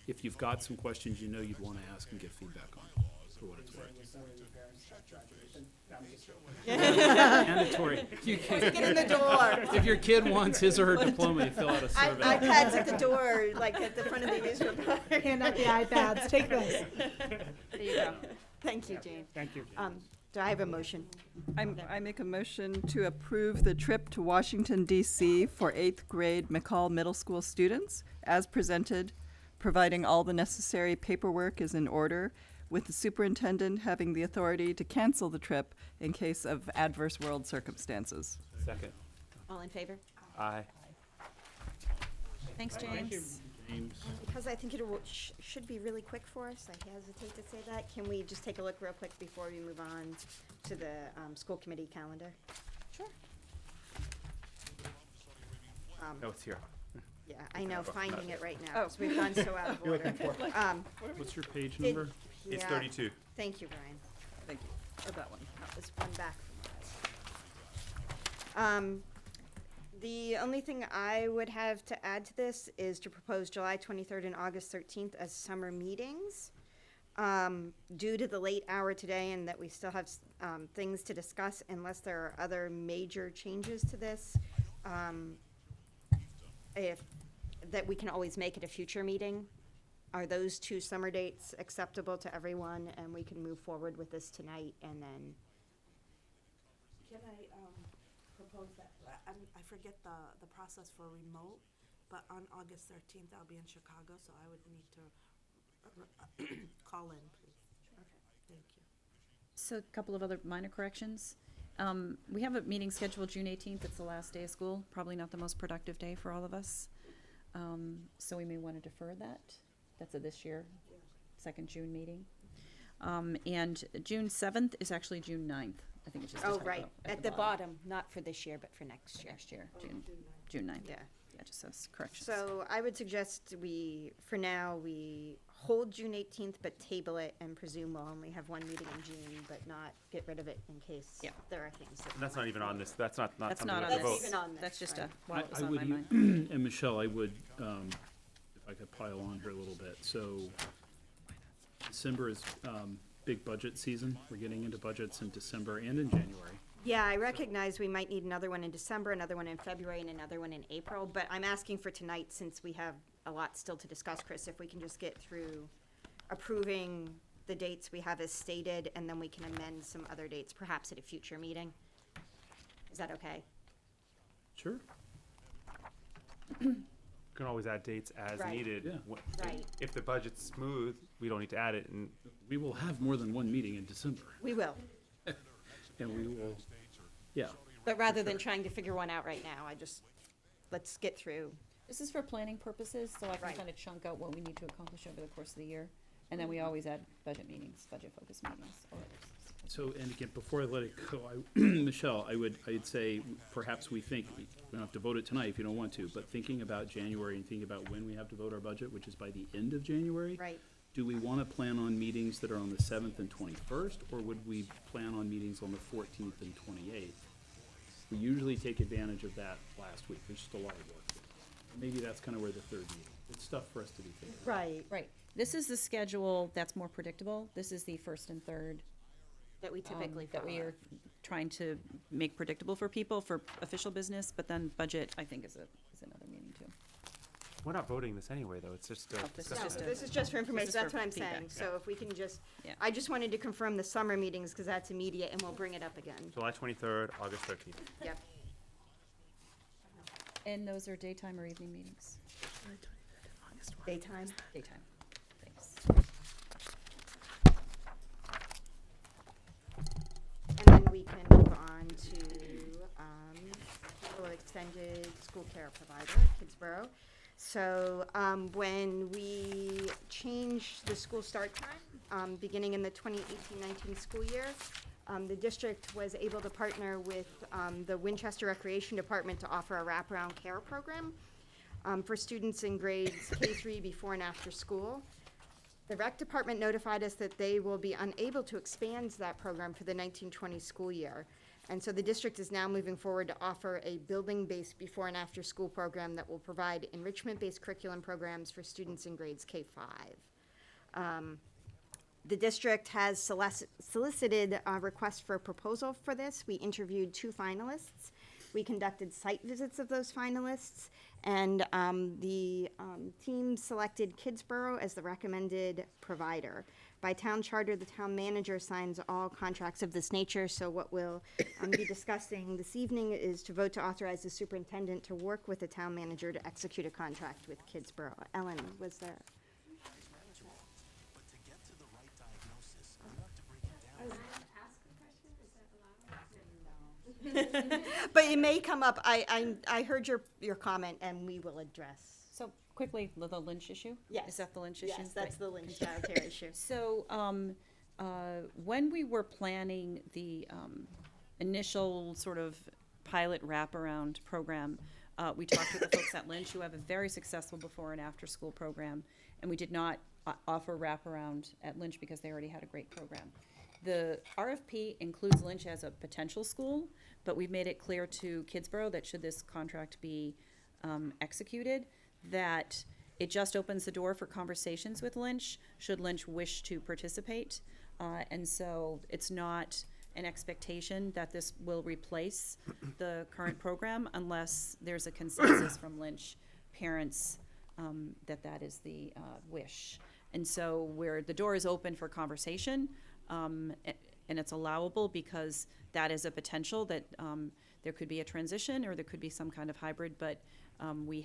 If you've got some questions you'd want to ask and get feedback on, for what it's worth. Mandatory. Get in the door. If your kid wants his or her diploma, you fill out a survey. iPads at the door, like at the front of the amusement park. Hand out the iPads. Take this. There you go. Thank you, Jane. Thank you. Do I have a motion? I make a motion to approve the trip to Washington, D.C. for 8th grade McCall Middle School students as presented, providing all the necessary paperwork is in order, with the superintendent having the authority to cancel the trip in case of adverse world circumstances. Second. All in favor? Aye. Thanks, James. Thank you, James. And because I think it should be really quick for us, I hesitate to say that. Can we just take a look real quick before we move on to the school committee calendar? Sure. No, it's here. Yeah, I know, finding it right now, Oh. because we've gone so out of You're order. looking for What's your page number? It's Yeah. 32. Thank you, Brian. Thank you. Or that one. No, it's one back from that. The only thing I would have to add to this is to propose July 23rd and August 13th as summer meetings. Due to the late hour today and that we still have things to discuss, unless there are other major changes to this, that we can always make at a future meeting. Are those 2 summer dates acceptable to everyone, and we can move forward with this tonight and then? Can I propose that? I forget the process for remote, but on August 13th, I'll be in Chicago, so I would need to call in, please. Okay. Thank you. So a couple of other minor corrections. We have a meeting scheduled June 18th. It's the last day of school. Probably not the most productive day for all of us. So we may want to defer that. That's a this year, second June meeting. And June 7th is actually June 9th. I think it's just a Oh, typo right, at the bottom, not for this year, but for next year. Next year, June 9th. Yeah. Yeah, just those corrections. So I would suggest for now, we hold June 18th, but table it and presume we'll only have one meeting in June, but not get rid of it in case there are things that. And that's not even on this, that's not That's something not we on have to this. vote. Even on this, That's just a, right. while it was I on would, my mind. and Michelle, I would, if I could pile on here a little bit. So December is big budget season. We're getting into budgets in December and in January. Yeah, I recognize we might need another one in December, another one in February, and another one in April, but I'm asking for tonight, since we have a lot still to discuss, Chris, if we can just get through approving the dates we have as stated, and then we can amend some other dates, perhaps at a future meeting. Is that okay? Sure. You can always add dates as Right. needed. Yeah. Right. If the budget's smooth, we don't need to add it, and We will have more than one meeting in December, We will, and we will, yeah. but rather than trying to figure one out right now, let's get through. This is for planning purposes, so I can Right. kind of chunk out what we need to accomplish over the course of the year. And then we always add budget meetings, budget-focused meetings. So, and again, before I let it go, Michelle, I'd say perhaps we don't have to vote it tonight if you don't want to, but thinking about January and thinking about when we have to vote our budget, which is by the end of January. Right. Do we want to plan on meetings that are on the 7th and 21st, or would we plan on meetings on the 14th and 28th? We usually take advantage of that last week. There's just a lot of work. Maybe that's kind of where the third meeting. It's stuff for us to be thinking about. Right. Right. This is the schedule that's more predictable. This is the first and third. That we typically That we follow. are trying to make predictable for people for official business, but then budget, I think, is another meeting too. we're not voting this anyway, though. It's just a Oh, this is discussion. just No, a- this is just for information, is that's for what I'm feedback. saying, so if we can just, Yeah. I just wanted to confirm the summer meetings, because that's immediate, and we'll bring it up again. July 23rd, August 13th. Yep. And those are daytime or evening meetings? Daytime. Daytime. Thanks. And then we can move on to, extended school care provider, Kidsborough. So, when we changed the school start time, beginning in the 2018-19 school year, the district was able to partner with, the Winchester Recreation Department to offer a wraparound care program, for students in grades K-3 before and after school. The rec department notified us that they will be unable to expand that program for the 1920 school year. And so the district is now moving forward to offer a building-based before and after school program that will provide enrichment-based curriculum programs for students in grades K-5. The district has solicited requests for a proposal for this. We interviewed 2 finalists. We conducted site visits of those finalists, and the team selected Kidsborough as the recommended provider. By town charter, the town manager signs all contracts of this nature, so what we'll be discussing this evening is to vote to authorize the superintendent to work with the town manager to execute a contract with Kidsborough. Ellen, was there? But it may come up, I heard your comment, and we will address. So quickly, the Lynch issue? Yes. Is that the Lynch issue? Yes, that's Right. the Lynch childcare issue. So, when we were planning the initial sort of pilot wraparound program, we talked with the folks at Lynch who have a very successful before and after school program, and we did not offer wraparound at Lynch because they already had a great program. The RFP includes Lynch as a potential school, but we've made it clear to Kidsborough that should this contract be executed, that it just opens the door for conversations with Lynch, should Lynch wish to participate. And so it's not an expectation that this will replace the current program unless there's a consensus from Lynch parents that is the wish. And so where the door is open for conversation, and it's allowable because that is a potential that there could be a transition or there could be some kind of hybrid, but we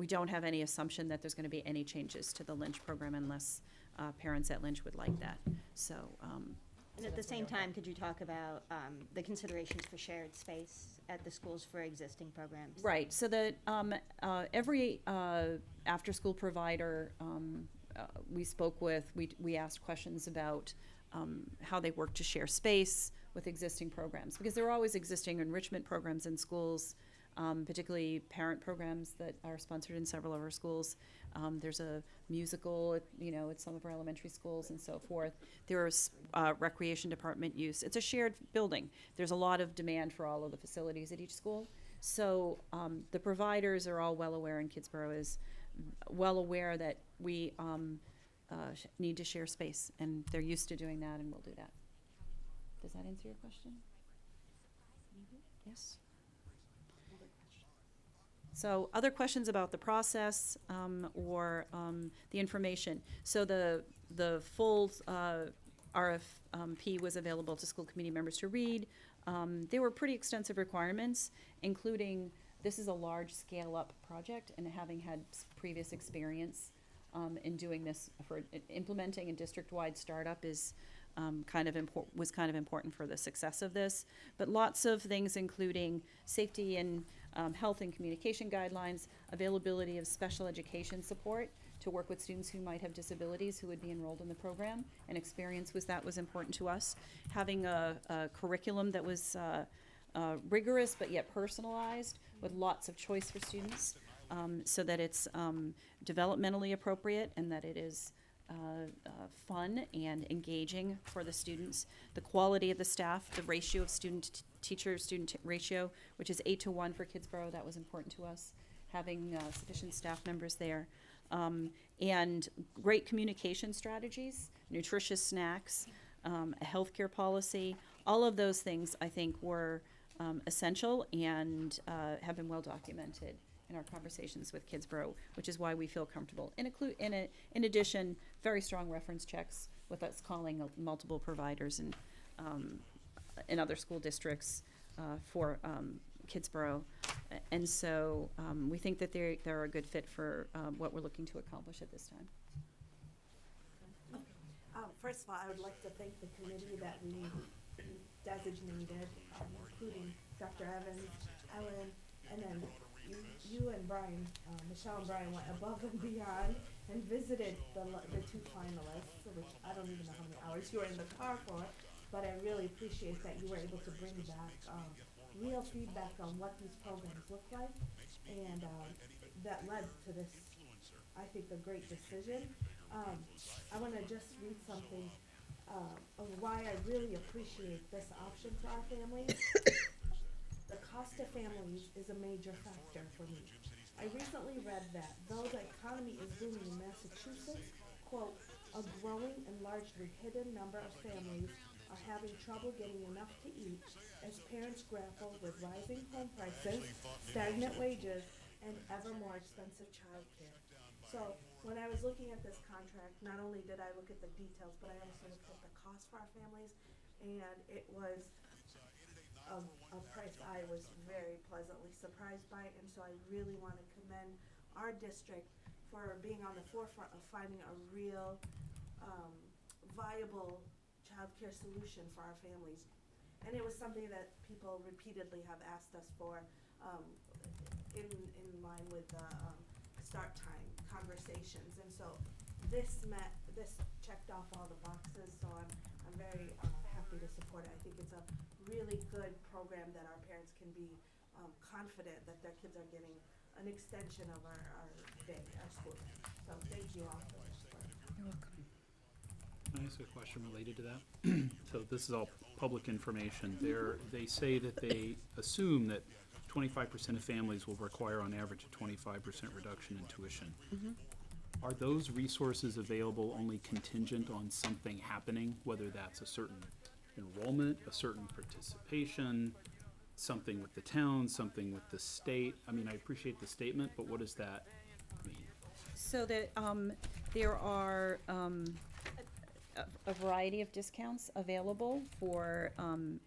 don't have any assumption that there's going to be any changes to the Lynch program unless parents at Lynch would like that. So. And at the same time, could you talk about the considerations for shared space at the schools for existing programs? Right, so that every after-school provider we spoke with, we asked questions about how they work to share space with existing programs, because there are always existing enrichment programs in schools particularly parent programs that are sponsored in several of our schools. There's a musical, at some of our elementary schools and so forth. There's recreation department use. It's a shared building. There's a lot of demand for all of the facilities at each school. So the providers are all well aware, and Kidsborough is well aware that we need to share space, and they're used to doing that, and we'll do that. Does that answer your question? Yes? So other questions about the process or the information. So the full RFP was available to school committee members to read. There were pretty extensive requirements, including this is a large scale-up project, and having had previous experience in doing this for implementing a district-wide startup is was kind of important for the success of this. But lots of things, including safety and health and communication guidelines, availability of special education support to work with students who might have disabilities who would be enrolled in the program, and experience was important to us. Having a curriculum that was rigorous but yet personalized, with lots of choice for students, so that it's developmentally appropriate and that it is fun and engaging for the students. The quality of the staff, the ratio of teacher-student ratio, which is 8-to-1 for Kidsborough, that was important to us, having sufficient staff members there. And great communication strategies, nutritious snacks, a healthcare policy, all of those things I think were essential and have been well documented in our conversations with Kidsborough, which is why we feel comfortable. In addition, very strong reference checks with us calling multiple providers and in other school districts for Kidsborough. And so we think that they're a good fit for what we're looking to accomplish at this time. First of all, I would like to thank the committee that we designated, including Dr. Evans, Ellen, and then you and Brian, Michelle and Brian went above and beyond and visited the two finalists, which I don't even know how many hours you were in the car for, but I really appreciate that you were able to bring back real feedback on what these programs look like, and that led to this, I think, a great decision. I want to just read something of why I really appreciate this option for our families. The cost to families is a major factor for me. I recently read that though the economy is booming in Massachusetts, quote, a growing and largely hidden number of families are having trouble getting enough to eat as parents grapple with rising home prices, stagnant wages, and ever more expensive childcare. So when I was looking at this contract, not only did I look at the details, but I also looked at the cost for our families, and it was a price I was very pleasantly surprised by, and so I really want to commend our district for being on the forefront of finding a real viable childcare solution for our families. And it was something that people repeatedly have asked us for in line with the start time conversations, and so this checked off all the boxes, so I'm very happy to support it. I think it's a really good program that our parents can be confident that their kids are getting an extension of our day, our school day. So thank you all for this support. You're welcome. Can I ask a question related to that? So this is all public information. They say that they assume that 25% of families will require on average a 25% reduction in tuition. Mm-hmm. Are those resources available only contingent on something happening, whether that's a certain enrollment, a certain participation, something with the town, something with the state? I mean, I appreciate the statement, but what does that mean? So that there are a variety of discounts available for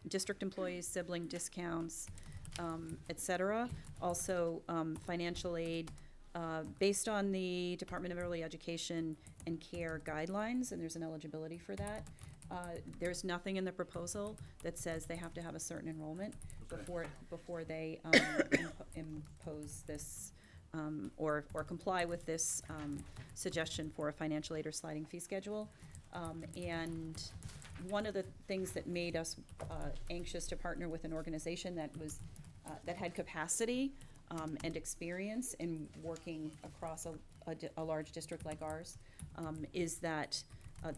district employees, sibling discounts, et cetera. Also, financial aid based on the Department of Early Education and Care guidelines, and there's an eligibility for that. There's nothing in the proposal that says they have to have a certain enrollment before they impose this or comply with this suggestion for a financial aid or sliding fee schedule. And one of the things that made us anxious to partner with an organization that was that had capacity and experience in working across a large district like ours, is that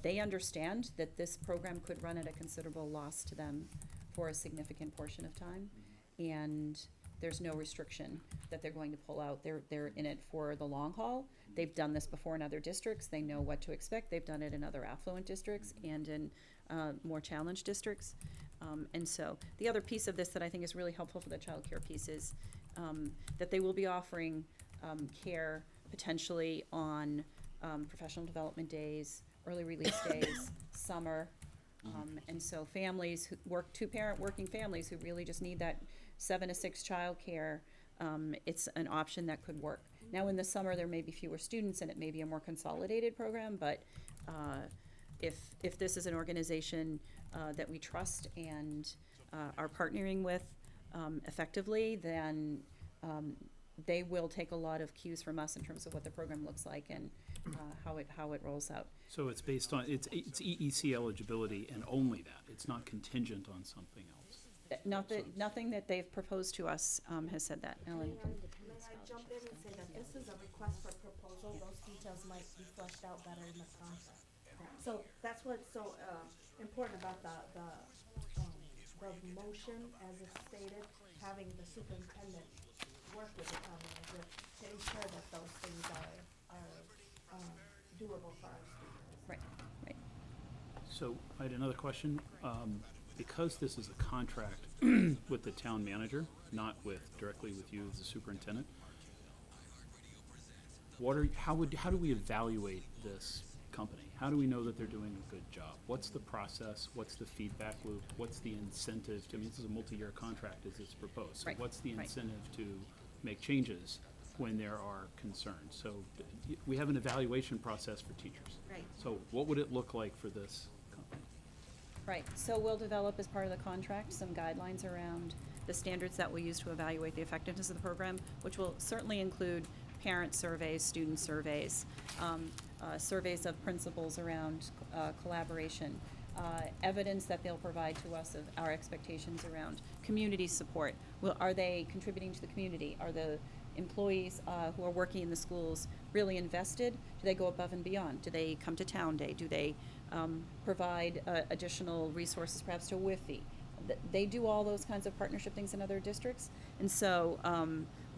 they understand that this program could run at a considerable loss to them for a significant portion of time, and there's no restriction that they're going to pull out. They're in it for the long haul. They've done this before in other districts. They know what to expect. They've done it in other affluent districts and in more challenged districts. And so the other piece of this that I think is really helpful for the child care piece is that they will be offering care potentially on professional development days, early release days, summer. And so families who work, two-parent working families who really just need that 7 to 6 childcare, it's an option that could work. Now in the summer there may be fewer students and it may be a more consolidated program, but if this is an organization that we trust and are partnering with effectively, then they will take a lot of cues from us in terms of what the program looks like and how it rolls out. So it's based on, it's EEC eligibility and only that. It's not contingent on something else. Nothing that they've proposed to us has said that. Ellen? May I jump in and say that this is a request for proposal, those details might be fleshed out better in the contract. So that's what's so important about the motion, as it's stated, having the superintendent work with the town manager to ensure that those things are doable for our students. Right, right. So I had another question. Because this is a contract with the town manager, not directly with you as the superintendent, how do we evaluate this company? How do we know that they're doing a good job? What's the process? What's the feedback loop? What's the incentive? I mean, this is a multi-year contract as it's proposed. So Right, what's the right. incentive to make changes when there are concerns? So we have an evaluation process for teachers. Right. So what would it look like for this company? Right, so we'll develop as part of the contract some guidelines around the standards that we use to evaluate the effectiveness of the program, which will certainly include parent surveys, student surveys, surveys of principals around collaboration, evidence that they'll provide to us of our expectations around community support. Are they contributing to the community? Are the employees who are working in the schools really invested? Do they go above and beyond? Do they come to town day? Do they provide additional resources perhaps to WIFI? They do all those kinds of partnership things in other districts, and so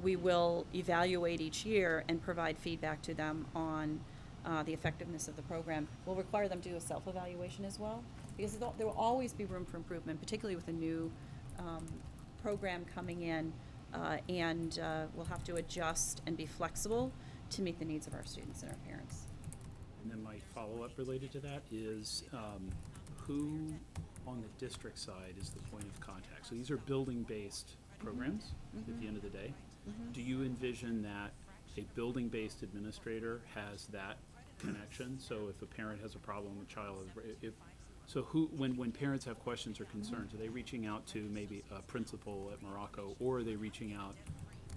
we will evaluate each year and provide feedback to them on the effectiveness of the program. We'll require them to do a self-evaluation as well, because there will always be room for improvement, particularly with a new program coming in, and we'll have to adjust and be flexible to meet the needs of our students and our parents. And then my follow-up related to that is who on the district side is the point of contact? So these are building-based programs at the end of the day. Do you envision that a building-based administrator has that connection? So if a parent has a problem with child, when parents have questions or concerns, are they reaching out to maybe a principal at Morocco, or are they reaching out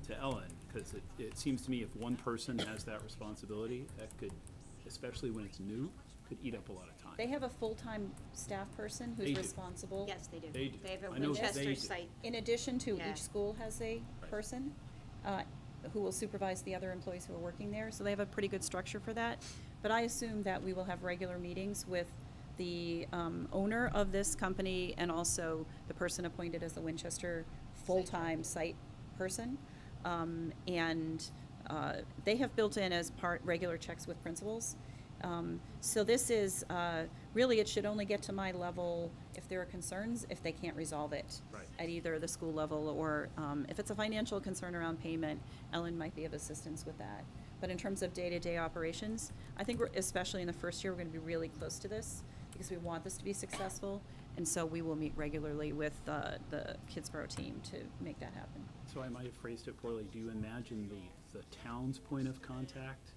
to Ellen? Because it seems to me if one person has that responsibility, that could, especially when it's new, could eat up a lot of time. They have a full-time staff person who's They do. responsible. Yes, they do. They do. They have a I know that Winchester they do. site. In addition to, Yeah. each school has a person who will supervise the other employees who are working there, so they have a pretty good structure for that. But I assume that we will have regular meetings with the owner of this company and also the person appointed as the Winchester full-time site person. And they have built in as part regular checks with principals. So this is, really, it should only get to my level if there are concerns, if they can't resolve it at either the school level or if it's a financial concern around payment, Ellen might be of assistance with that. But in terms of day-to-day operations, I think especially in the first year, we're going to be really close to this because we want this to be successful. And so we will meet regularly with the Kidsborough team to make that happen. So I might have phrased it poorly. Do you imagine the town's point of contact?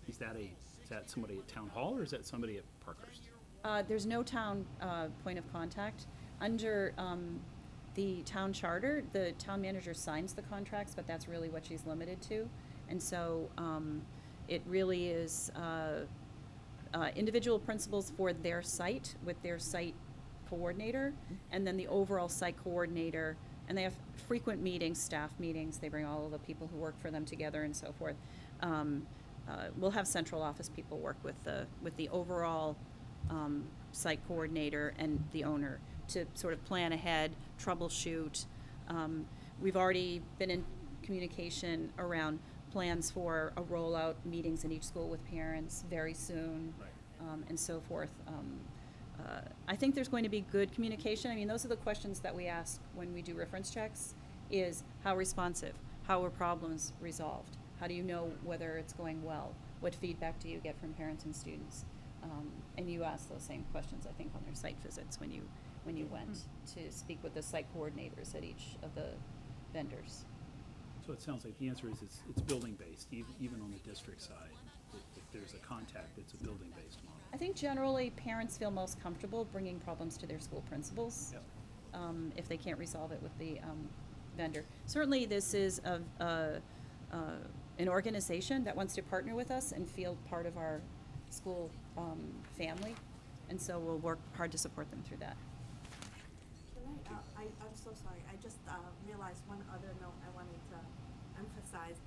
Is that somebody at Town Hall, or is that somebody at Parkhurst? There's no town point of contact. Under the town charter, the town manager signs the contracts, but that's really what she's limited to. And so it really is individual principals for their site with their site coordinator, and then the overall site coordinator and they have frequent meetings, staff meetings. They bring all of the people who work for them together and so forth. We'll have central office people work with the overall site coordinator and the owner to sort of plan ahead, troubleshoot. We've already been in communication around plans for a rollout, meetings in each school with parents very soon, and so forth. I think there's going to be good communication. I mean, those are the questions that we ask when we do reference checks, is how responsive, how are problems resolved, how do you know whether it's going well, what feedback do you get from parents and students? And you ask those same questions, I think, on your site visits when you went to speak with the site coordinators at each of the vendors. So it sounds like the answer is it's building based, even on the district side. If there's a contact, it's a building based model. I think generally parents feel most comfortable bringing problems to their school principals if they can't resolve it with the vendor. Certainly this is an organization that wants to partner with us and feel part of our school family, and so we'll work hard to support them through that. I'm so sorry. I just realized one other note I wanted to emphasize.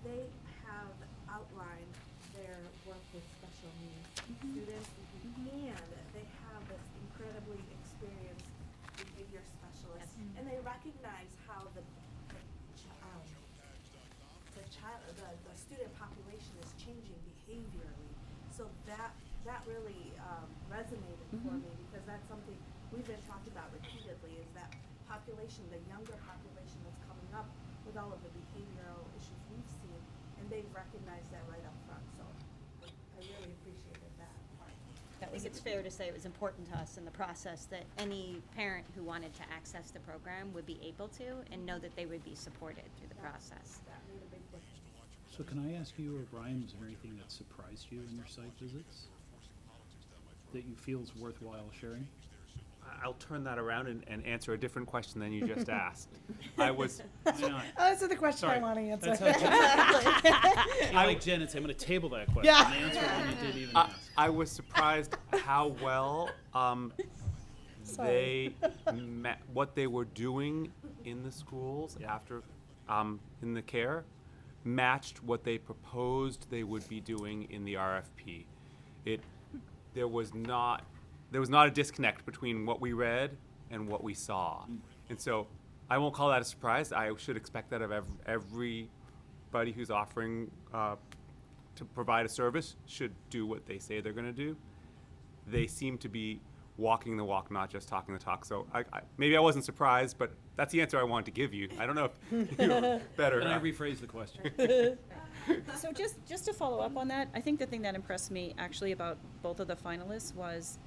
They have outlined their work with special needs students, and they have this incredibly experienced behavior specialist, and they recognize how the student population is changing behaviorally. So that really resonated for me, because that's something we've been talking about repeatedly, is that population, the younger population that's coming up with all of the behavioral issues we've seen, and they've recognized that right up front. So I really appreciated that part. I think it's fair to say it was important to us in the process that any parent who wanted to access the program would be able to and know that they would be supported through the process. That made a big difference. So can I ask you or Brian, was there anything that surprised you in your site visits that you feel is worthwhile sharing? I'll turn that around and answer a different question than you just asked. I was. Answer the question I want to answer. That's how I like Jen and say, I'm going to table that question and answer one you didn't even ask. I was surprised how well what they were doing in the schools after in the care matched what they proposed they would be doing in the RFP. There was not a disconnect between what we read and what we saw. And so I won't call that a surprise. I should expect that of everybody who's offering to provide a service should do what they say they're going to do. They seem to be walking the walk, not just talking the talk. So maybe I wasn't surprised, but that's the answer I wanted to give you. I don't know if you're better. And I rephrase the question. So just to follow up on that, I think the thing that impressed me actually about both of the finalists was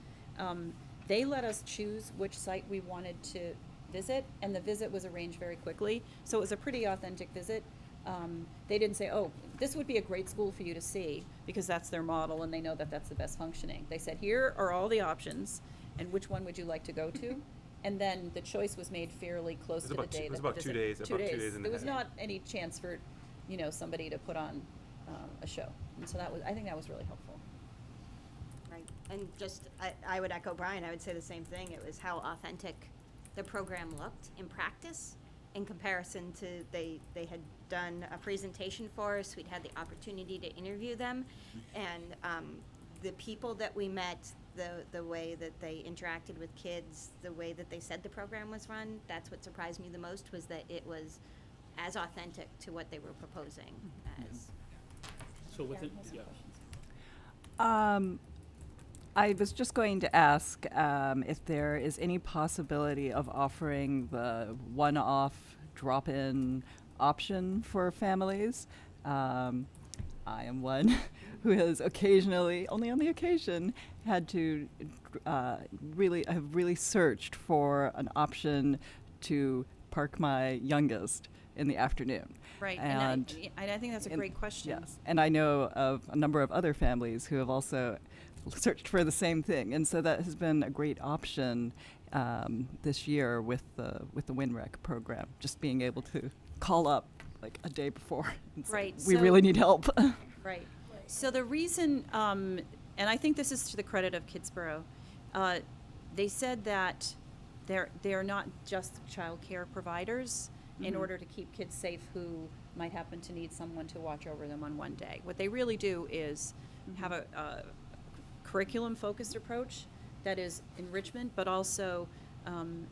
they let us choose which site we wanted to visit, and the visit was arranged very quickly. So it was a pretty authentic visit. They didn't say, oh, this would be a great school for you to see, because that's their model and they know that that's the best functioning. They said, here are all the options, and which one would you like to go to? And then the choice was made fairly close to the day. It was about 2 days. There was not any chance for, somebody to put on a show. And so I think that was really helpful. Right, and I would echo Brian. I would say the same thing. It was how authentic the program looked in practice in comparison to they had done a presentation for us. We'd had the opportunity to interview them, and the people that we met, the way that they interacted with kids, the way that they said the program was run, that's what surprised me the most, was that it was as authentic to what they were proposing as. So within, I was just going to ask if there is any possibility of offering the one-off drop-in option for families. I am one who has occasionally, only on the occasion, had to really searched for an option to park my youngest in the afternoon. Right, and I think that's a great question. Yes, and I know of a number of other families who have also searched for the same thing, and so that has been a great option this year with the WinRec program, just being able to call up like a day before and say, we really need help. Right. So the reason, and I think this is to the credit of Kidsborough, they said that they're not just childcare providers in Mhm. order to keep kids safe who might happen to need someone to watch over them on one day. What they really do is have a curriculum-focused approach that is enrichment, but also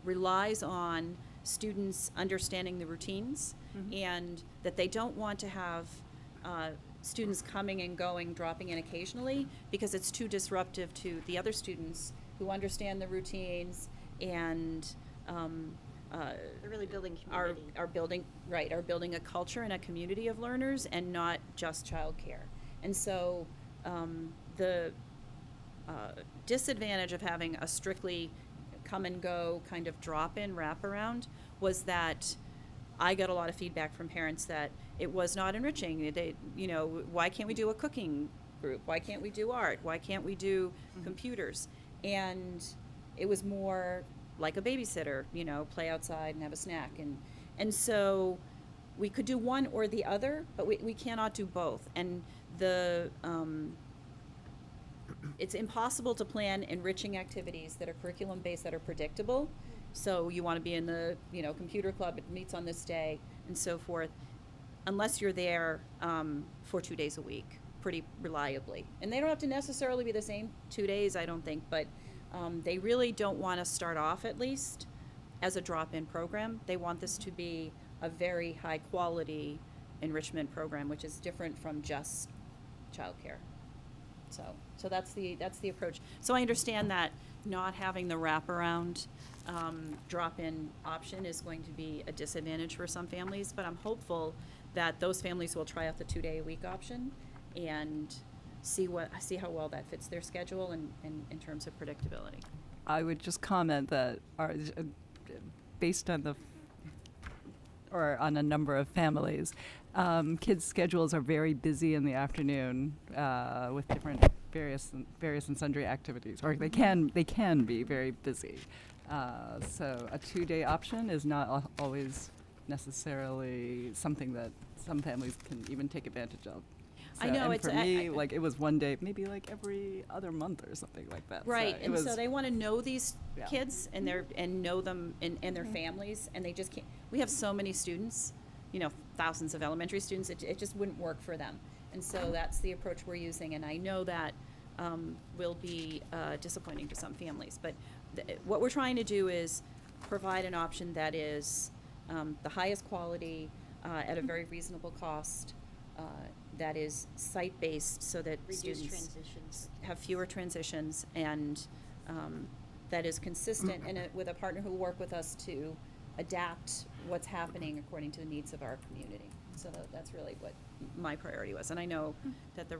relies on students understanding the routines, and that they don't want to have students coming and going, dropping in occasionally, because it's too disruptive to the other students who understand the routines and They're really building are community. are building a culture and a community of learners, and not just childcare. And so the disadvantage of having a strictly come and go kind of drop-in wraparound was that I got a lot of feedback from parents that it was not enriching. They, why can't we do a cooking group? Why can't we do art? Why can't we do computers? And it was more like a babysitter, play outside and have a snack. And so we could do one or the other, but we cannot do both. And it's impossible to plan enriching activities that are curriculum-based, that are predictable. So you want to be in the, computer club, it meets on this day, and so forth, unless you're there for 2 days a week, pretty reliably. And they don't have to necessarily be the same 2 days, I don't think, but they really don't want to start off, at least, as a drop-in program. They want this to be a very high-quality enrichment program, which is different from just childcare. So that's the approach. So I understand that not having the wraparound drop-in option is going to be a disadvantage for some families, but I'm hopeful that those families will try out the 2-day-a-week option and see how well that fits their schedule and in terms of predictability. I would just comment that based on on a number of families, kids' schedules are very busy in the afternoon with different various and sundry activities, or they can be very busy. So a 2-day option is not always necessarily something that some families can even take advantage of. I know, and it's for me, it was one day, maybe like every other month or something like that. Right, So and so they want to know these Yeah. kids and know them and their families, and they just can't. We have so many students, thousands of elementary students. It just wouldn't work for them, and so that's the approach we're using. And I know that will be disappointing to some families, but what we're trying to do is provide an option that is the highest quality at a very reasonable cost. That is site-based, so that Reduce students transitions. have fewer transitions, and that is consistent, and with a partner who will work with us to adapt what's happening according to the needs of our community. So that's really what my priority was. And I know that the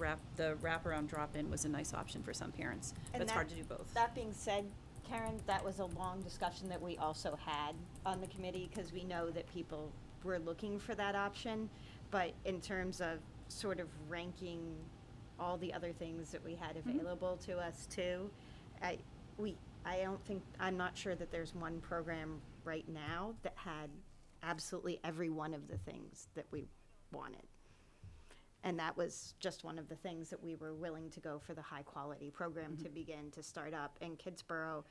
wraparound drop-in was a nice option for some parents, but it's hard to do both. That being said, Karen, that was a long discussion that we also had on the committee, because we know that people were looking for that option. But in terms of sort of ranking all the other things that we had available to us too, I'm not sure that there's one program right now that had absolutely every one of the things that we wanted. And that was just one of the things that we were willing to go for the high quality program to begin to start up. And Kidsborough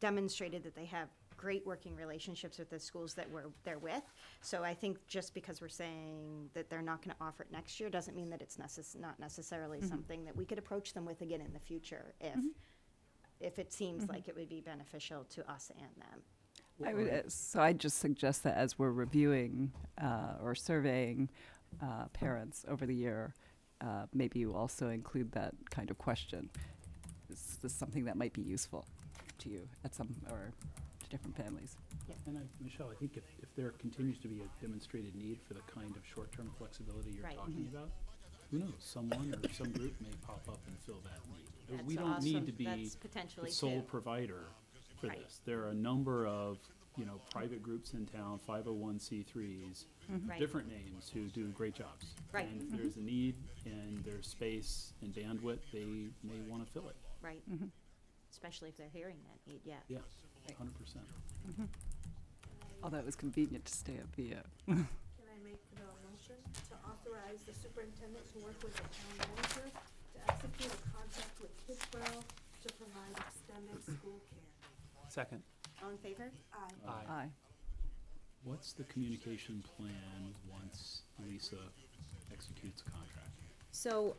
demonstrated that they have great working relationships with the schools that they're with. So I think just because we're saying that they're not going to offer it next year doesn't mean that it's not necessarily something that we could approach them with again in the future if it seems like it would be beneficial to us and them. So I just suggest that as we're reviewing or surveying parents over the year, maybe you also include that kind of question. Is this something that might be useful to you or to different families? And Michelle, I think if there continues to be a demonstrated need for the kind of short-term flexibility you're talking about, who knows, someone or some group may pop up and fill that need. That's We don't need awesome. to be That's potentially the sole too. provider for this. There are a number of private groups in town, 501c3s, different names, who do great jobs. Right. And if there's a need and there's space and bandwidth, they may want to fill it. Right. Especially if they're hearing that need, yeah. Yes, 100%. Although it was convenient to stay at VO. Can I make the motion to authorize the superintendent to work with the town manager to execute a contract with Kidsborough to provide extended school care? Second. All in favor? Aye. Aye. What's the communication plan once Lisa executes a contract? So,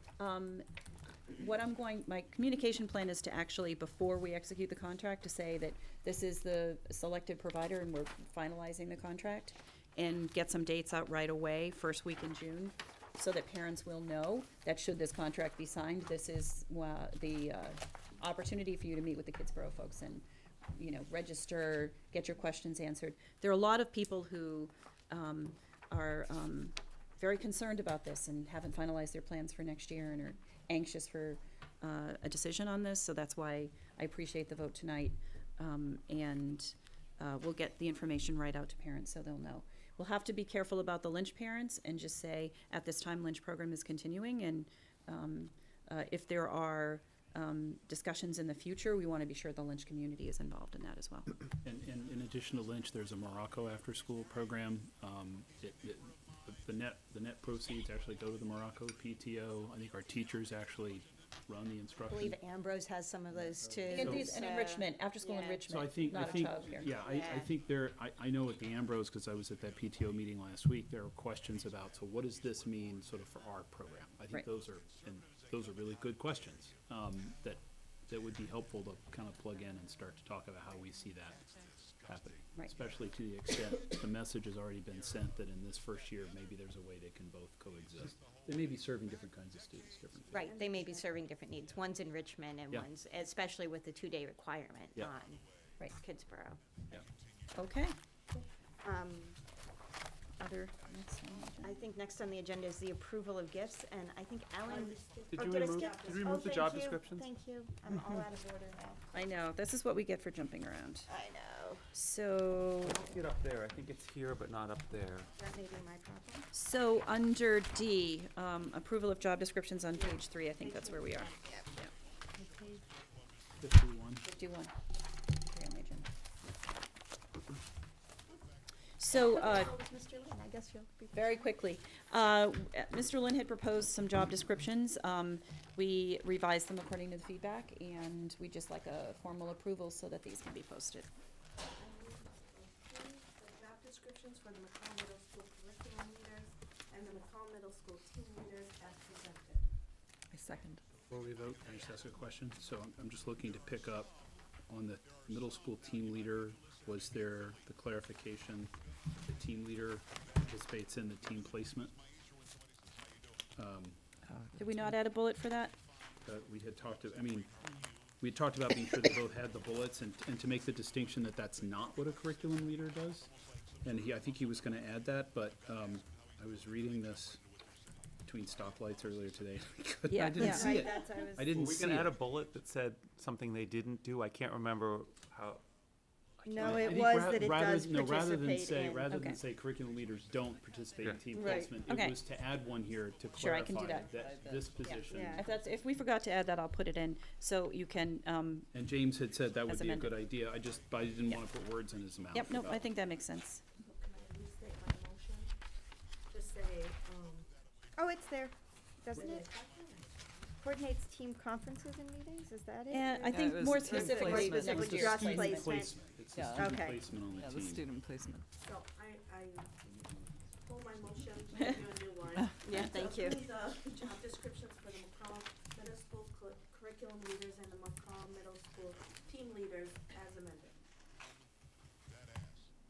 my communication plan is to actually, before we execute the contract, to say that this is the selected provider and we're finalizing the contract, and get some dates out right away, first week in June, so that parents will know that should this contract be signed, this is the opportunity for you to meet with the Kidsborough folks and, register, get your questions answered. There are a lot of people who are very concerned about this and haven't finalized their plans for next year and are anxious for a decision on this, so that's why I appreciate the vote tonight. We'll get the information right out to parents so they'll know. We'll have to be careful about the Lynch parents and just say, at this time, Lynch program is continuing, and if there are discussions in the future, we want to be sure the Lynch community is involved in that as well. And in addition to Lynch, there's a Morocco after-school program. The net proceeds actually go to the Morocco PTO. I think our teachers actually run the I instruction. believe Ambrose has some of those too. And enrichment, after-school enrichment, So I think, not a childcare. yeah, I think I know at the Ambrose, because I was at that PTO meeting last week, there were questions about, so what does this mean sort of for our program? I think Right. those are really good questions, that would be helpful to kind of plug in and start to talk about how we see that happening. Right. Especially to the extent the message has already been sent that in this first year, maybe there's a way they can both coexist. They may be serving different kinds of students, different. Right, they may be serving different needs. One's enrichment and Yeah. one's, especially with the 2-day requirement Yeah. on Kidsborough. Yeah. Okay. Other, I think next on the agenda is the approval of gifts, and I think Ellen. Did oh, you did I remove- skip? did you remove the thank job you, descriptions? Thank you, I'm all out of order now. I know, this is what we get for jumping around. I know. So, Get up there. I think it's here, but not up there. That may be my problem. so under D, approval of job descriptions on page 3, I think that's where we are. Yep. 51. 51. Okay, on the agenda. So, Mr. Lynn, I guess you'll be. very quickly, Mr. Lynn had proposed some job descriptions. We revised them according to the feedback, and we just like a formal approval so that these can be posted. The job descriptions for the McCall Middle School curriculum leaders and the McCall Middle School team leaders as presented. I second. Before we vote, can I just ask a question? So I'm just looking to pick up on the middle school team leader. Was there the clarification, the team leader participates in the team placement? Did we not add a bullet for that? We had talked, we had talked about being sure they both had the bullets and to make the distinction that that's not what a curriculum leader does. And I think he was gonna add that, but, I was reading this between stoplights earlier today. Yeah, I didn't see it. I didn't Were we see gonna add a it. bullet that said something they didn't do? I can't remember how. No, I it think was ra- that it rather- does no, rather than participate say- in. Rather Okay. than say curriculum leaders don't participate in team Right. placement, Okay. it was to add one here to Sure, I clarify can do that. that this position. Yeah. If we forgot to add that, I'll put it in, so you can, And James had said that would As be a amended. good idea. I didn't Yeah. want to put words in his mouth. yep, nope, I about- think that makes sense. Can I restate my motion? Just say, Oh, it's there, doesn't it? Coordinates team conferences and meetings, is that it? And I Or- think it was more student specifically placement. for It was next the year. Just student placement. placement. It's the Yeah. student Okay. placement on the Yeah, team. the student placement. so I pull my motion, give you a new one. Yeah, thank you. To approve the job descriptions for the McCall Middle School curriculum leaders and the McCall Middle School team leaders as amended.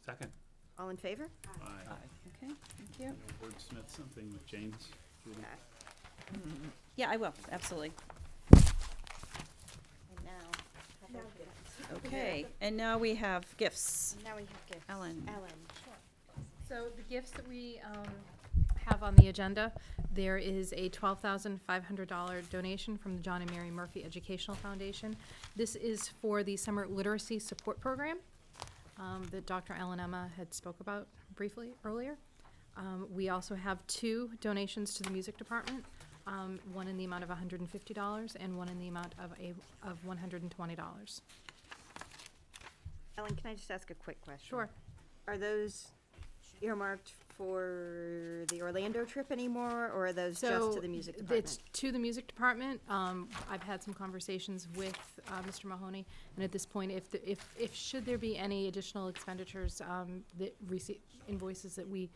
Second. All in favor? Aye. Okay, thank you. Wordsmith something with James. Judy. Okay. Yeah, I will, absolutely. And now, how about gifts? Okay, and now we have gifts. Now we have gifts. Ellen. So the gifts that we have on the agenda, there is a $12,500 donation from the John and Mary Murphy Educational Foundation. This is for the summer literacy support program that Dr. Ellen Emma had spoke about briefly earlier. We also have 2 donations to the music department, one in the amount of $150 and one in the amount of $120. Ellen, can I just ask a quick question? Sure. Are those earmarked for the Orlando trip anymore, or are those just So to the music department? it's to the music department. I've had some conversations with Mr. Mahoney, and at this point, if should there be any additional expenditures, that invoices that we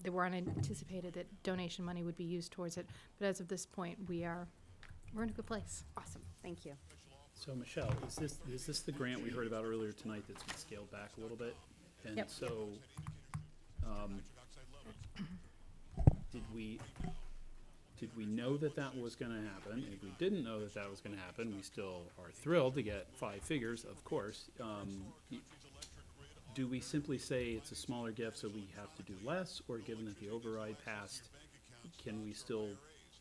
that were unanticipated, that donation money would be used towards it. But as of this point, we're in a good place. Awesome, thank you. So Michelle, is this the grant we heard about earlier tonight that's been scaled back a little bit? And Yep. so, did we know that that was gonna happen? If we didn't know that that was gonna happen, we still are thrilled to get 5 figures, of course. Do we simply say it's a smaller gift, so we have to do less, or given that the override passed, can we still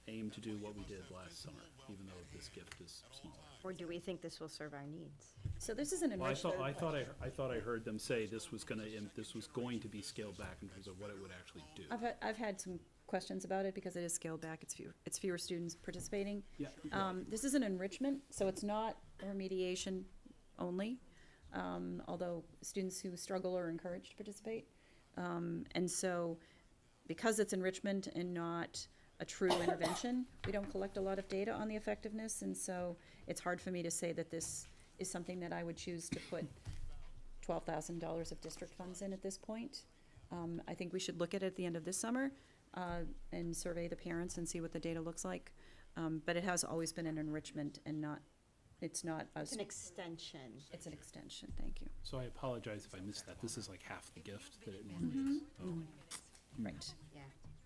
aim to do what we did last summer, even though this gift is smaller? Or do we think this will serve our needs? So this is an Well, enrichment. I thought I heard them say this was going to be scaled back in terms of what it would actually do. I've had some questions about it because it is scaled back. It's fewer students participating. Yeah. This is an enrichment, so it's not remediation only, although students who struggle are encouraged to participate. And so because it's enrichment and not a true intervention, we don't collect a lot of data on the effectiveness, and so it's hard for me to say that this is something that I would choose to put $12,000 of district funds in at this point. I think we should look at it at the end of this summer and survey the parents and see what the data looks like. But it has always been an enrichment and it's not It's an extension. It's an extension, thank you. So I apologize if I missed that. This is like half the gift that it normally is. Oh. Right. Yeah.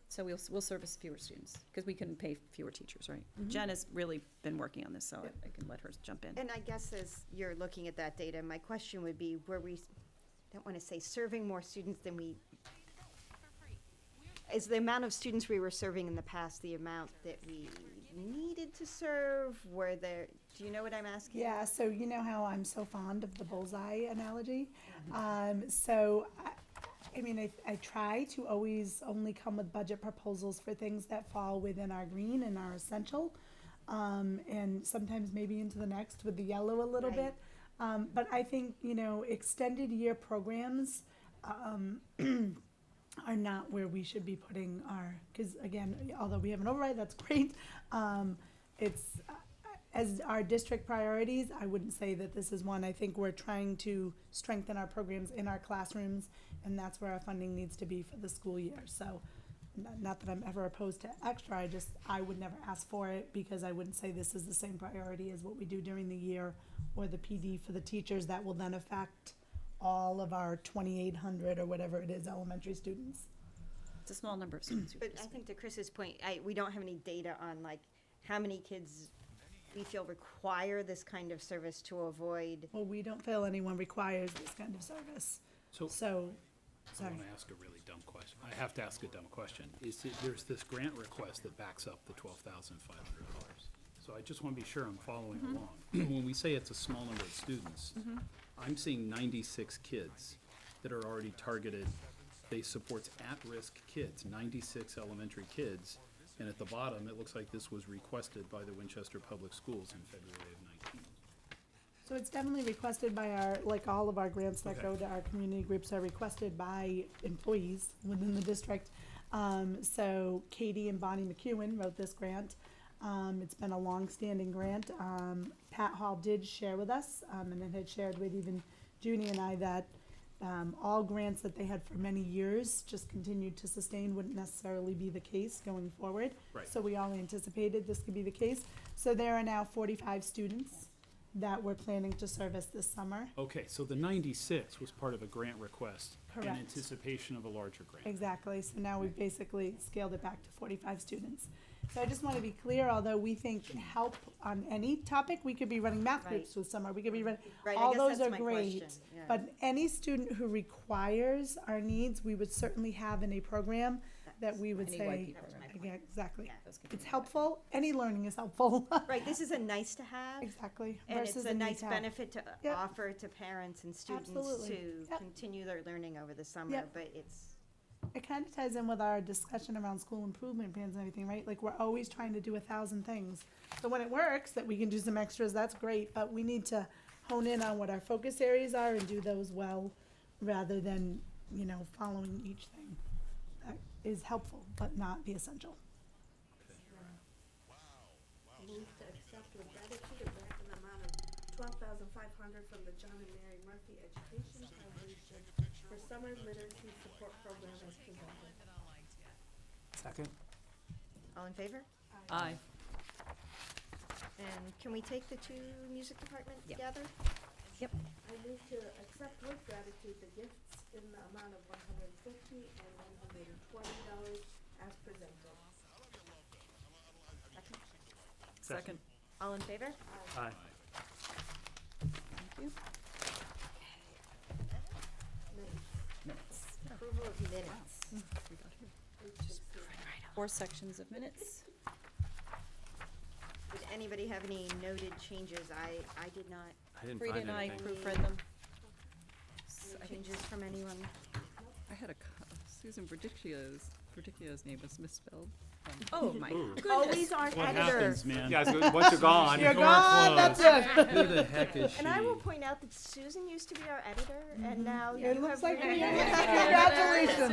So we'll service fewer students, because we can pay fewer teachers, right? Jen has really been working on this, so I can let her jump in. And I guess as you're looking at that data, my question would be, were we, don't want to say serving more students than we, is the amount of students we were serving in the past the amount that we needed to serve? Were there, do you know what I'm asking? Yeah, so you know how I'm so fond of the bullseye analogy? I mean, I try to always only come with budget proposals for things that fall within our green and our essential, and sometimes maybe into the next with the yellow a little bit. But I think, extended year programs are not where we should be putting our, because again, although we have an override, that's great. It's, as our district priorities, I wouldn't say that this is one. I think we're trying to strengthen our programs in our classrooms, and that's where our funding needs to be for the school year. So, not that I'm ever opposed to extra, I would never ask for it, because I wouldn't say this is the same priority as what we do during the year, or the PD for the teachers that will then affect all of our 2,800 or whatever it is elementary students. It's a small number of students. But I think to Chris's point, we don't have any data on like how many kids we feel require this kind of service to avoid. Well, we don't feel anyone requires this kind of service. So, sorry. I want to ask a really dumb question. I have to ask a dumb question. There's this grant request that backs up the $12,500. So I just want to be sure I'm following along. When we say it's a small number of students, I'm seeing 96 kids that are already targeted. They supports at-risk kids, 96 elementary kids. And at the bottom, it looks like this was requested by the Winchester Public Schools in February of 19. So it's definitely requested by our, like all of our grants that Okay. go to our community groups are requested by employees within the district. So Katie and Bonnie McEwen wrote this grant. It's been a long-standing grant. Pat Hall did share with us, and it had shared with even Junie and I that all grants that they had for many years just continued to sustain wouldn't necessarily be the case going forward. Right. So we all anticipated this could be the case. So there are now 45 students that we're planning to service this summer. Okay, so the 96 was part of a grant request in Correct. anticipation of a larger grant. Exactly, so now we've basically scaled it back to 45 students. So I just want to be clear, although we think help on any topic, we could be running math groups with summer, we could be running, Right, I all guess those that's are my great. question, yeah. But any student who requires our needs, we would certainly have in a program that we would An say. EYP program. Yeah, exactly. Those could It's be helpful, any learning is helpful. Right, this is a nice to have. Exactly. And it's versus a need nice to have. benefit to Yep. offer to parents and students Absolutely. to Yep. continue their learning over the summer, Yep. but it's, It kind of ties in with our discussion around school improvement plans and everything, right? Like, we're always trying to do 1,000 things. So when it works, that we can do some extras, that's great, but we need to hone in on what our focus areas are and do those well, rather than following each thing. That is helpful, but not the essential. Move to accept with gratitude a grant in the amount of $12,500 from the John and Mary Murphy Education Foundation for summer literacy support program as presented. Second. All in favor? Aye. And can we take the two music department together? Yep. I move to accept with gratitude the gifts in the amount of $150 and $120 as presented. Second. All in favor? Aye. Thank you. Minutes. Approval of minutes. We got here. 4 sections of minutes. Did anybody have any noted changes? I did not. I didn't Frida find and I anything. proofread them. Any changes from anyone? I had Susan Verdicchio's name was misspelled. Oh my Ooh. goodness. Always our What editor. happens, man? Yeah, so once you're gone. You're gone, that's it. Who the heck is she? And I will point out that Susan used to be our editor, and now It you looks have like been- congratulations.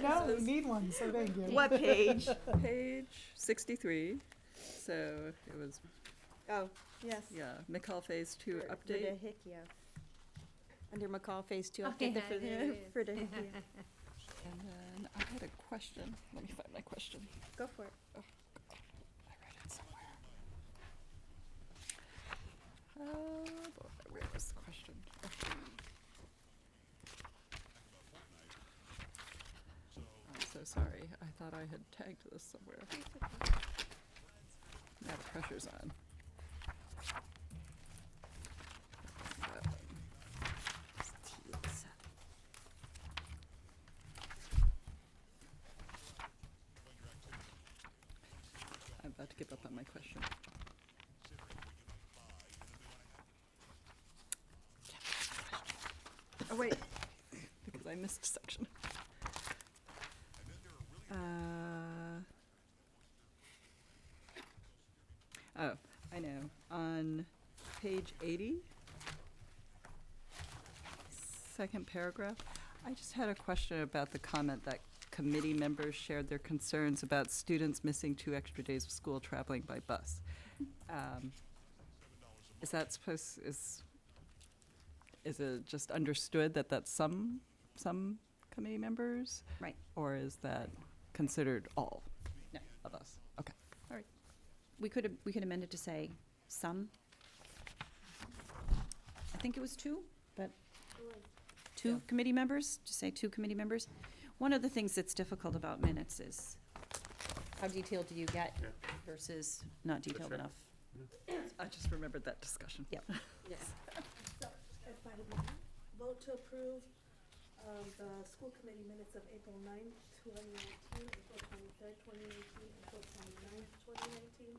No, we need one, so thank you. What page? Page 63. So it was, Oh, yes. yeah, McCall Phase 2 For update. Verdicchio. Under McCall Phase 2 Oh, update. yeah, for there it is. Verdicchio. And then I had a question. Let me find my question. Go for it. Oh, God. I read it somewhere. Oh, boy, where was the question? Oh. I'm so sorry. I thought I had tagged this somewhere. Now the pressure's on. That one. I'm about to give up on my question. Oh, wait, because I missed a section. Oh, I know. On page 80, second paragraph, I just had a question about the comment that committee members shared their concerns about students missing 2 extra days of school traveling by bus. Is that is it just understood that that's some committee members? Right. Or is that considered all of us? Okay, all right. We could amend it to say some. I think it was 2, but 2 committee members, just say 2 committee members. One of the things that's difficult about minutes is how detailed do you get versus not detailed sure. enough. I just remembered that discussion. Yep. Yes. So, if I may, vote to approve the school committee minutes of April 9th, 2019, April 23rd, 2019, April 29th, 2019,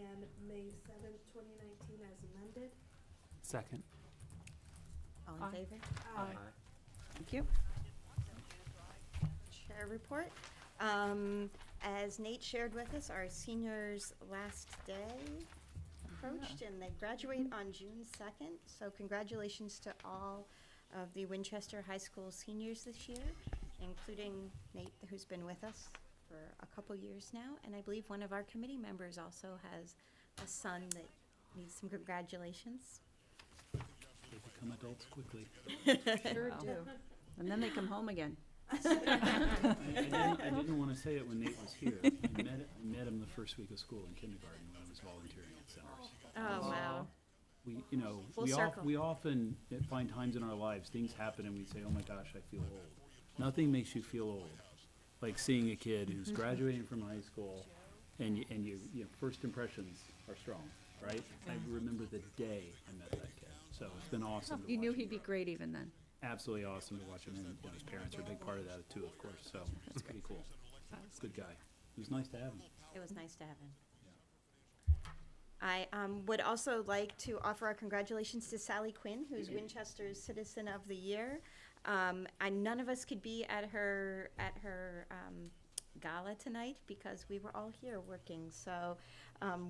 and May 7th, 2019 as amended. Second. All in favor? Aye. Thank you. Chair report. As Nate shared with us, our seniors' last day approached, and they graduate on June 2nd. So congratulations to all of the Winchester High School seniors this year, including Nate, who's been with us for a couple years now. And I believe one of our committee members also has a son that needs some congratulations. They become adults quickly. Sure do. And then they come home again. I didn't want to say it when Nate was here. I met him the first week of school in kindergarten when I was volunteering at Centers. Oh, wow. We circle. we often find times in our lives, things happen and we say, oh my gosh, I feel old. Nothing makes you feel old like seeing a kid who's graduating from high school and you first impressions are strong, right? I remember the day I met that kid. So it's been awesome to You watch knew him he'd be grow. great even then. Absolutely awesome to watch him, and his parents are a big part of that too, of course, so it's pretty cool. Good guy. It was nice to have him. It was nice to have him. I would also like to offer our congratulations to Sally Quinn, who's Winchester's Citizen of the Year. None of us could be at her gala tonight because we were all here working. So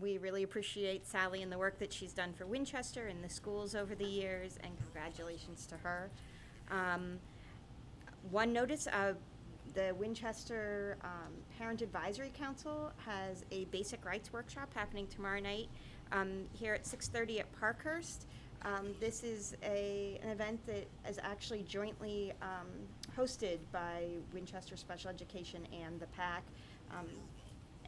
we really appreciate Sally and the work that she's done for Winchester and the schools over the years, and congratulations to her. One notice, the Winchester Parent Advisory Council has a basic rights workshop happening tomorrow night here at 6:30 at Parkhurst. This is an event that is actually jointly hosted by Winchester Special Education and the PAC.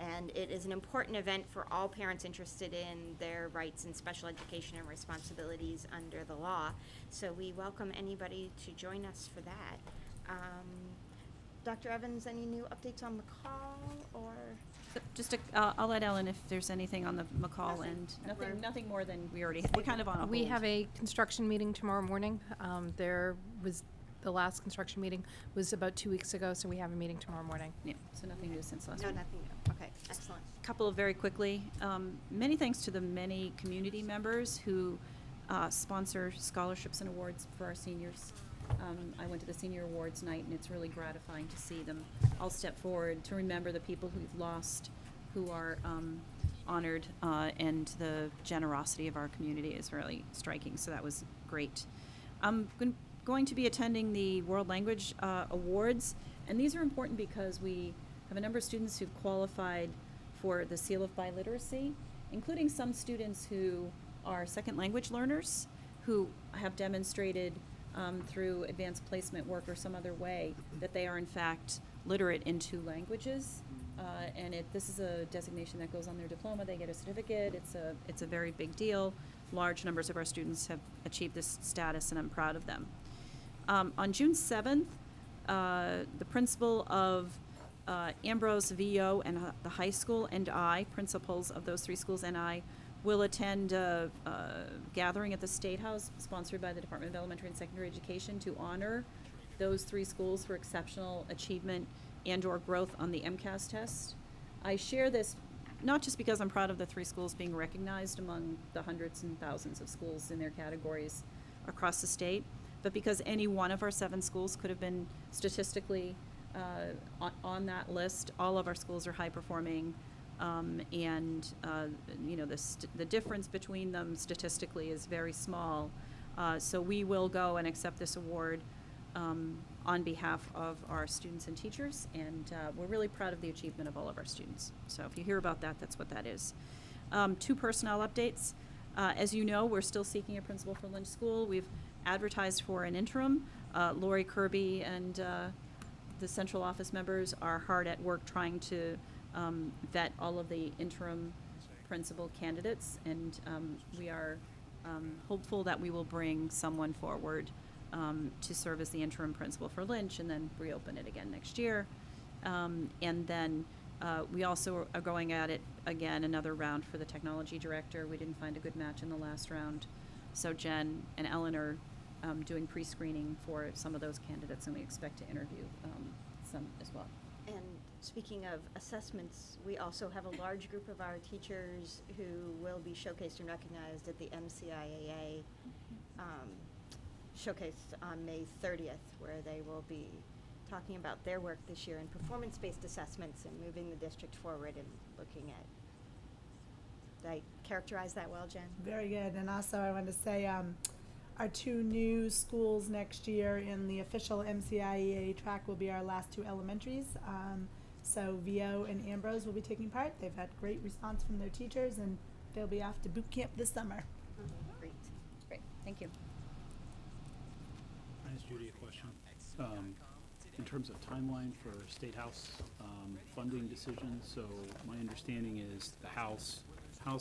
And it is an important event for all parents interested in their rights and special education and responsibilities under the law. So we welcome anybody to join us for that. Dr. Evans, any new updates on McCall or? So just I'll let Ellen if there's anything on the McCall end. Nothing more than we're kind of on a hold. We have a construction meeting tomorrow morning. The last construction meeting was about 2 weeks ago, so we have a meeting tomorrow morning. Yeah, so nothing new since last No, week. nothing new. Okay, excellent. Couple of very quickly, many thanks to the many community members who sponsor scholarships and awards for our seniors. I went to the senior awards night, and it's really gratifying to see them all step forward, to remember the people who've lost, who are honored, and the generosity of our community is really striking, so that was great. I'm going to be attending the World Language Awards, and these are important because we have a number of students who've qualified for the Seal of Biliteracy, including some students who are second language learners who have demonstrated through advanced placement work or some other way that they are in fact literate in 2 languages. And this is a designation that goes on their diploma. They get a certificate. It's a very big deal. Large numbers of our students have achieved this status, and I'm proud of them. On June 7th, the principal of Ambrose VO and the high school and I, principals of those 3 schools and I, will attend a gathering at the State House sponsored by the Department of Elementary and Secondary Education to honor those 3 schools for exceptional achievement and or growth on the MCAS test. I share this not just because I'm proud of the 3 schools being recognized among the hundreds and thousands of schools in their categories across the state, but because any one of our 7 schools could have been statistically on that list. All of our schools are high performing, and the difference between them statistically is very small. So we will go and accept this award on behalf of our students and teachers, and we're really proud of the achievement of all of our students. So if you hear about that, that's what that is. 2 personnel updates. As you know, we're still seeking a principal for Lynch School. We've advertised for an interim. Lori Kirby and the central office members are hard at work trying to vet all of the interim principal candidates, and we are hopeful that we will bring someone forward to serve as the interim principal for Lynch and then reopen it again next year. And then we also are going at it again, another round for the technology director. We didn't find a good match in the last round, so Jen and Ellen are doing pre-screening for some of those candidates, and we expect to interview some as well. And speaking of assessments, we also have a large group of our teachers who will be showcased and recognized at the MCIAA showcase on May 30th, where they will be talking about their work this year in performance-based assessments and moving the district forward and looking at. Did I characterize that well, Jen? Very good. And also I want to say our 2 new schools next year in the official MCIEA track will be our last 2 elementaries. So VO and Ambrose will be taking part. They've had great response from their teachers, and they'll be off to boot camp this summer. Great. Great, thank you. Can I ask Judy a question? In terms of timeline for State House funding decisions, so my understanding is the House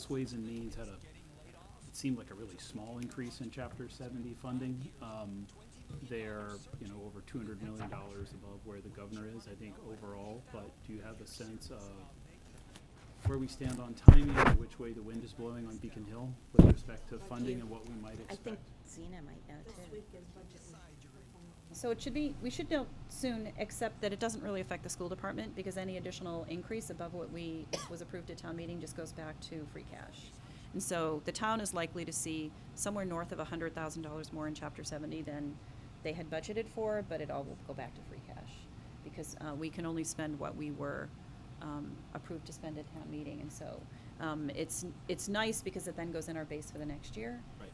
Ways and Means had it seemed like a really small increase in Chapter 70 funding. They're over $200 million above where the governor is, I think, overall. But do you have a sense of where we stand on timing and which way the wind is blowing on Beacon Hill with respect to funding and what we might expect? I think Zena might know too. So we should know soon, except that it doesn't really affect the school department because any additional increase above what was approved at town meeting just goes back to free cash. And so the town is likely to see somewhere north of $100,000 more in Chapter 70 than they had budgeted for, but it all will go back to free cash because we can only spend what we were approved to spend at town meeting. And so it's nice because it then goes in our base for the next year. Right.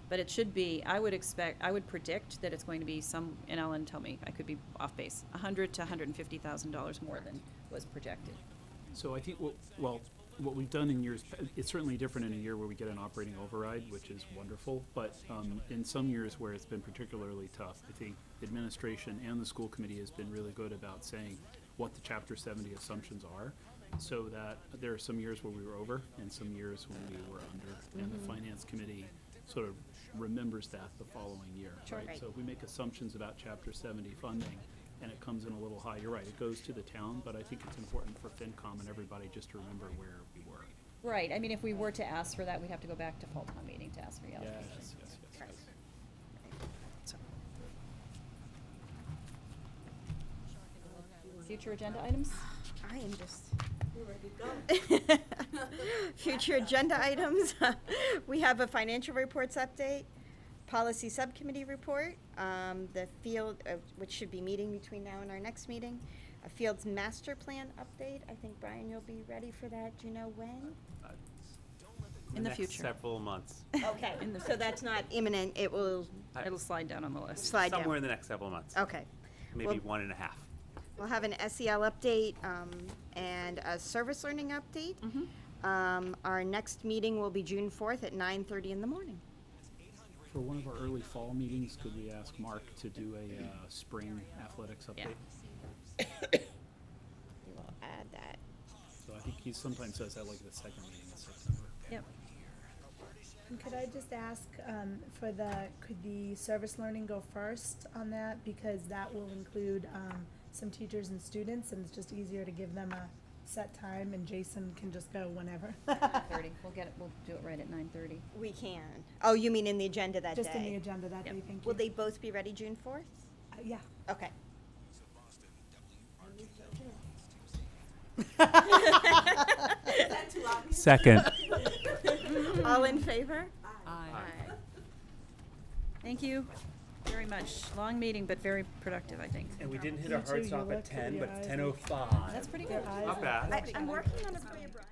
But it should be, I would predict that it's going to be and Ellen, tell me, I could be off base, $100,000 to $150,000 more than was projected. So I think, what we've done in years, it's certainly different in a year where we get an operating override, which is wonderful, but in some years where it's been particularly tough, I think administration and the school committee has been really good about saying what the Chapter 70 assumptions are, so that there are some years where we were over and some years when we were under, and the finance committee sort of remembers that the following year, Sure. right? So if we make assumptions about Chapter 70 funding, and it comes in a little high, you're right, it goes to the town, but I think it's important for FinCom and everybody just to remember where we were. Right, I mean, if we were to ask for that, we'd have to go back to fall town meeting to ask for the allocation. Yes. Right. So. Future agenda items? I am just. Future agenda items. We have a financial reports update, policy subcommittee report, the field, which should be meeting between now and our next meeting, a field's master plan update. I think, Brian, you'll be ready for that. Do you know when? In the next future. several months. Okay, so that's not imminent. It'll slide down on the list. slide down. Somewhere in the next several months. Okay. Maybe Well- 1.5. We'll have an SEL update and a service learning update. Our next meeting will be June 4th at 9:30 in the morning. For one of our early fall meetings, could we ask Mark to do a spring athletics update? We will add that. So I think he sometimes says that like the second meeting in September. Yep. And could I just ask, could the service learning go first on that? Because that will include, some teachers and students, and it's just easier to give them a set time, and Jason can just go whenever. 9:30, we'll do it right at 9:30. We can. Oh, you mean in the agenda that day? Just in the agenda that day, thank you. Will they both be ready June 4th? Yeah. Okay. Second. All in favor? Aye. Thank you very much. Long meeting, but very productive, I think. And we didn't hit You our hard too, stop you at look 10, pretty but eyes. 10:05. That's pretty good. Not bad. I'm working on it for you, Brian.